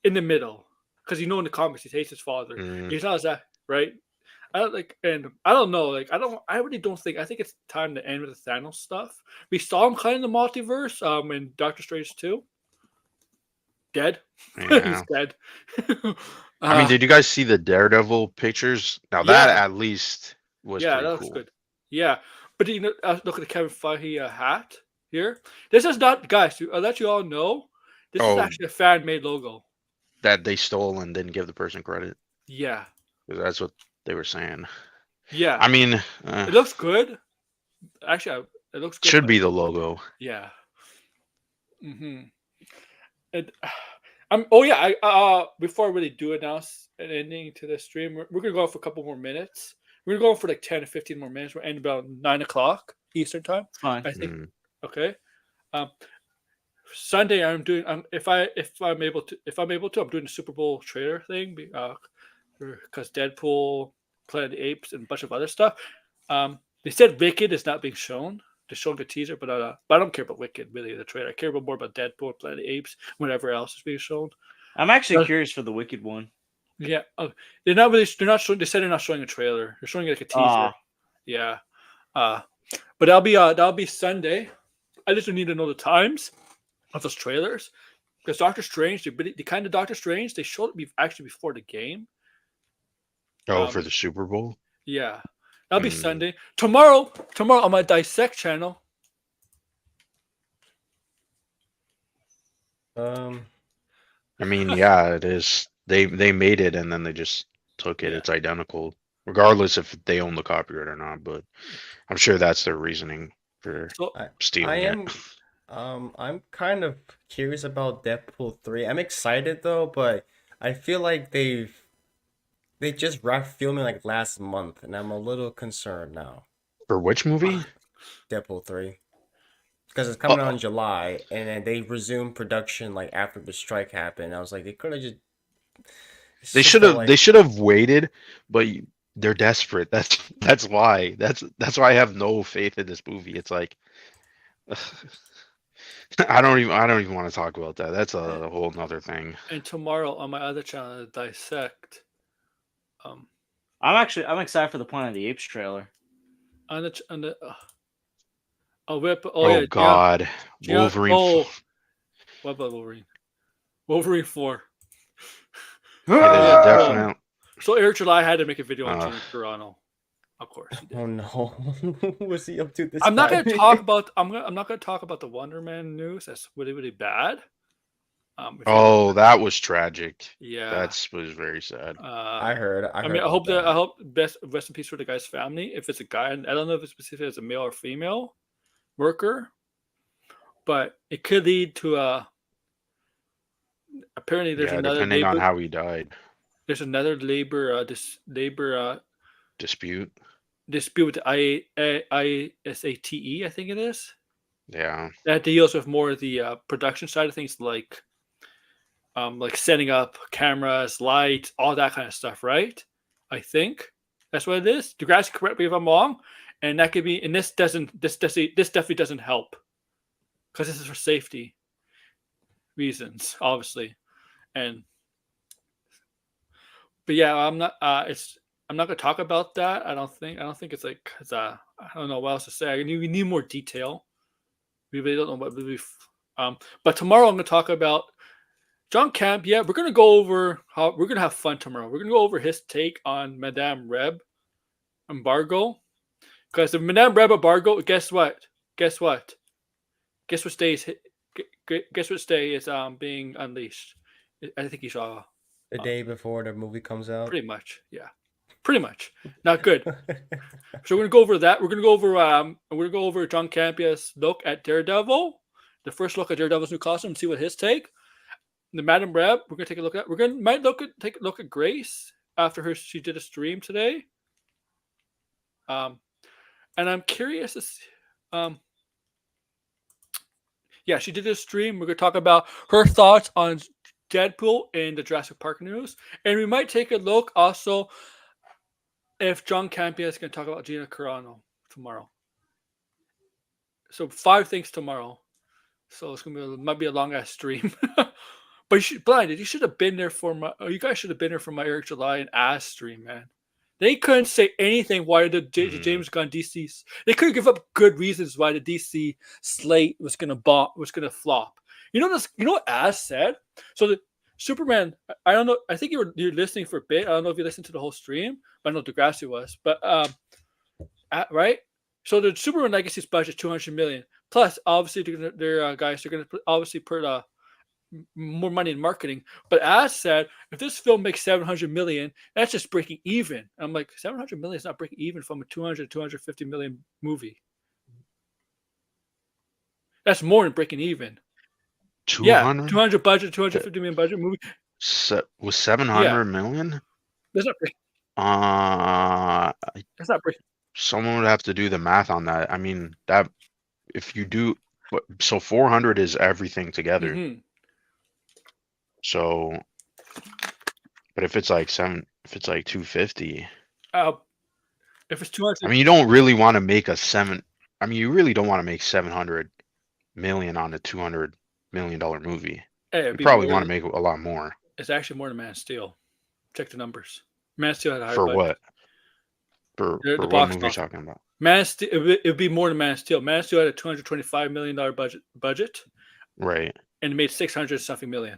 in the middle because in the comics he hates his father. Mm. He's not as that right. I don't know. Like I really don't think. I think it's time to end with the Thanos stuff. We saw him kind of in the multiverse. In Doctor Strange 2. Dead. He's Yeah. dead. I mean, did you guys see the Daredevil pictures? Now that Yeah. at least was yeah, pretty that looks cool. good. Yeah, but look at the Kevin Feige hat here. This is not, guys. I'll let you all know. This is Oh. actually a fan-made logo. That they stole and didn't give the person credit. Yeah, 'Cause that's what they were saying. yeah. I mean, It looks good. Actually, it looks good. should be the logo. Yeah. Mm-hmm. And oh yeah. Before I really do announce an ending to the stream, we're gonna go for a couple more minutes. We're gonna go for like 10 to 15 more minutes. We're ending about 9 o'clock Eastern time. It's fine. I think. Mm. Okay. Sunday I'm doing. If I'm able to, I'm doing a Super Bowl trailer thing. Because Deadpool, Planet of the Apes, and a bunch of other stuff. They said Wicked is not being shown. They're showing a teaser, but I don't care about Wicked really. The trailer. I care more about Deadpool, Planet of the Apes, whatever else is being shown. I'm actually curious for the Wicked one. Yeah, they're not really. They're not showing. They said they're not showing a trailer. They're showing like a teaser. Ah. Yeah. But that'll be Sunday. I just need to know the times of those trailers because Doctor Strange, the kind of Doctor Strange, they showed it actually before the game. Oh, for the Super Bowl? Yeah, that'll be Sunday. Tomorrow on my Dissect channel. I mean, yeah, it is. They made it and then they just took it. Yeah. It's identical, regardless if they own the copyright or not. But I'm sure that's their reasoning for stealing it. I'm kind of curious about Deadpool 3. I'm excited though, but I feel like they just wrapped filming like last month, and I'm a little concerned now. For which movie? Deadpool 3. Because it's coming out in July, and then they resumed production like after the strike happened. I was like, they could have just. They should have waited, but they're desperate. That's why. That's why I have no faith in this movie. It's like I don't even want to talk about that. That's a whole nother thing. And tomorrow on my other channel, Dissect. I'm excited for the Planet of the Apes trailer. Oh God, Wolverine. Wolverine. What about Wolverine? Wolverine 4. Yeah, definitely. So Eric July had to make a video on Gina Carano. Of course he did. Oh no, what's he up to this I'm not time? going to talk about. I'm not going to talk about the Wonder Man news. That's really really bad. Oh, that was tragic. Yeah, That was very sad. I heard. I mean, I hope that rest in peace for the guy's family. If it's a guy, and I don't know if it's specific as a male or female worker, but it could lead to apparently there's another depending on labor, how he died. there's another labor Dispute. dispute with the ISATE, I think it is. Yeah. That deals with more of the production side of things, like setting up cameras, lights, all that kind of stuff, right? I think that's what it is. Degrassi, correct me if I'm wrong. And that could be, and this definitely doesn't help because this is for safety reasons, obviously. But yeah, I'm not going to talk about that. I don't think it's like, cause I don't know what else to say. We need more detail. We really don't know what but tomorrow I'm going to talk about John Camp. Yeah, we're going to go over how we're going to have fun tomorrow. We're going to go over his take on Madame Reb embargo. Because the Madame Reb embargo, guess what? Guess what day is being unleashed? I think you saw the day before the movie comes out. Pretty much, yeah. Pretty much. Not good. So we're gonna go over that. We're gonna go over John Campia's look at Daredevil, the first look at Daredevil's new costume, and see what his take. The Madame Reb, we're gonna take a look at. Take a look at Grace after she did a stream today. And I'm curious to see, she did a stream. We're gonna talk about her thoughts on Deadpool and the Jurassic Park news, and we might take a look also if John Campia is going to talk about Gina Carano tomorrow. So 5 things tomorrow. So it's might be a long ass stream. But you should have been there for you guys should have been there for my Eric July and ass stream, man. They couldn't say anything why the James Gunn DC. They couldn't give up good reasons why the DC slate was going to flop. You know what Ass said? So the Superman, I don't know. I think you're listening for a bit. I don't know if you listened to the whole stream, but I know Degrassi was. But right. So the Superman Legacy's budget $200 million. Plus, obviously, their guys are going to obviously put more money in marketing. But Ass said, if this film makes $700 million, that's just breaking even. And I'm like, $700 million is not breaking even from a $250 million movie. That's more than breaking even. 200? Yeah, 200 budget, 250 million budget movie. Was 700 million? That's not breaking. That's not breaking. Someone would have to do the math on that. I mean, that if you do, so 400 is everything together. Mm-hmm. So, but if it's like 250, if it's 200, I mean, you don't really want to make you really don't want to make 700 million on a $200 million movie. You probably want to make a lot more. It's actually more than Man of Steel. Check the numbers. Man of Steel had a higher For budget. what? For what movie you're talking about? Man of Steel, it would be more than Man of Steel. Man of Steel had a $225 million budget. Right. And it made 600 something million.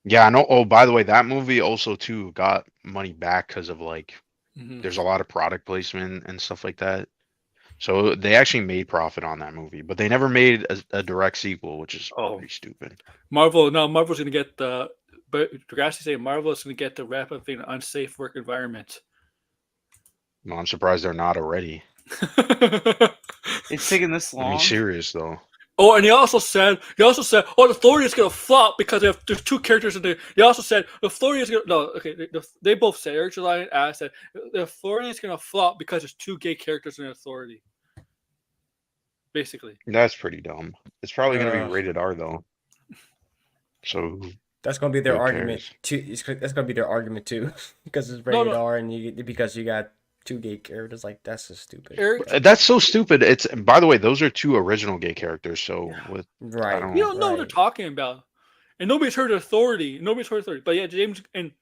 Yeah, I know. Oh, by the way, that movie also too got money back because of there's a lot of product placement and stuff like that. So they actually made profit on that movie, but they never made a direct sequel, which is pretty stupid. Marvel's going to get but Degrassi say Marvel's going to get the wrap up thing, an unsafe work environment. No, I'm surprised they're not already. It's taking this long. I mean, serious though. Oh, and he also said, the Authority is going to flop because there's 2 characters in there. He also said, the Authority is going to, no, okay, they both said, Eric July and Ash said, the Authority is going to flop because there's 2 gay characters in the Authority. Basically. That's pretty dumb. It's probably going to be rated R though. So that's going to be their argument too. That's going to be their argument too, because it's rated R and because you got 2 gay characters. Like, that's just stupid. That's so stupid. It's, by the way, those are 2 original gay characters. So right, you don't know what they're talking about, and nobody's heard of Authority. But yeah, James and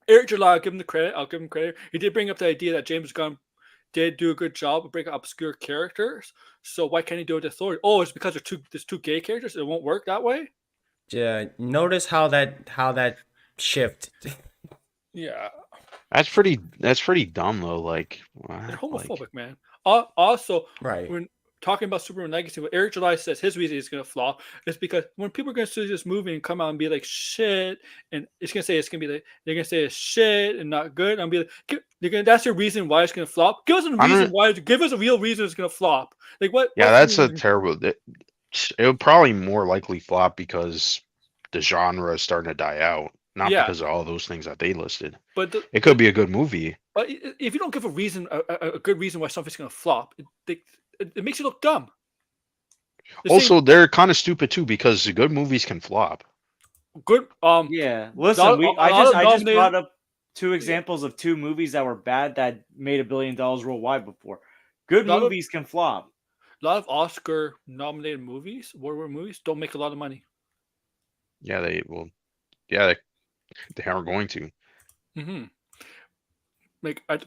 Eric July, I'll give him credit. He did bring up the idea that James Gunn did do a good job of bringing up obscure characters. So why can't he do it with Authority? Oh, it's because there's two gay characters. It won't work that way. Yeah, notice how that shift. Yeah, That's pretty dumb though. Like, they're what? homophobic, Like, man. Also, Right. when talking about Superman Legacy, what Eric July says his reason is going to flop is because when people are going to see this movie and come out and be like shit, and it's going to be like they're going to say it's shit and not good, and I'll be like, that's your reason why it's going to flop. Give us a reason why. Give us a real reason it's going to flop. Like what? yeah, that's a terrible. It would probably more likely flop because the genre is starting to die out, not Yeah. because of all those things that they listed. But It could be a good movie. But if you don't give a reason, a good reason why something's going to flop, it makes you look dumb. Also, they're kind of stupid too because the good movies can flop. Good. Yeah. Listen, I just brought up 2 examples of 2 movies that were bad that made $1 billion worldwide before. Good movies can flop. A lot of Oscar nominated movies, award movies, don't make a lot of money. Yeah, they will. Yeah, they are going to. Mm-hmm. Like I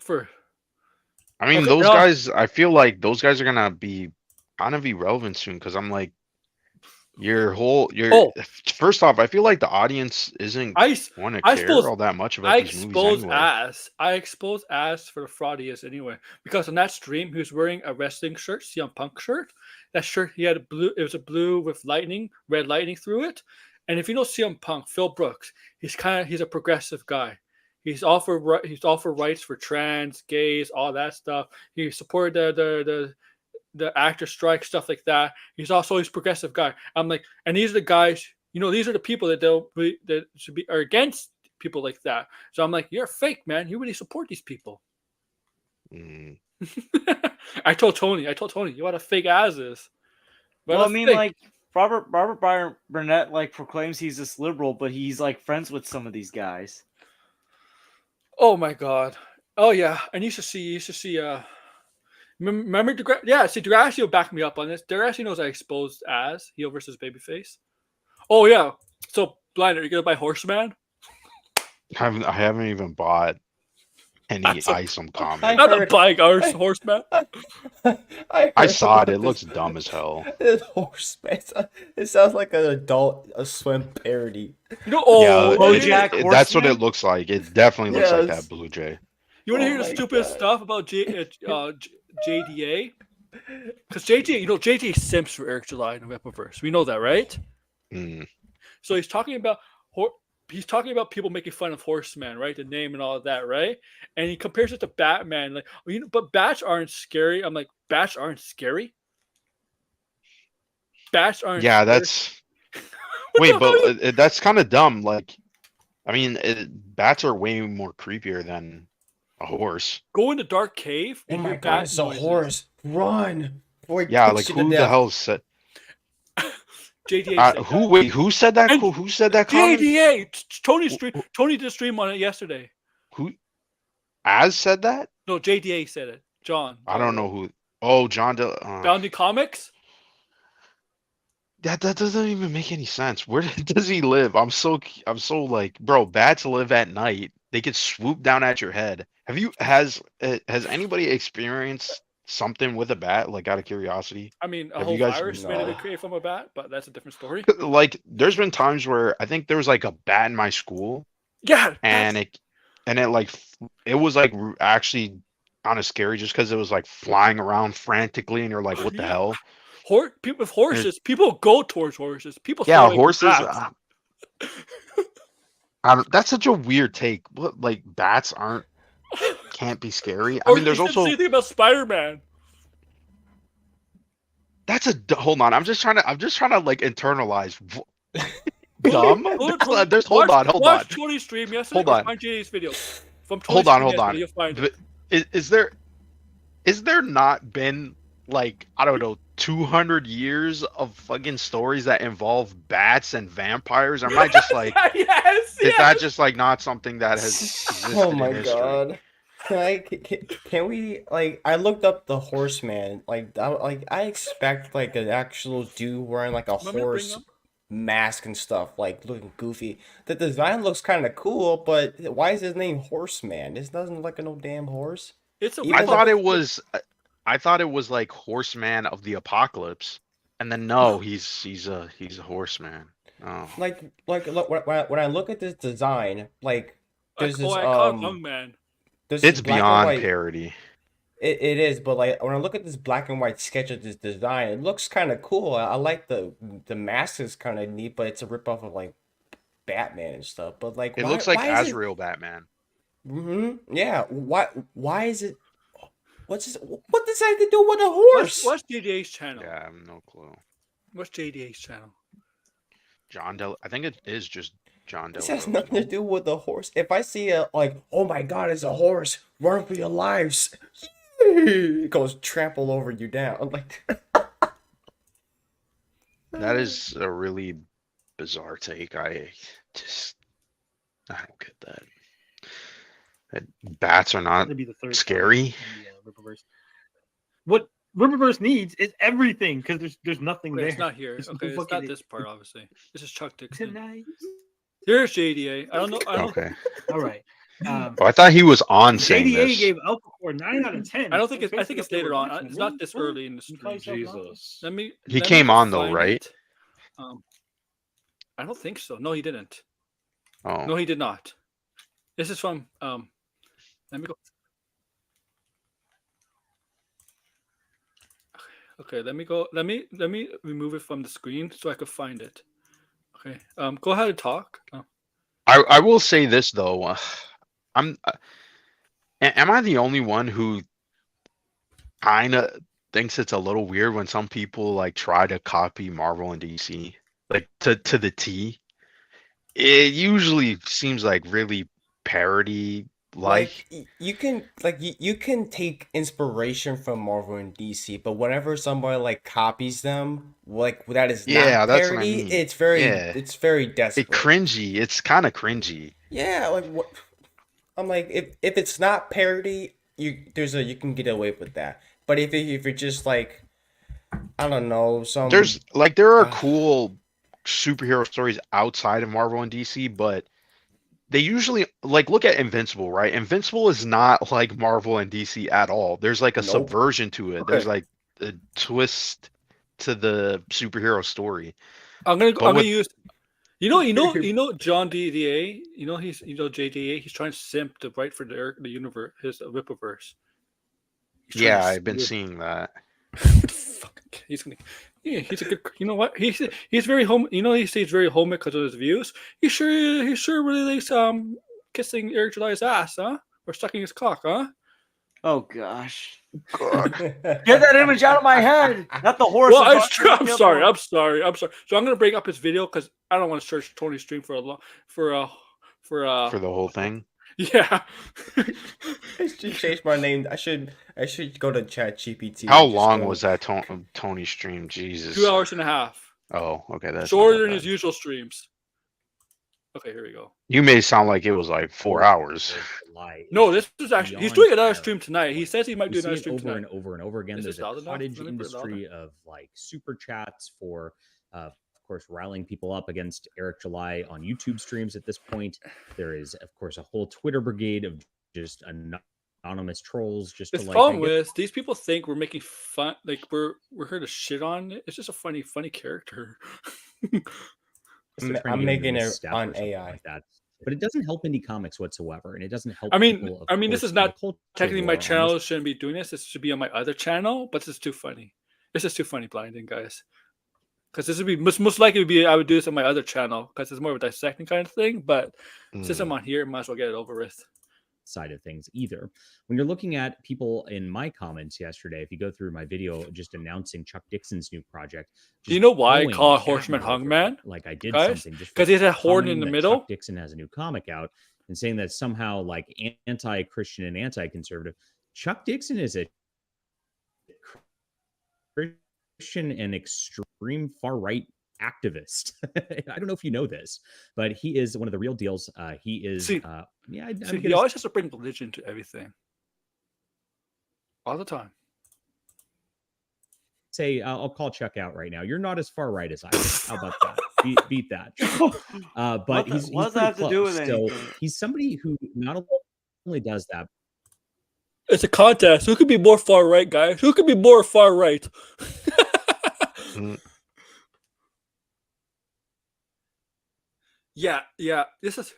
mean, those guys. I feel like those guys are gonna be kind of irrelevant soon because I'm like, first off, I feel like the audience isn't want to care all that much about these movies anyway. I expose ass for the fraudiest anyway because on that stream he was wearing a wrestling shirt, CM Punk shirt. That shirt he had it was a blue with red lightning through it. And if you know CM Punk, Phil Brooks, he's a progressive guy. He's all for rights for trans, gays, all that stuff. He supported the actor strike, stuff like that. He's progressive guy. I'm like, and these are the guys, these are the people that should be are against people like that. So I'm like, you're fake, man. You really support these people. Mm. I told Tony, you what a fake ass is. But well, I mean, like Robert Burnett like proclaims he's this liberal, but he's like friends with some of these guys. Oh my god! Oh yeah, and you should see. Remember Degrassi? Yeah, see, Degrassi will back me up on this. Degrassi knows I exposed as heel versus babyface. Oh yeah. So Blind, are you gonna buy Horseman? I haven't even bought any ISOM comic. I'm not buying Horseman. I saw it. It looks dumb as hell. Horseman. It sounds like an Adult Swim parody. BoJack that's what it looks like. It definitely looks like that, Blue Jay. You want to hear the stupid stuff about JDA? Because JDA simps for Eric July in the Weaponverse. We know that, right? Mm. So he's talking about people making fun of Horseman, right? The name and all of that, right? And he compares it to Batman, like, but bats aren't scary. I'm like, bats aren't scary. Bats aren't. Yeah, scary. that's. Wait, but that's kind of dumb. Like, I mean, bats are way more creepier than a horse. Go in the dark cave. Oh my god, it's a horse! Run! Yeah, like who the hell said? JDA. Who said that? Who said that? JDA. Tony did a stream on it yesterday. Who? Az said that? No, JDA said it. John. I don't know who. Oh, John. Bounty Comics. That doesn't even make any sense. Where does he live? I'm so like, bro. Bats live at night. They could swoop down at your head. Has anybody experienced something with a bat? Like, out of curiosity. I mean, a whole virus may have been created from a bat, but that's a different story. Like, there's been times where I think there was like a bat in my school. Yeah. And it was like actually kind of scary just because it was like flying around frantically, and you're like, what the hell? People with horses, people go towards horses. People, horses. That's such a weird take. What, like, bats can't be scary? I mean, there's also the same thing about Spider-Man. Hold on. I'm just trying to like internalize. Dumb. Hold on. Watch Tony's stream yesterday. Hold on. Find JD's video. Hold on. You'll find it. Is there not been, like, I don't know, 200 years of fucking stories that involve bats and vampires? Or am I just like, is that just like not something that has existed? Oh my in history? god. Can we, like, I looked up the Horseman. I expect like an actual dude wearing like a horse mask and stuff, like looking goofy. The design looks kind of cool, but why is his name Horseman? This doesn't look like no damn horse. I thought it was like Horseman of the Apocalypse, and then no, he's a horseman. Oh. Like when I look at this design, like there's this I call Young Man. there's this It's black and beyond white. parody. It is, but like when I look at this black and white sketch of this design, it looks kind of cool. I like the mask is kind of neat, but it's a ripoff of like Batman and stuff. But like, It why, looks like why is it? Azrael Batman. Yeah. Why is it? What does that have to do with a horse? What's JDA's channel? Yeah, I have no clue. What's JDA's channel? I think it is just John This Del. has nothing to do with a horse. If I see a like, oh my God, it's a horse! Run for your lives! It goes trample over you down. I'm like, That is a really bizarre take. I don't get that. Bats are not That'd be the third scary. in the, Rippaverse. What Rippaverse needs is everything because there's nothing Okay, there. it's not here. Just Okay, it's look not at this it. part, obviously. This is Chuck Dixon. Tonight. Here's JDA. I don't know. I don't. Okay. All right. Oh, I thought he was on saying JDA this. gave Alphacore 9 out of 10. I don't think it's. I Basically think it's up there later with on. Watchmen. It's not this Really? early in the You call stream. yourself Jesus. Let me. He let me came go on though, find right? it. I don't think so. No, he didn't. Oh, No, he did not. This is from. Let me go. Okay, let me go. Let me remove it from the screen so I could find it. Okay. Go ahead and talk. I will say this though. Am I the only one who kind of thinks it's a little weird when some people like try to copy Marvel and DC like to the T? It usually seems like really parody like. you can take inspiration from Marvel and DC, but whenever somebody like copies them, like that is not Yeah, that's what I parody. mean. It's very Yeah. it's very desperate. Cringy. It's kind of cringy. Yeah, like what? I'm like, if it's not parody, you can get away with that. But if you're just like, I don't know, There are cool superhero stories outside of Marvel and DC, but they usually like look at Invincible, right? Invincible is not like Marvel and DC at all. There's like a Nope. subversion to it. Okay. There's like a twist to the superhero story. I'm gonna with- use. You know, John DDA. JDA. He's trying to simp to write for the universe, his Rippaverse. He's trying Yeah, to I've been simp. seeing that. He's gonna. Yeah, he's a good. You know what? He's very home. You know, he stays very homey because of his views. He sure really likes kissing Eric July's ass, huh? Or sucking his cock, huh? Oh gosh. God. Get that image out of my head. Not the horse. Well, and I'm sorry. I'm sorry. So I'm gonna bring up his video because I don't want to search Tony's stream for For the whole thing. yeah. I should change my name. I should go to ChatGPT. How and just long go- was that Tony stream? Jesus. 2 hours and a half. Oh, okay. That's not Shorter that than his bad. usual streams. Okay, here we go. You made it sound like it was like 4 hours. No, this is actually he's doing another stream tonight. He says he might do We see another it stream over tonight. and over and over again. Is There's this a loud enough? cottage Let me put it louder. industry of like super chats for, of course, riling people up against Eric July on YouTube streams. At this point, there is, of course, a whole Twitter brigade of just anonymous trolls. Just The to like problem I guess, with these people think we're making fun, like we're here to shit on it. It's just a funny character. they're trying to I'm get making into it this stuff or on something AI. like that. But it doesn't help indie comics whatsoever, and it doesn't help. I mean, people, of this course, is in the not culture Technically, war my on channel this. shouldn't be doing this. This should be on my other channel, but this is too funny. This is too funny, blinding guys. Because this would be most likely would be I would do this on my other channel because it's more of a dissecting kind of thing. But since I'm on here, might as well get it over with. Side of things either. When you're looking at people in my comments yesterday, if you go through my video just announcing Chuck Dixon's new project, Do you know why I blowing call it chat Horseman over Hungman? like I did guys? something just 'Cause he has a horn in commenting the that middle? Chuck Dixon has a new comic out and saying that somehow like anti-Christian and anti-conservative. Chuck Dixon is a Christian and extreme far-right activist. I don't know if you know this, but he is one of the real deals. He is, See, yeah. See, he always has to bring religion to everything. All the time. Say, I'll call Chuck out right now. You're not as far right as I am. How about that? Beat that. But he's what does that have to pretty do close. with So anything? he's somebody who not only does that. It's a contest. Who could be more far right, guys? Who could be more far right? Yeah. This is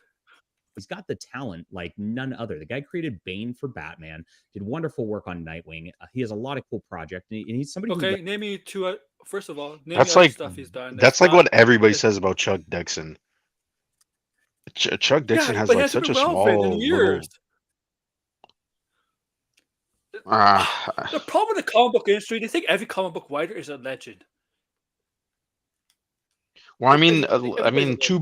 He's got the talent like none other. The guy created Bane for Batman, did wonderful work on Nightwing. He has a lot of cool projects, and he's somebody who okay. Name me two. First of all, name That's me other like stuff he's done. that's like what everybody it's- says about Chuck Dixon. Chuck Dixon Yeah, has but he like hasn't such a been relevant small in years. little. The problem with the comic book industry, they think every comic book writer is a legend. Well, I Everybody's mean, a to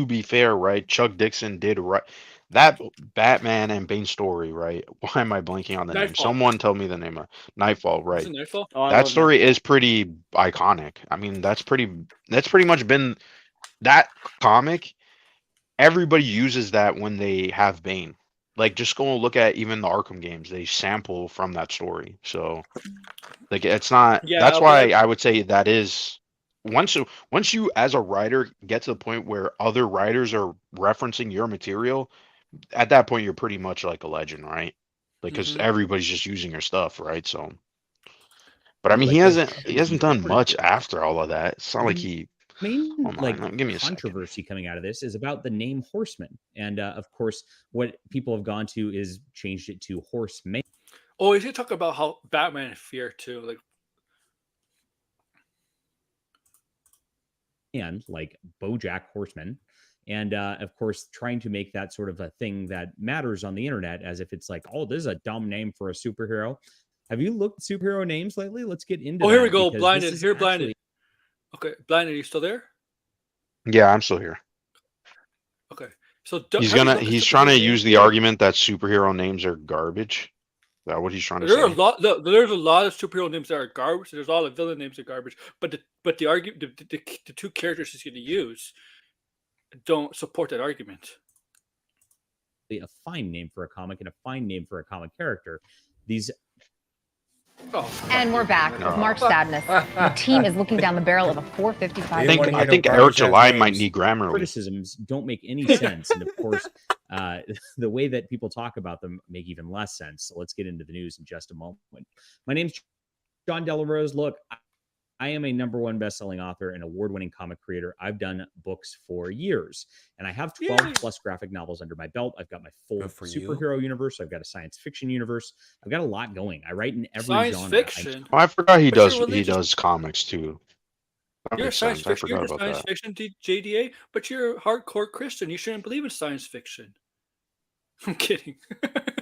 be fair, right? Chuck Dixon did right that Batman and Bane story, right? Why am I blanking on the name? Nightfall. Someone tell me the name of Nightfall, Was right? it Nightfall? Oh, I That love story Nightfall. is pretty iconic. I mean, that's pretty much been that comic. Everybody uses that when they have Bane. Like, just go and look at even the Arkham games. They sample from that story. So, like, it's not. Yeah, That's but why I would say that is once you as a writer get to the point where other writers are referencing your material, at that point you're pretty much like a legend, right? Like, because Mhm. everybody's just using your stuff, right? So, but I mean, Like he the- hasn't done much after all of that. It's not like he. Main Hold on, like give me a second. controversy coming out of this is about the name Horseman, and of course, what people have gone to is changed it to Horseman, Oh, you should talk about how Batman and Fear too. Like, like BoJack Horseman, and of course, trying to make that sort of a thing that matters on the internet, as if it's like, oh, this is a dumb name for a superhero. Have you looked at superhero names lately? Let's get into. oh, here we that, go. because this Blinded. is Here, actually- Blinded. Okay, Blinded. Are you still there? Yeah, I'm still here. Okay. So He's have you looked at he's trying to superhero use names? the argument that superhero names are garbage. Is that what he's trying to There's a say? lot. There's a lot of superhero names that are garbage. There's all the villain names that are garbage. But the argument, the two characters he's going to use, don't support that argument. a fine name for a comic and a fine name for a comic character. These Oh, And we're back with March Sadness. The team is looking down the barrel of a 455. I didn't wanna think hear no Eric garbage ass July might names. need Grammarly. criticisms don't make any sense, and of course, the way that people talk about them make even less sense. So let's get into the news in just a moment. My name's John Delarose. Look, I am a #1 best-selling author and award-winning comic creator. I've done books for years, and I have 12 plus graphic novels under my belt. I've got my full Good for you. superhero universe. I've got a science fiction universe. I've got a lot going. I write in every science genre. fiction. Oh, I forgot he But you're does religious. comics too. That You're a makes science sense. I fiction. forgot You're a about science that. fiction JDA, but you're a hardcore Christian. You shouldn't believe in science fiction. I'm kidding.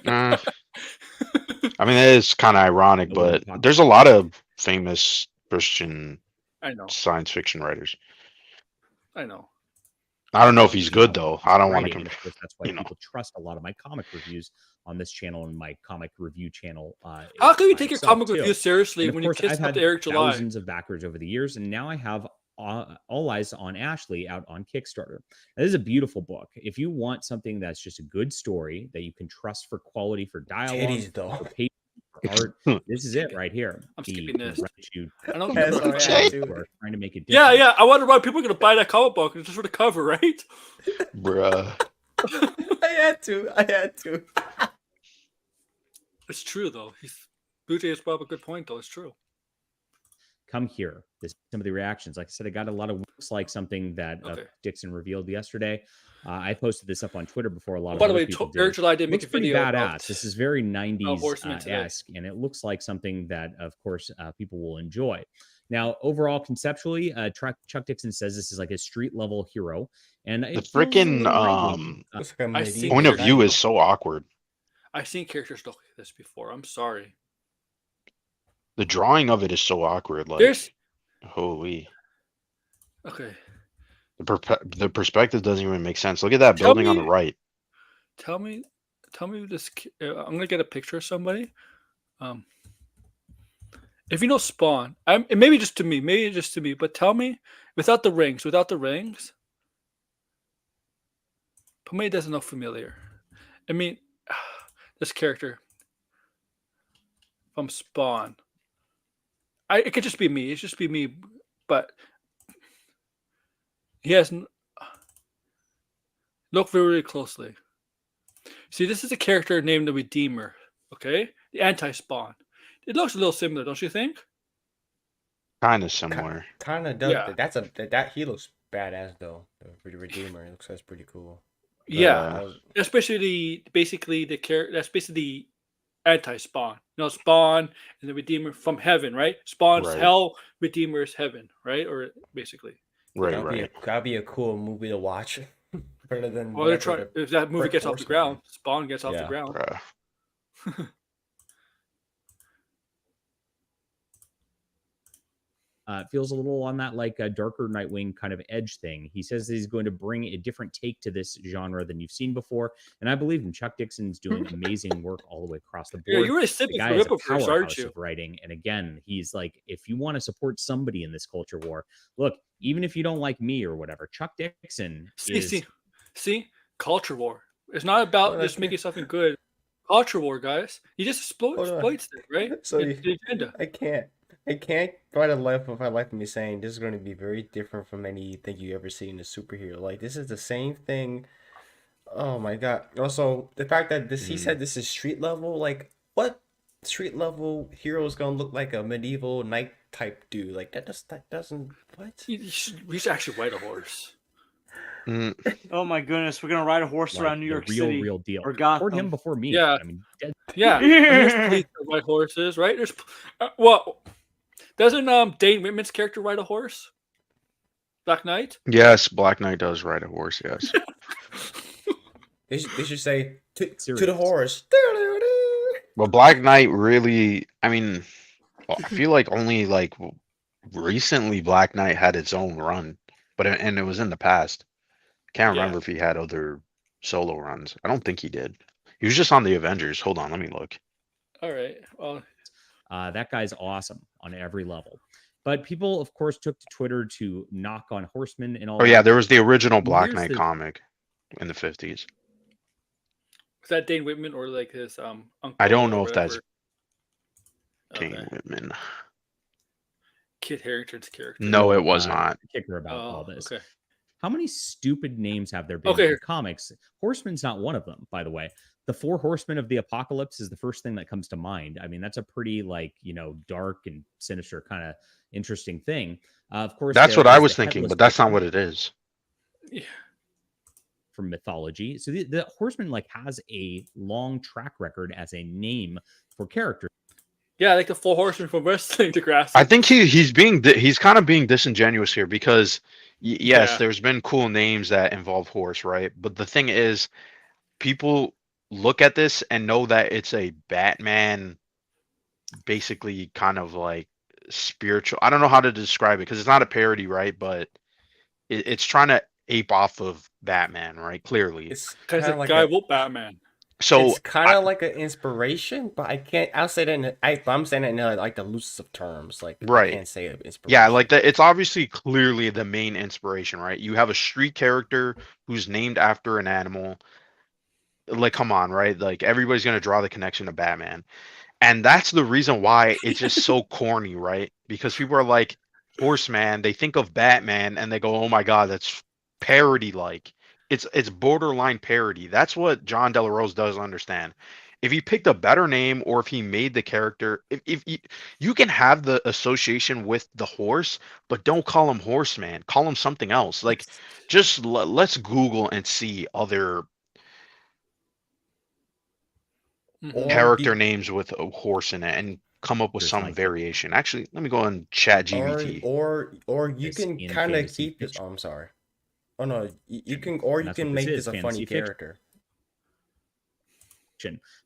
Uh, I mean, it is kind of ironic, Oh, we're but talking- there's a lot of famous Christian I know. science fiction writers. I know. I don't know if he's good though. I don't want to writing, and compare. of course, that's why you know. people trust a lot of my comic reviews on this channel and my comic review channel. How can you by take your itself, comic too. review seriously And of when you course, kiss I've up had to Eric July? thousands of backers over the years, and now I have All Eyes on Ashley out on Kickstarter. Now, this is a beautiful book. If you want something that's just a good story that you can trust for quality, for dialogue, Titties, though. for patience, for art, this is it right here. I'm The skipping this. you I don't That's remember. all Say- right, who dude. are trying to make it Yeah, different. yeah. I wonder why people are going to buy that comic book. It's just for the cover, right? Bruh. I had to. It's true, though. Booty has brought up a good point, though. It's true. Come here. This some of the reactions. Like I said, I got a lot of looks like something that Okay. Dixon revealed yesterday. I posted this up on Twitter before a lot of By the other way, people Eric did. July did make Looks a pretty video badass. about This is very 90s Horseman today. esque, and it looks like something that, of course, people will enjoy. Now, overall, conceptually, Chuck Dixon says this is like a street level hero, and The it feels a freaking little Nightwing. Looks like a I see medieval point of Peter view guy. is so awkward. I've seen characters look like this before. I'm sorry. The drawing of it is so awkward. Like, There's holy. okay. The perspective doesn't even make sense. Look at that Tell building on the me- right. Tell me this. I'm gonna get a picture of somebody. If you know Spawn, it maybe just to me, but tell me without the rings, Pomade doesn't look familiar. I mean, this character from Spawn. It could just be me. It's just be me, but he hasn't. Look very closely. See, this is a character named the Redeemer. Okay, the anti-Spawn. It looks a little similar, don't you think? Kind of similar. Kind of does. Yeah. That he looks badass though. The Redeemer, it looks that's pretty cool. Yeah, especially basically the character. That's basically the anti-Spawn. Spawn and the Redeemer from heaven, right? Spawn's Right. hell, Redeemer's heaven, right? Or basically. Right. That'd be a cool movie to watch. Better than Well, they're trying. If that movie Red gets off the Horseman. ground, Spawn gets off the Yeah. ground. Bruh. It feels a little on that like a darker Nightwing kind of edge thing. He says that he's going to bring a different take to this genre than you've seen before, and I believe him. Chuck Dixon's doing amazing work all the way across the board. Yeah, you're a The sipping guy for is a Ripple first, aren't powerhouse you? of writing, and again, he's like, if you want to support somebody in this culture war, look, even if you don't like me or whatever, Chuck Dixon is. See, culture war. It's not about Well, just that's- making something good. Culture war, guys. He just Hold on. exploits it, right? So It's the agenda. I can't try to life if I like me saying this is going to be very different from anything you ever see in a superhero. Like this is the same thing. Oh my god! Also, the fact that he said this is street level. Like what street level hero is going to look like a medieval knight type dude? Like that doesn't what? We should actually ride a horse. Oh my goodness, we're gonna ride a horse Like around New the York real, City real deal. or Support him Gotham. before me. Yeah. I mean, Yeah, there's police that ride horses, right? There's well, doesn't Dane Whitman's character ride a horse? Black Knight. Yes, Black Knight does ride a horse. Yes. They should say to the Serious. horse. But Black Knight really, I mean, well, I feel like only like recently Black Knight had its own run, and it was in the past. Can't remember if he had other solo runs. I don't think he did. He was just on the Avengers. Hold on, let me look. All right. Well, that guy's awesome on every level. But people, of course, took to Twitter to knock on Horseman and all. Oh yeah, that. there was the original Black Here's Knight the- comic in the 50s. is that Dane Whitman or like his uncle? I don't or know if that's whatever? Dane Whitman. Kit Harington's character. No, it was Uh, not. Kicker about all this. Okay. How many stupid names have there been Okay. in comics? Horseman's not one of them, by the way. The Four Horsemen of the Apocalypse is the first thing that comes to mind. I mean, that's a pretty dark and sinister kind of interesting thing. Of course, That's there what I is was the thinking, Headless but that's not Horseman what it is. Yeah. from mythology. So the Horseman has a long track record as a name for characters. Yeah, like the Four Horsemen from wrestling to grass. I think he's kind of being disingenuous here because yes, there's been cool names that involve horse, right? But the thing is, people look at this and know that it's a Batman, basically kind of like spiritual. I don't know how to describe it because it's not a parody, right? But it's trying to ape off of Batman, right? Clearly. It's Because kind the of like guy whooped Batman. So it's kind of like an inspiration, but I can't. I'll say that. I'm saying it in like the loosest of terms. Like Right. I can't say it inspiration. yeah, like it's obviously clearly the main inspiration, right? You have a street character who's named after an animal. Like, come on, right? Like everybody's gonna draw the connection to Batman. And that's the reason why it's just so corny, right? Because people are like, Horseman, they think of Batman and they go, oh my god, that's parody like. It's borderline parody. That's what John Del Rose doesn't understand. If he picked a better name or if he made the character, if you can have the association with the horse, but don't call him Horseman. Call him something else. Like, just let's Google and see other Or character the- names with a horse in it and come up with There's some like- variation. Actually, let me go and chat GBT. or you This can in kind of fantasy keep this. fiction. Oh, I'm sorry. Oh no, you can or And you that's can what make this this is, a fantasy funny fiction. character.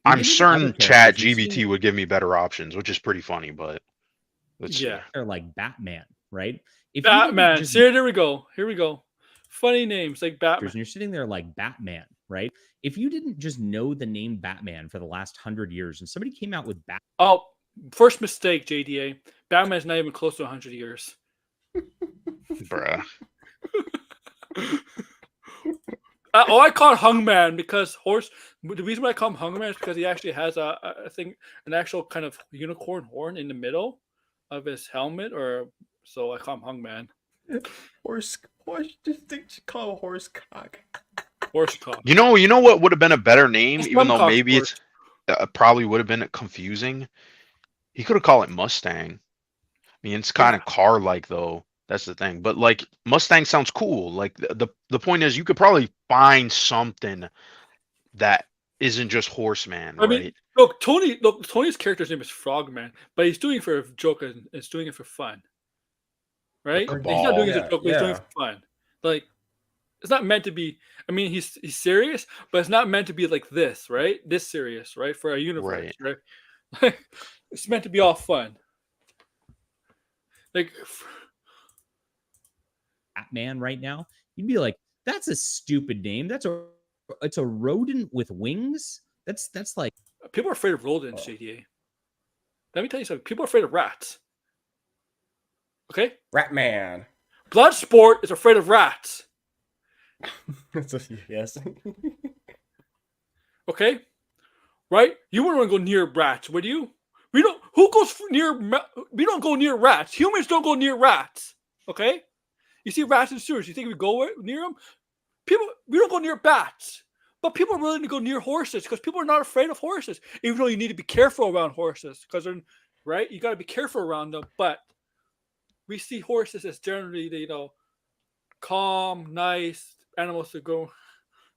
I'm Even certain other chat characters, you've GBT seen- would give me better options, which is pretty funny, but let's see. Yeah. They're like Batman, right? If you didn't Batman. just- See, there we go. Here we go. Funny names like Batman. and you're sitting there like Batman, right? If you didn't just know the name Batman for the last 100 years and somebody came out with Batman, Oh, first mistake, JDA. Batman's not even close to 100 years. Bruh. I call it Hungman because horse. The reason why I call him Hungman is because he actually has a thing, an actual kind of unicorn horn in the middle of his helmet, or so I call him Hungman. Horse, just think you call a horse cock. Horse cock. You know what would have been a better name, It's even though Mumcock maybe horse. it's probably would have been confusing. He could have called it Mustang. I mean, it's kind of car-like though. That's the thing. But like Mustang sounds cool. Like the point is, you could probably find something that isn't just horseman, I right? mean, look, Tony's character's name is Frogman, but he's doing it for a joke and he's doing it for fun, right? Like a He's not doing it as ball. a joke, but he's doing it for fun. Like, it's not meant to be. I mean, he's serious, but it's not meant to be like this, right? This serious, right? For a universe, right? Like, it's meant to be all fun. Like, Batman right now, you'd be like, that's a stupid name. It's a rodent with wings. That's like people are afraid of rodents, JDA. Let me tell you something. People are afraid of rats. Okay? Ratman. Bloodsport is afraid of rats. Yes. Okay? Right? You wouldn't want to go near rats, would you? We don't. Who goes near? We don't go near rats. Humans don't go near rats. Okay? You see rats in sewers. You think we go near them? We don't go near bats. But people are willing to go near horses because people are not afraid of horses. Even though you need to be careful around horses because they're right. You got to be careful around them. But we see horses as generally, calm, nice animals to go.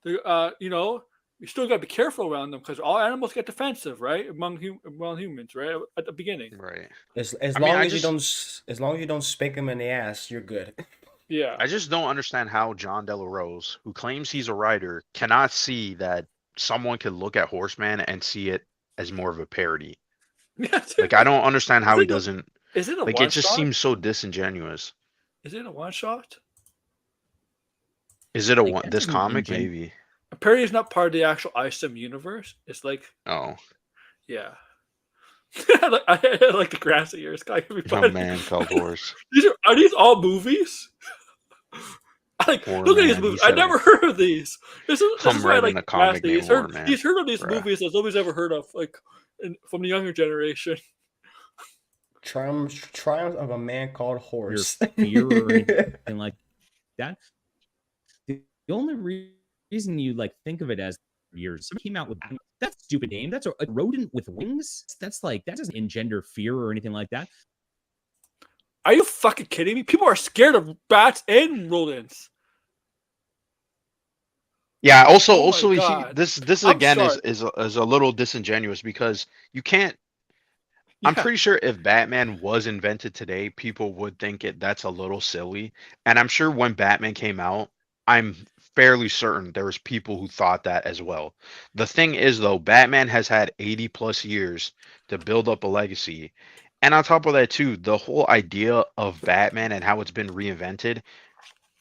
You still got to be careful around them because all animals get defensive, right? Among humans, right? At the beginning, Right. As long as you don't spank him in the ass, you're good. Yeah. I just don't understand how John De La Rose, who claims he's a writer, cannot see that someone could look at Horseman and see it as more of a parody. Like, I don't understand how he doesn't. Is it a like? one It just shot? seems so disingenuous. Is it a one shot? Is it a Like, one? that This doesn't comic, ingen- maybe. A parody is not part of the actual ISIM universe. It's like, Oh, yeah. I like the grassy ears. Guy can be a funny. man called Horse. Are these all movies? Poor Look at these man, movies. he I said never it. heard of these. This is Come why I right like in the comic grassy. named War Man. He's heard of these Bruh. movies that nobody's ever heard of, like from the younger generation. Triumph of a man called your Horse. fear or anything like that. The only reason you like think of it as years came out with that stupid name. That's a rodent with wings. That's like that doesn't engender fear or anything like that. Are you fucking kidding me? People are scared of bats and rodents. Yeah. Also, Oh my you see, God. this I'm again sorry. is a little disingenuous because you can't. I'm Yeah. pretty sure if Batman was invented today, people would think that's a little silly. And I'm sure when Batman came out, I'm fairly certain there was people who thought that as well. The thing is, though, Batman has had 80 plus years to build up a legacy. And on top of that, too, the whole idea of Batman and how it's been reinvented,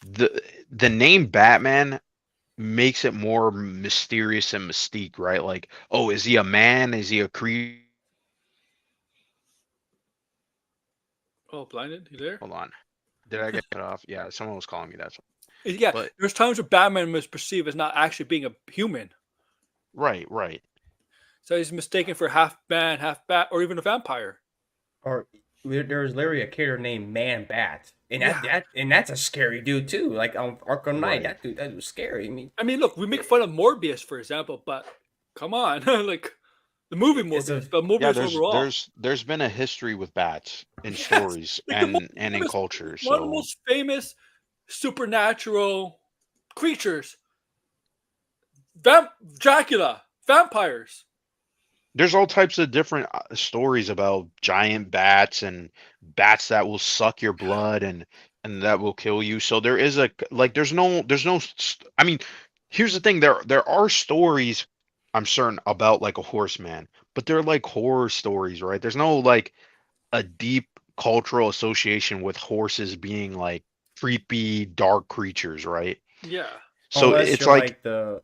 the name Batman makes it more mysterious and mystique, right? Like, oh, is he a man? Is he a creature? Oh, blinded? You there? Hold on. Did I get cut off? Yeah, someone was calling me that. Yeah. But- There's times where Batman was perceived as not actually being a human. Right. So he's mistaken for half man, half bat, or even a vampire. Or there was literally a character named Man Bat, and Yeah. that's a scary dude too. Like on Arkham Knight, Right. that was scary. I mean, Look, we make fun of Morbius, for example, but come on, like the movie Morbius, but Morbius Yeah, overall. there's been a history with bats in Yes, stories like the and most in famous- culture. One of the So most famous supernatural creatures, Dracula, vampires. there's all types of different stories about giant bats and bats that will suck your blood and that will kill you. So there is there's no I mean, here's the thing, there are stories I'm certain about like a horseman, but they're like horror stories, right? There's no like a deep cultural association with horses being like creepy dark creatures, right? Yeah. So unless it's you're like the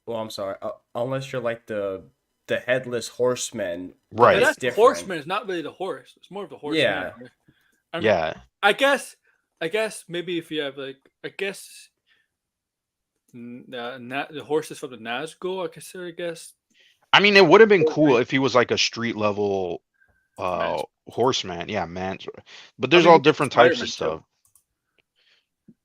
I'm sorry. Unless you're like the headless horseman, Right. But It's that's the different. horseman. It's not really the horse. It's more of the horseman. Yeah. Right? I mean, yeah. I guess maybe if you have the horses from the Nazgul, I guess. I mean, it would have been cool if he was like a street level Man. horseman. Yeah, man. But there's mean, all different types Spider-Man of stuff. too.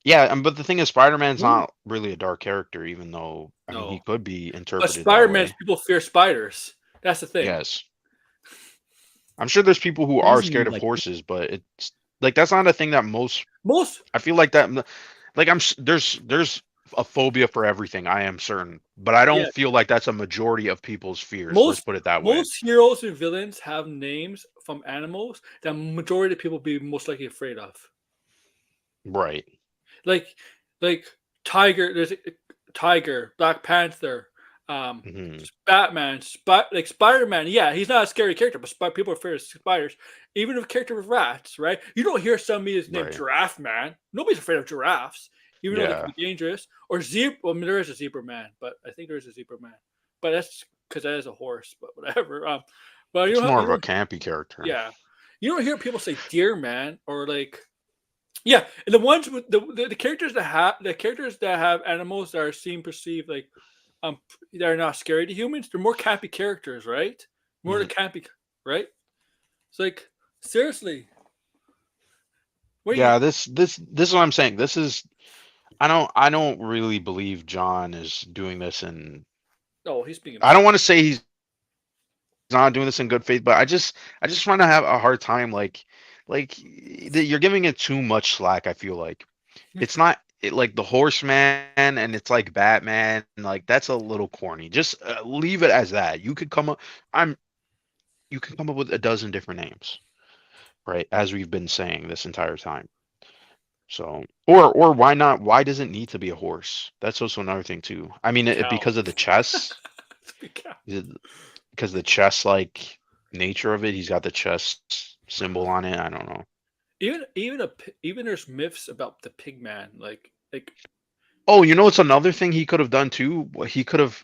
Yeah, but the thing is, Spider-Man's Ooh. not really a dark character, even though I mean he No. could be But interpreted that Spider-Man's way. people fear spiders. That's the thing. Yes. I'm sure there's people who are Reason you, scared of like- horses, but it's like that's not a thing that most Most I feel like that. Like there's a phobia for everything. I am certain, but I don't Yeah. feel like that's a majority of people's fears. Let's most put it that way. most heroes and villains have names from animals that majority of people be most likely afraid of. Right. Like Tiger. There's Tiger, Black Panther, Mhm. Batman, like Spider-Man. Yeah, he's not a scary character, but people are afraid of spiders. Even a character with rats, right? You don't hear somebody's named Right. Giraffe Man. Nobody's afraid of giraffes, even though they Yeah. can be dangerous. Or zebra. Well, I mean, there is a zebra man, but I think there is a zebra man. But that's because that is a horse. But whatever. But It's you more know, of a campy character. yeah, you don't hear people say deer man or like. Yeah, and the ones with the characters that have animals that are seen perceived like that are not scary to humans, they're more campy characters, right? More the campy, right? It's like seriously. What do Yeah, you, this is what I'm saying. This is I don't really believe John is doing this in oh, he's being I don't want to say he's not doing this in good faith, but I just want to have a hard time you're giving it too much slack, I feel like. It's not like the Horseman and it's like Batman, like that's a little corny. Just leave it as that. You could come up with a dozen different names, right? As we've been saying this entire time. So, or why not? Why does it need to be a horse? That's also another thing too. I mean, Cow. because of the chess, because the chess like nature of it. He's got the chess symbol on it. I don't know. even there's myths about the pig man, like Oh, you know, it's another thing he could have done too. He could have.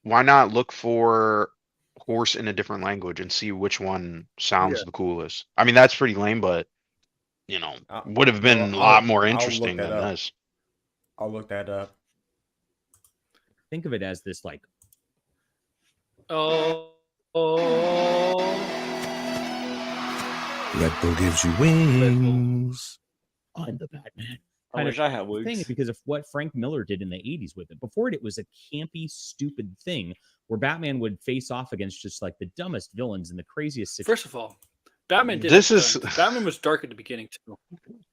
Why not look for horse in a different language and see which one sounds Yeah. the coolest? I mean, that's pretty lame, but you know, would have been a Well, lot more I'll look interesting that than up. this. I'll look that up. Think of it as this like oh. Red Bull gives you wings. I'm the Batman. I kind wish of I had thing wings. because of what Frank Miller did in the 80s with it. Before it was a campy, stupid thing where Batman would face off against just like the dumbest villains and the craziest situations. First of all, Batman did This it is- done. Batman was dark at the beginning too.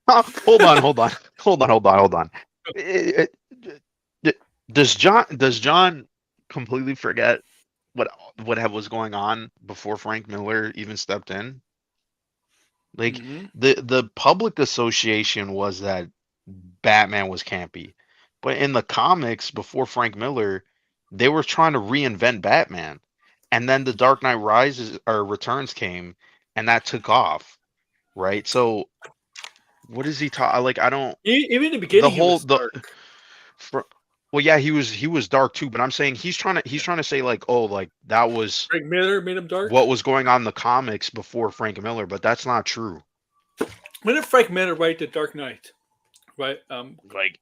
Hold on. Does John completely forget what was going on before Frank Miller even stepped in? Like Mhm. the public association was that Batman was campy, but in the comics before Frank Miller, they were trying to reinvent Batman, and then the Dark Knight Rises or Returns came, and that took off, right? So what is he talking? Like I don't. Even in the beginning, he was dark. Well, yeah, he was dark too, but I'm saying he's trying to say like, oh, like that was Frank Miller made him dark. what was going on in the comics before Frank Miller, but that's not true. When did Frank Miller write The Dark Knight? Right. Like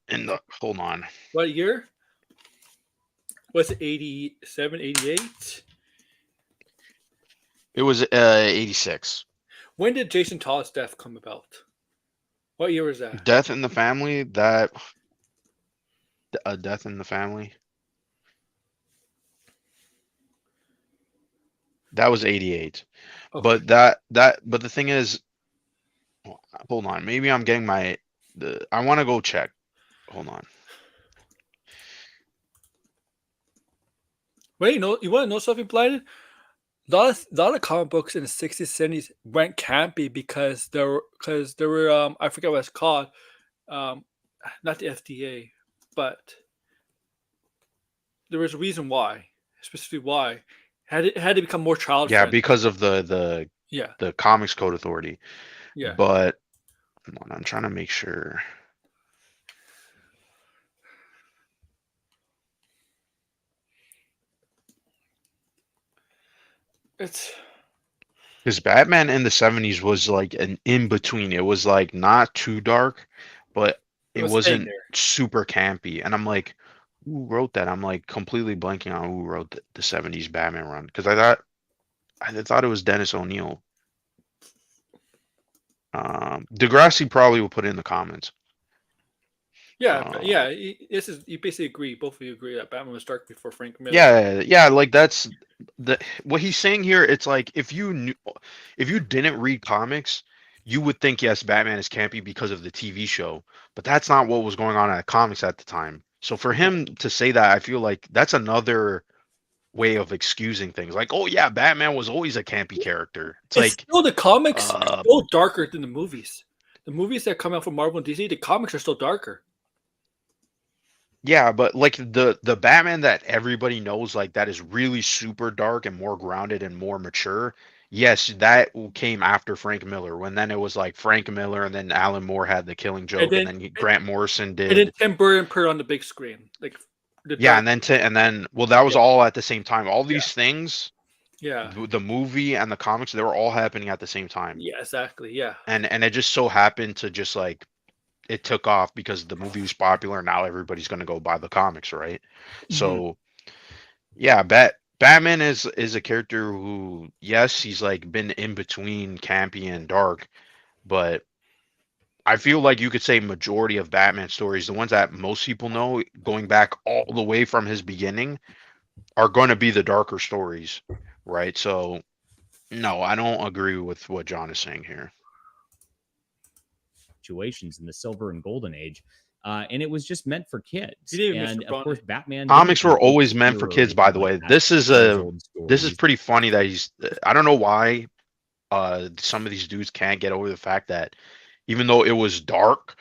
hold on. What year? Was it 87, 88? It was 86. When did Jason Todd's death come about? What year was that? Death in the Family, that a Death in the Family. That was 88. Okay. But but the thing is, hold on, maybe I'm getting I want to go check. Hold on. Wait, you want to know something, Blinded? A lot of comic books in the 60s, 70s went campy because there were I forget what it's called, not the FDA, but there was a reason why, specifically why it had to become more child Yeah, friendly. because of the Comics Code Authority. Yeah. But hold on, I'm trying to make sure. It's Because Batman in the 70s was like an in between. It was like not too dark, but It it was wasn't staying there. super campy. And I'm like, who wrote that? I'm like completely blanking on who wrote the 70s Batman run. Because I thought it was Dennis O'Neil. Degrassi probably will put it in the comments. yeah, yeah. You basically agree. Both of you agree that Batman was dark before Frank Miller. Yeah, like that's what he's saying here. It's like if you didn't read comics, you would think, yes, Batman is campy because of the TV show, but that's not what was going on in the comics at the time. So for him to say that, I feel like that's another way of excusing things. Like, oh yeah, Batman was always a campy character. It's like, still the comics uh, still darker than the movies. The movies that come out from Marvel and DC, the comics are still darker. yeah, but like the Batman that everybody knows, like that is really super dark and more grounded and more mature. Yes, that came after Frank Miller. When then it was like Frank Miller, and then Alan Moore had the Killing Joke, and then Grant Morrison And then did. Tim Burton put it on the big screen. Like the Yeah, dark- and then well, that was all at the same time. All these things, yeah. the movie and the comics, they were all happening at the same time. Yeah, exactly. Yeah. And it just so happened to just like it took off because the movie was popular, and now everybody's gonna go buy the comics, right? So yeah, Batman is a character who, yes, he's like been in between campy and dark, but I feel like you could say majority of Batman stories, the ones that most people know, going back all the way from his beginning, are going to be the darker stories, right? So no, I don't agree with what John is saying here. Situations in the Silver and Golden Age. And it was just meant for kids. You didn't even And mention of course, Batman. Comics didn't were completely always meant for mirror kids, by the way. that This is old this is stories. pretty funny that he's. I don't know why some of these dudes can't get over the fact that even though it was dark,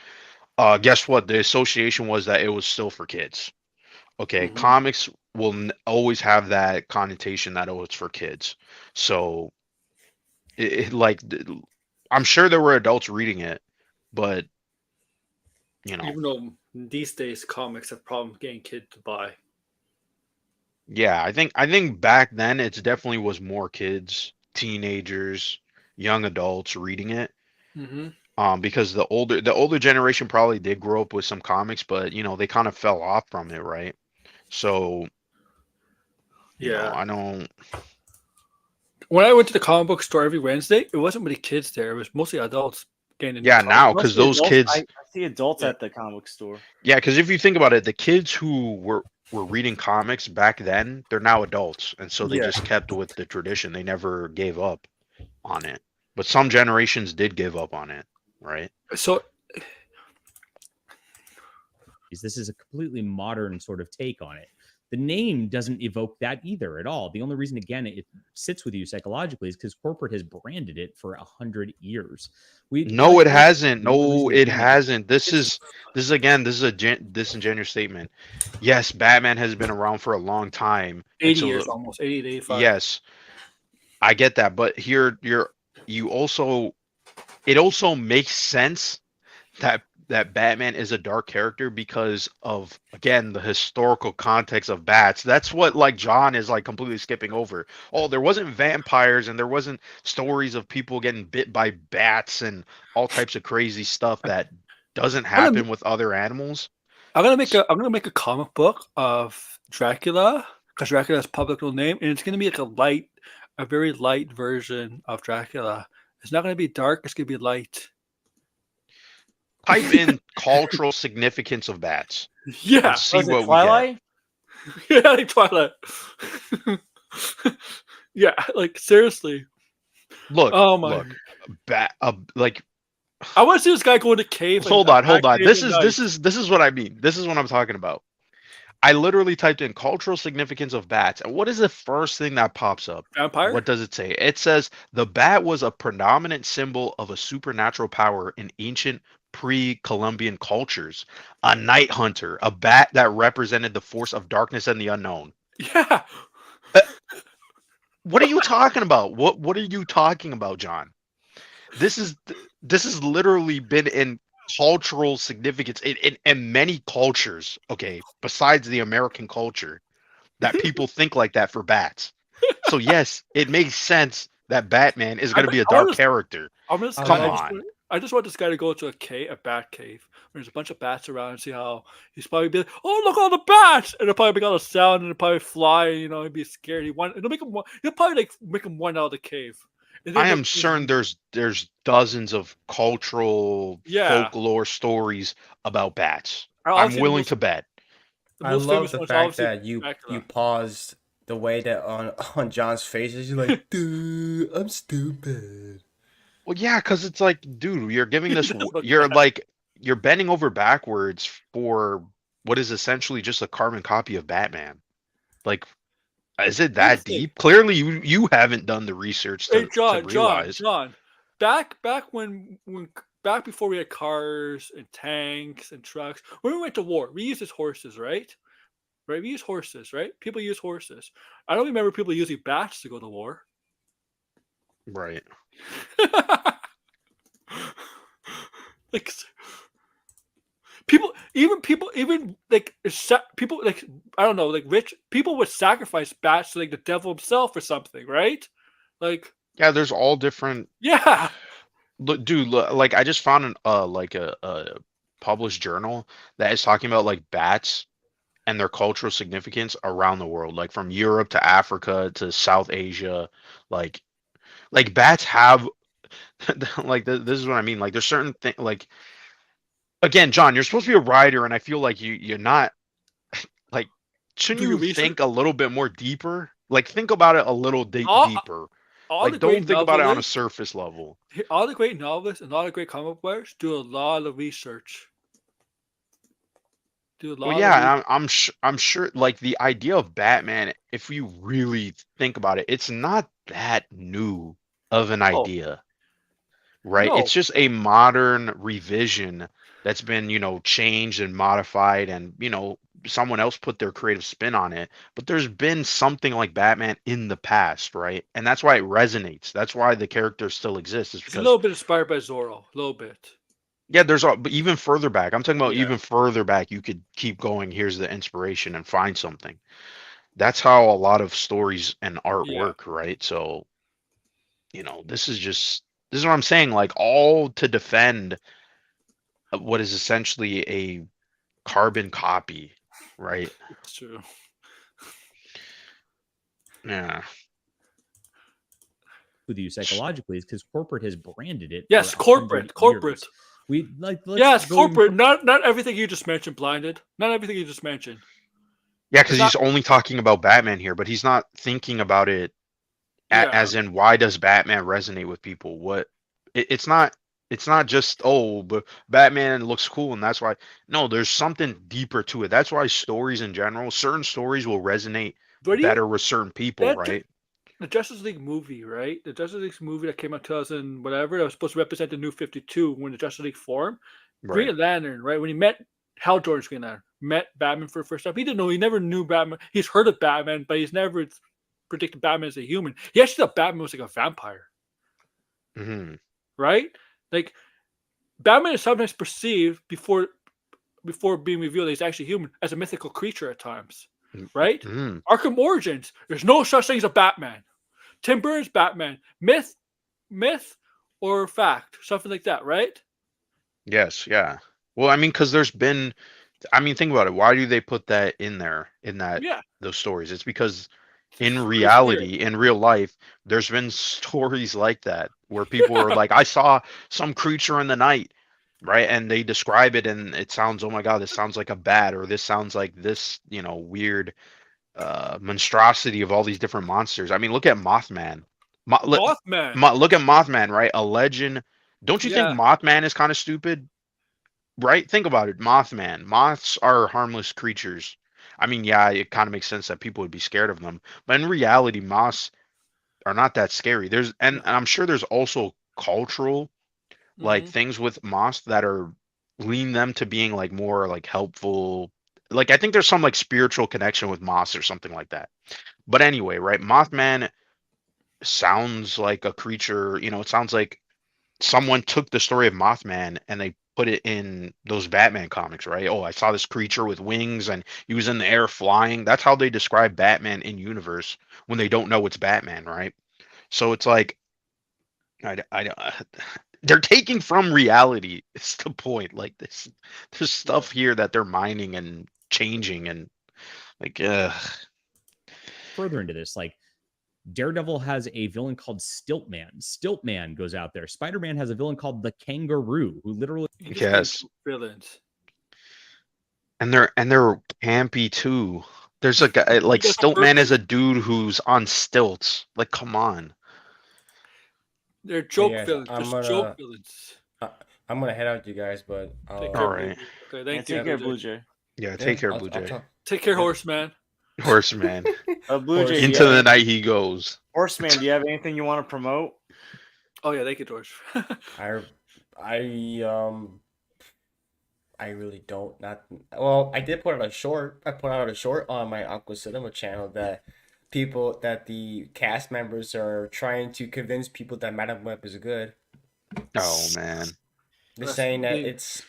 guess what? The association was that it was still for kids. Okay, comics will always have that connotation that, oh, it's for kids. So I'm sure there were adults reading it, but you know, Even though these days comics have problems getting kids to buy. yeah, I think back then it definitely was more kids, teenagers, young adults reading it. Because the older generation probably did grow up with some comics, but you know, they kind of fell off from it, right? So you know, Yeah. I don't. When I went to the comic book store every Wednesday, it wasn't many kids there. It was mostly adults getting into Yeah, comics. now because those kids. I see adults at the comic store. Yeah, because if you think about it, the kids who were reading comics back then, they're now adults, and so they Yeah. just kept with the tradition. They never gave up on it. But some generations did give up on it, right? So This is a completely modern sort of take on it. The name doesn't evoke that either at all. The only reason, again, it sits with you psychologically is because corporate has branded it for 100 years. No, it hasn't. No, it hasn't. This is a disingenuous statement. Yes, Batman has been around for a long time. 80 years almost, 80 to 85. Yes, I get that, but here it also makes sense that Batman is a dark character because of, again, the historical context of bats. That's what like John is like completely skipping over. Oh, there wasn't vampires and there wasn't stories of people getting bit by bats and all types of crazy stuff that doesn't happen with other animals. I'm gonna make a comic book of Dracula because Dracula has public name, and it's gonna be like a very light version of Dracula. It's not gonna be dark. It's gonna be light. Type in cultural significance of bats. Yeah. And see Was it what Twilight? Yeah, like Twilight. Yeah, like seriously. we get. Oh my. Look, like. I want to see this guy go in a cave. Hold on. This is what I mean. This is what I'm talking about. I literally typed in cultural significance of bats, and what is the first thing that pops up? Vampire? What does it say? It says the bat was a predominant symbol of a supernatural power in ancient pre-Columbian cultures. A night hunter, a bat that represented the force of darkness and the unknown. Yeah. What are you talking about? What are you talking about, John? This has literally been in cultural significance in many cultures, okay, besides the American culture, that people think like that for bats. So yes, it makes sense that Batman is going to be a dark character. Come on. I just want this guy to go to a bat cave. There's a bunch of bats around and see how he's probably be like, oh, look all the bats, and they'll probably make all the sound and they'll probably fly, you know, and be scared. He'll probably make him run out of the cave. I am certain there's dozens of cultural folklore stories about bats. I'm willing to bet. I love the fact that you paused the way that on John's face is like, dude, I'm stupid. Well, yeah, because it's like, dude, you're giving this, Look you're back. like, you're bending over backwards for what is essentially just a carbon copy of Batman. Like, is it that Here's the thing. deep? Clearly, you haven't done the research Hey, to realize. John. Back back before we had cars and tanks and trucks, when we went to war, we used as horses, right? Right? We use horses, right? People use horses. I don't remember people using bats to go to war. Right. Like even like people like I don't know, like rich people would sacrifice bats to like the devil himself or something, right? Like Yeah, there's all different. yeah, Look, dude, like I just found like a published journal that is talking about like bats and their cultural significance around the world, like from Europe to Africa to South Asia, like bats have like this is what I mean. Like there's certain thing like again, John, you're supposed to be a writer, and I feel like you're not like shouldn't do your you research. think a little bit more deeper? Like think about it a little All- deeper. All Like the don't great think about it on a novelists, surface level. all the great novelists and all the great comic book writers do a lot of research. Do a lot Well, of yeah, I'm sure like the idea of Batman, if you really think about it, it's not that new of an No. idea, right? No. It's just a modern revision that's been, changed and modified and, someone else put their creative spin on it. But there's been something like Batman in the past, right? And that's why it resonates. That's why the character still exists, is It's a because little bit inspired by Zorro, a little bit. yeah, but even further back. I'm talking about Yeah. even further back. You could keep going. Here's the inspiration and find something. That's how a lot of stories and art Yeah. work, right? So, this is what I'm saying. Like all to defend what is essentially a carbon copy, right? It's true. Yeah. With you psychologically is because corporate has branded it. Yes, for 100 corporate. years. We like let's Yes, go even corporate. Not everything you just mentioned blinded. Not everything you just mentioned. Yeah, because It's he's only talking about Batman here, but he's not thinking about it Yeah. as in why does Batman resonate with people? It's not just but Batman looks cool and that's why. No, there's something deeper to it. That's why stories in general, certain stories will resonate But better with certain people, that- right? the Justice League movie, right? The Justice League movie that came out 2000 whatever, that was supposed to represent the New 52 when the Justice League formed. Right. Green Lantern, right? When he met Hal Jordan's Green Lantern, met Batman for the first time. He never knew Batman. He's heard of Batman, but he's never predicted Batman as a human. He actually thought Batman was like a vampire, Hmm. right? Like Batman is sometimes perceived before being revealed that he's actually human as a mythical creature at times, right? Hmm. Arkham Origins, there's no such thing as a Batman. Tim Burton's Batman, myth or fact, something like that, right? Yes, yeah. Well, I mean, because think about it. Why do they put that in there in Yeah. those stories? It's because in It's reality, in real life, there's been stories like that where people are like, I saw some creature in the night, right? And they describe it and it sounds, oh my God, this sounds like a bat, or this sounds like this, weird monstrosity of all these different monsters. I mean, look at Mothman. Mothman. Look at Mothman, right? A legend. Don't you think Yeah. Mothman is kind of stupid? Right? Think about it. Mothman. Moths are harmless creatures. I mean, yeah, it kind of makes sense that people would be scared of them. But in reality, moths are not that scary. And I'm sure there's also cultural like Mhm. things with moths that are lean them to being like more like helpful. Like I think there's some like spiritual connection with moths or something like that. But anyway, right? Mothman sounds like a creature, it sounds like someone took the story of Mothman and they put it in those Batman comics, right? Oh, I saw this creature with wings and he was in the air flying. That's how they describe Batman in universe when they don't know it's Batman, right? So it's like, they're taking from reality. It's the point. Like there's stuff here that they're mining and changing and like, further into this, like Daredevil has a villain called Stiltman. Stiltman goes out there. Spider-Man has a villain called the Kangaroo, who literally You just yes. named villains. And they're campy too. There's a guy like That's a Stiltman person. is a dude who's on stilts. Like, come on. They're joke guys, villains. I'm Just joke gonna- villains. I'm gonna head out, you guys, but Take I'll, care, All right. Blue. Okay, Yeah, thank you. take care, Blue Blue Jay. Jay. Yeah, take care, Blue I'll Jay. talk. Take care, Yeah. Horseman. Horseman. Blue Jay, Into the night he goes. Horseman, do you have anything you want to promote? Oh yeah, thank you, George. I really don't. Not well. I did put out a short. I put out a short on my Uncle Cinema channel that the cast members are trying to convince people that Madam Web is good. Oh man. They're That's saying that neat. it's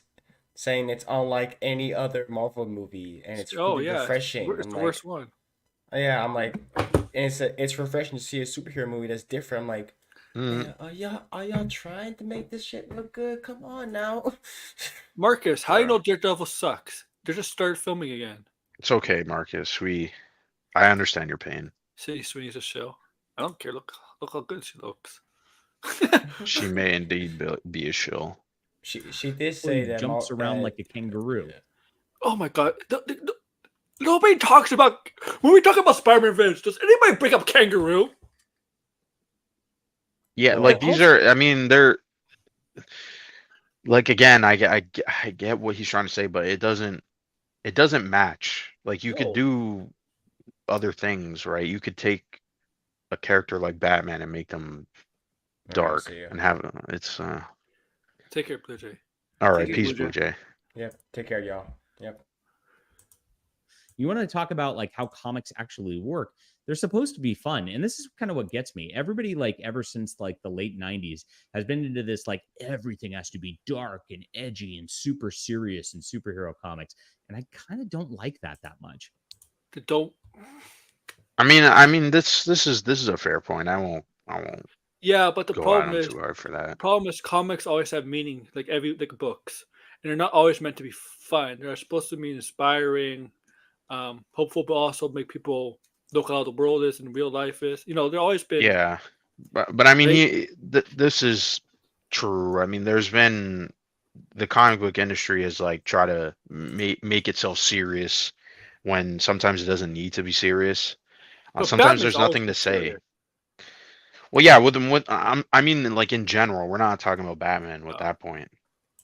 unlike any other Marvel movie, and it's really refreshing. It's I'm the like, worst one. yeah, I'm like, and it's refreshing to see a superhero movie that's different. I'm like, Mm. yeah, are y'all trying to make this shit look good? Come on now. Marcus, how do you know Daredevil sucks? They just started filming again. It's okay, Marcus. I understand your pain. City Sweeney's a show. I don't care. Look how good she looks. She may indeed be a shill. She did Well, say he that jumps around that- like a kangaroo. Oh my god. Nobody talks about when we talk about Spider-Man villains. Does anybody bring up Kangaroo? Yeah, Well, like these are. I mean, they're like again. I get what he's trying to say, but it doesn't match. Like you No. could do other things, right? You could take a character like Batman and make them dark see ya. and have it's. Take care, Blue Jay. All right, care, peace, Blue Blue Jay. Yep. Take care, y'all. Yep. You want to talk about like how comics actually work? They're supposed to be fun, and this is kind of what gets me. Everybody, like ever since like the late '90s, has been into this like everything has to be dark and edgy and super serious in superhero comics, and I kind of don't like that much. They don't. I mean, this is a fair point. I won't Yeah, but the go at problem him is too hard for that. comics always have meaning, like books, and they're not always meant to be fun. They're supposed to be inspiring, hopeful, but also make people look how the world is and real life is. You know, they're always been. Yeah, but I mean, Right? this is true. I mean, there's been the comic book industry is like try to make itself serious when sometimes it doesn't need to be serious. But Sometimes Batman's there's always nothing to been say. serious. Well, yeah, I mean, like in general, we're not talking about Batman with that point.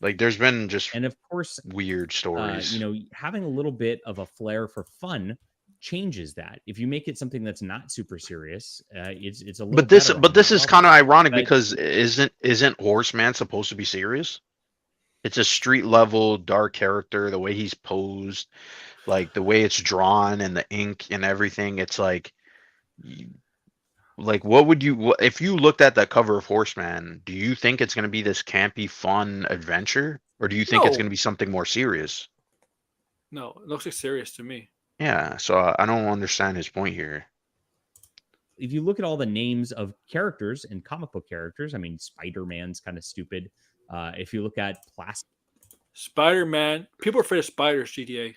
Like, there's been just And of course, weird stories. having a little bit of a flair for fun changes that. If you make it something that's not super serious, it's a little. But this better is kind of ironic But- because isn't Horseman supposed to be serious? It's a street level dark character. The way he's posed, like the way it's drawn and the ink and everything. It's like what would you if you looked at that cover of Horseman? Do you think it's going to be this campy, fun adventure, or do you think it's No. going to be something more serious? No, it looks like serious to me. Yeah, so I don't understand his point here. If you look at all the names of characters and comic book characters, I mean, Spider-Man's kind of stupid. If you look at plastic, Spider-Man. People are afraid of spiders. GTA.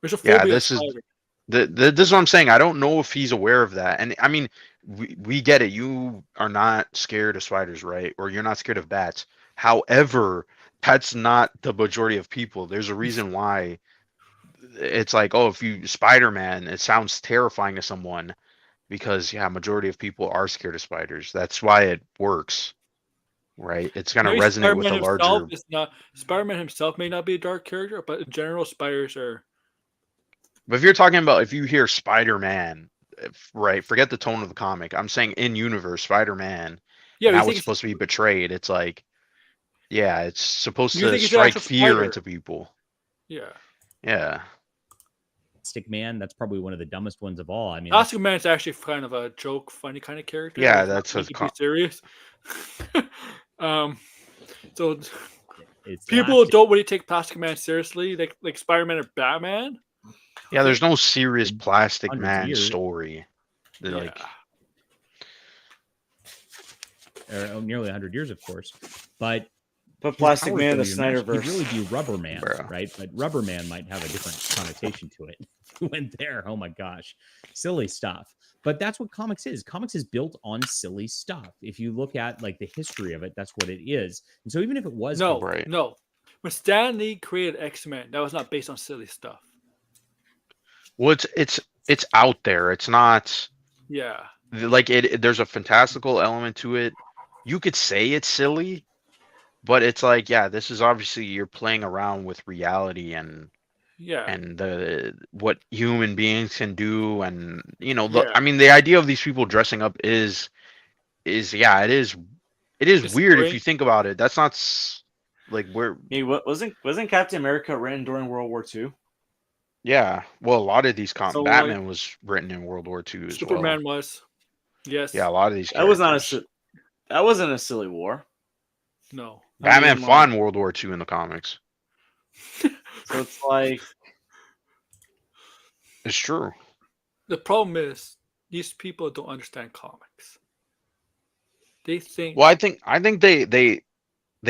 There's a Yeah, phobia of this is- spiders. This is what I'm saying. I don't know if he's aware of that. And I mean, we get it. You are not scared of spiders, right? Or you're not scared of bats. However, that's not the majority of people. There's a reason why it's like, oh, if you Spider-Man, it sounds terrifying to someone because yeah, majority of people are scared of spiders. That's why it works, right? It's gonna Maybe resonate with a Spider-Man larger. himself is not. Spider-Man himself may not be a dark character, but in general, spiders are. But if you're talking about if you hear Spider-Man, right? Forget the tone of the comic. I'm saying in universe, Spider-Man. Yeah, And you how think it's supposed to be betrayed. It's like, yeah, it's supposed You to think it's an strike actual fear spider. into people. Yeah, Yeah. Man, that's probably one of the dumbest ones of all. I mean, Oscar Man's actually kind of a joke, funny kind of character. Yeah, He's not that's meant his to be serious. So it's people slapstick. don't really take Plastic Man seriously, like Spider-Man or Batman. Yeah, there's no serious In Plastic hundreds of Man years. story. They're Yeah. like, Or nearly 100 years, of course. But But his Plastic powers Man, don't the even match. Snyderverse. He'd really be Rubber Man, Bro. right? But Rubber Man might have a different connotation to it. If you went there, oh my gosh, silly stuff. But that's what comics is. Comics is built on silly stuff. If you look at like the history of it, that's what it is. And so even if it was No, Right. no. When Stan Lee created X-Men, that was not based on silly stuff. well, it's out there. It's not Yeah, like it. There's a fantastical element to it, you could say it's silly, but it's like, yeah, this is obviously you're playing around with reality and Yeah. the what human beings can do, and Yeah. I mean, the idea of these people dressing up is yeah, it is It's weird if great. you think about it. That's not like where. Hey, wasn't Captain America written during World War II? Yeah, well, a lot of these So, like, Batman was written in World War II as well. Superman was. Yes. Yeah, a lot of these that was not characters. that wasn't a silly war. No. Batman mean, fought in World War II in the comics. So it's like, It's true. The problem is these people don't understand comics. They think. Well, I think they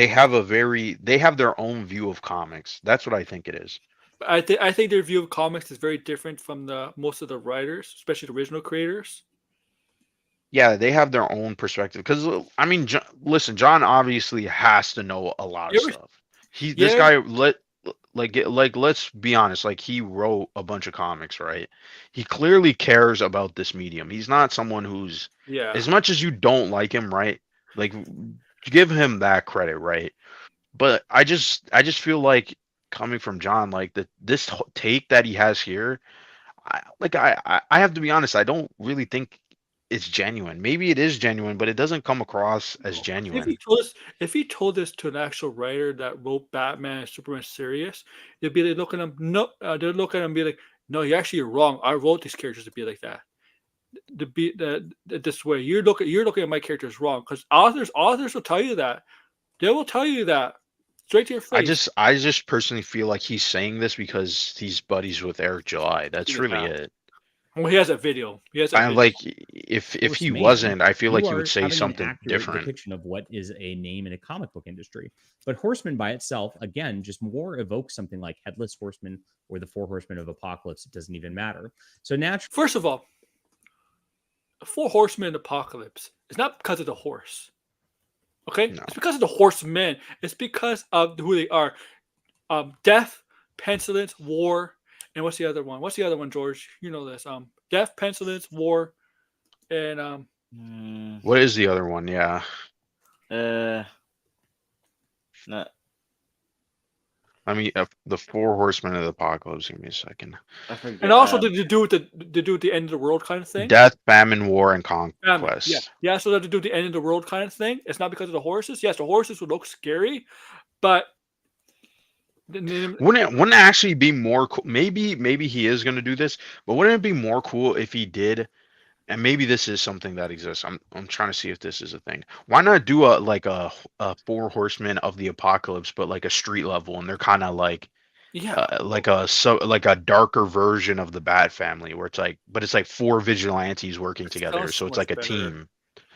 have they have their own view of comics. That's what I think it is. I think their view of comics is very different from most of the writers, especially the original creators. Yeah, they have their own perspective. Because I mean, listen, John obviously has to know a lot of stuff. This guy let's be honest, like, he wrote a bunch of comics, right? He clearly cares about this medium. He's not someone who's, as much as you don't like him, right? Like, give him that credit, right? But I just feel like, coming from John, like, this take that he has here, I have to be honest, I don't really think it's genuine. Maybe it is genuine, but it doesn't come across as genuine. If he told this to an actual writer that wrote Batman and Superman serious, they'd be like, look at him. No, they'd look at him and be like, "No, you're actually wrong. I wrote these characters to be like that, to be this way. You're looking at my characters wrong." Because authors will tell you that. They will tell you that straight to your face. I just personally feel like he's saying this because he's buddies with Eric July. That's really it. Well, he has a video. Like, if he wasn't, I feel like he would say something different. Depiction of what is a name in a comic book industry. But Horseman by itself, again, just more evokes something like Headless Horseman or the Four Horsemen of Apocalypse. It doesn't even matter. So naturally, first of all, the Four Horsemen of Apocalypse is not because of the horse. Okay, it's because of the horsemen. It's because of who they are. Death, pestilence, war. And what's the other one? What's the other one, George? You know this. Death, pestilence, war, and What is the other one? Yeah. Not. I mean, the Four Horsemen of the Apocalypse. Give me a second. And also to do with the end of the world kind of thing. Death, famine, war, and conquest. Yeah. So to do the end of the world kind of thing. It's not because of the horses. Yes, the horses would look scary, but. Wouldn't it actually be more cool? Maybe he is going to do this, but wouldn't it be more cool if he did? And maybe this is something that exists. I'm trying to see if this is a thing. Why not do a Four Horsemen of the Apocalypse, but like a street level, and they're kind of like like a darker version of the Bat Family, where it's like, but it's like four vigilantes working together, so it's like a team.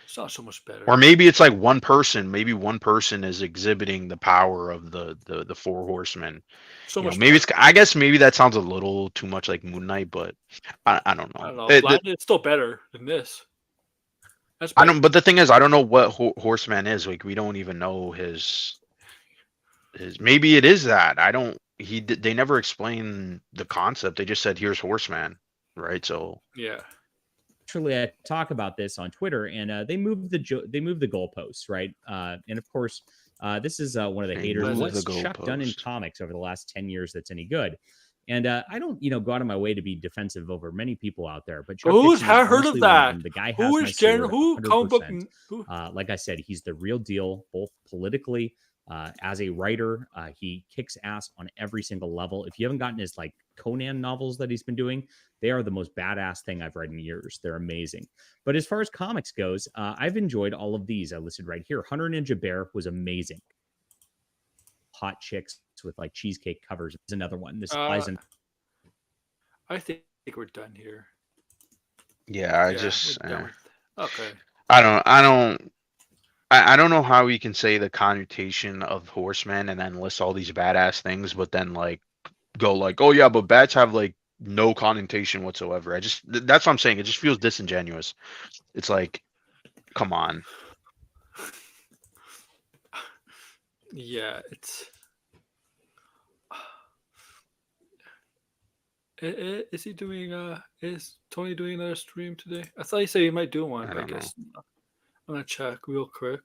It's not so much better. Or maybe it's like one person. Maybe one person is exhibiting the power of the Four Horsemen. So much. Maybe I guess maybe that sounds a little too much like Moon Knight, but I don't know. I don't know. It's still better than this. I don't. But the thing is, I don't know what Horseman is. Like, we don't even know his. Maybe it is that. I don't. They never explain the concept. They just said, "Here's Horseman," right? So yeah. Actually, I talk about this on Twitter, and they moved the goalposts, right? And of course, this is one of the haters. What's Chuck done in comics over the last 10 years that's any good? And I don't, go out of my way to be defensive over many people out there, but Chuck who's heard of that? The guy who has is general? Who comic book? Like I said, he's the real deal, both politically, as a writer. He kicks ass on every single level. If you haven't gotten his like Conan novels that he's been doing, they are the most badass thing I've read in years. They're amazing. But as far as comics goes, I've enjoyed all of these I listed right here. Hunter Ninja Bear was amazing. Hot chicks with like cheesecake covers is another one. This applies in. I think we're done here. Yeah, Okay. I don't know how we can say the connotation of horsemen and then list all these badass things, but then like go like, oh yeah, but bats have like no connotation whatsoever. That's what I'm saying. It just feels disingenuous. It's like, come on. Yeah, is he doing is Tony doing another stream today? I thought he said he might do one. I guess I'm gonna check real quick.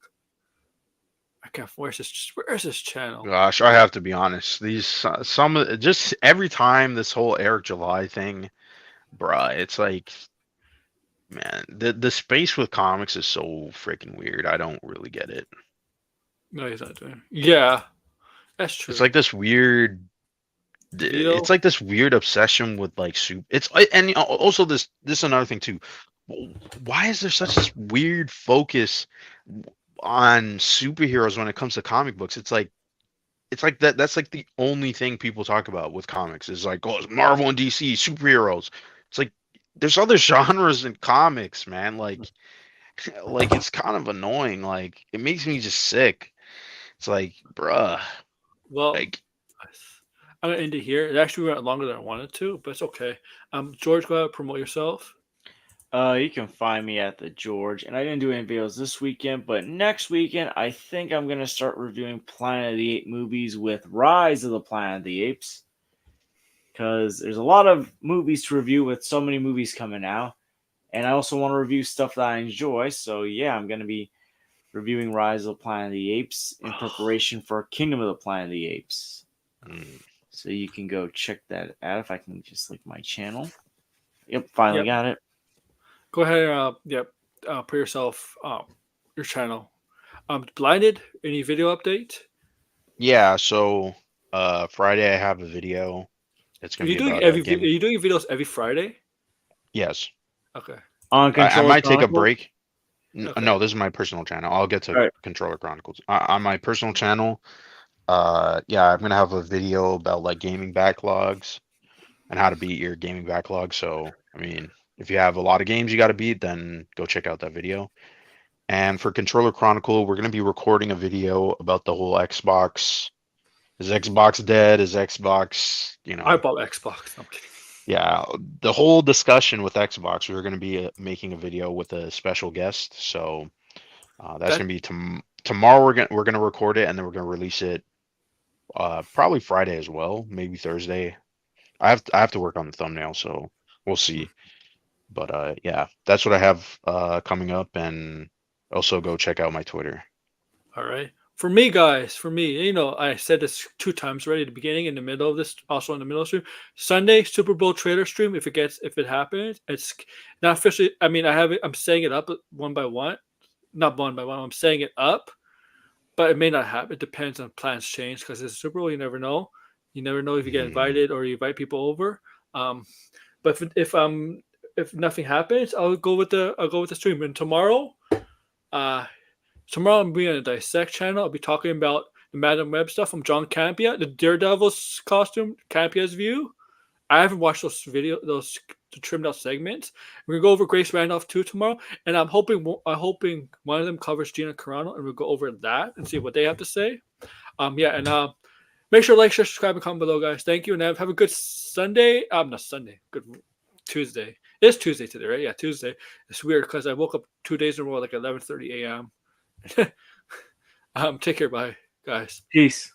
I can't. Where's this channel? Gosh, I have to be honest. These some of just every time this whole Eric July thing, bruh, it's like, man, the space with comics is so freaking weird. I don't really get it. No, he's not doing. Yeah, that's true. It's like this weird. Vito? It's like this weird obsession with like soup. And also this is another thing too. Why is there such this weird focus on superheroes when it comes to comic books? It's like that's like the only thing people talk about with comics is like, oh, it's Marvel and DC superheroes. It's like there's other genres in comics, man. Like it's kind of annoying. Like it makes me just sick. It's like, bruh. Well, like I'm gonna end it here. It actually went longer than I wanted to, but it's okay. George, go ahead, promote yourself. You can find me at the George, and I didn't do any videos this weekend, but next weekend I think I'm gonna start reviewing Planet of the Apes movies with Rise of the Planet of the Apes, because there's a lot of movies to review with so many movies coming out, and I also want to review stuff that I enjoy. So yeah, I'm gonna be reviewing Rise of the Planet of the Apes in preparation for Kingdom of the Planet of the Apes. So you can go check that out if I can just link my channel. Yep, finally got it. Go ahead. Put yourself your channel. Blinded. Any video update? Yeah. So Friday I have a video. It's Are gonna you be doing about every? Are you doing videos every Friday? Yes. Okay. On I Controller might take a Chronicles? break. Okay. No, this is my personal channel. I'll get to Right. Controller Chronicles. On my personal channel, yeah, I'm gonna have a video about like gaming backlogs and how to beat your gaming backlog. So, I mean, if you have a lot of games you got to beat, then go check out that video. And for Controller Chronicle, we're gonna be recording a video about the whole Xbox. Is Xbox dead? Is Xbox, I bought Xbox. No, I'm kidding. Yeah, the whole discussion with Xbox, we're going to be making a video with a special guest. So that's going to be tomorrow. We're gonna record it and then we're going to release it probably Friday as well, maybe Thursday. I have to work on the thumbnail, so we'll see. But yeah, that's what I have coming up, and also go check out my Twitter. All right. For me, guys, I said this 2 times already at the beginning, in the middle of this, also in the middle of the stream. Sunday, Super Bowl trailer stream. If it happens, it's not officially. I mean, I'm saying it up one by one, not one by one. I'm saying it up, but it may not happen. It depends on plans change because it's Super Bowl. You never know. You never know if you get invited or you invite people over. But if nothing happens, I'll go with the stream. And tomorrow, I'm being on the Dissect channel. I'll be talking about the Madam Web stuff from John Campea, the Daredevil's costume, Campea's view. I haven't watched those trimmed out segments. We're gonna go over Grace Randolph too tomorrow, and I'm hoping one of them covers Gina Carano, and we'll go over that and see what they have to say. Make sure to like, share, subscribe, and comment below, guys. Thank you, and have a good Sunday. Not Sunday. Good Tuesday. It's Tuesday today, right? Yeah, Tuesday. It's weird because I woke up 2 days in a row like 11:30 a.m. Take care, bye, guys. Peace.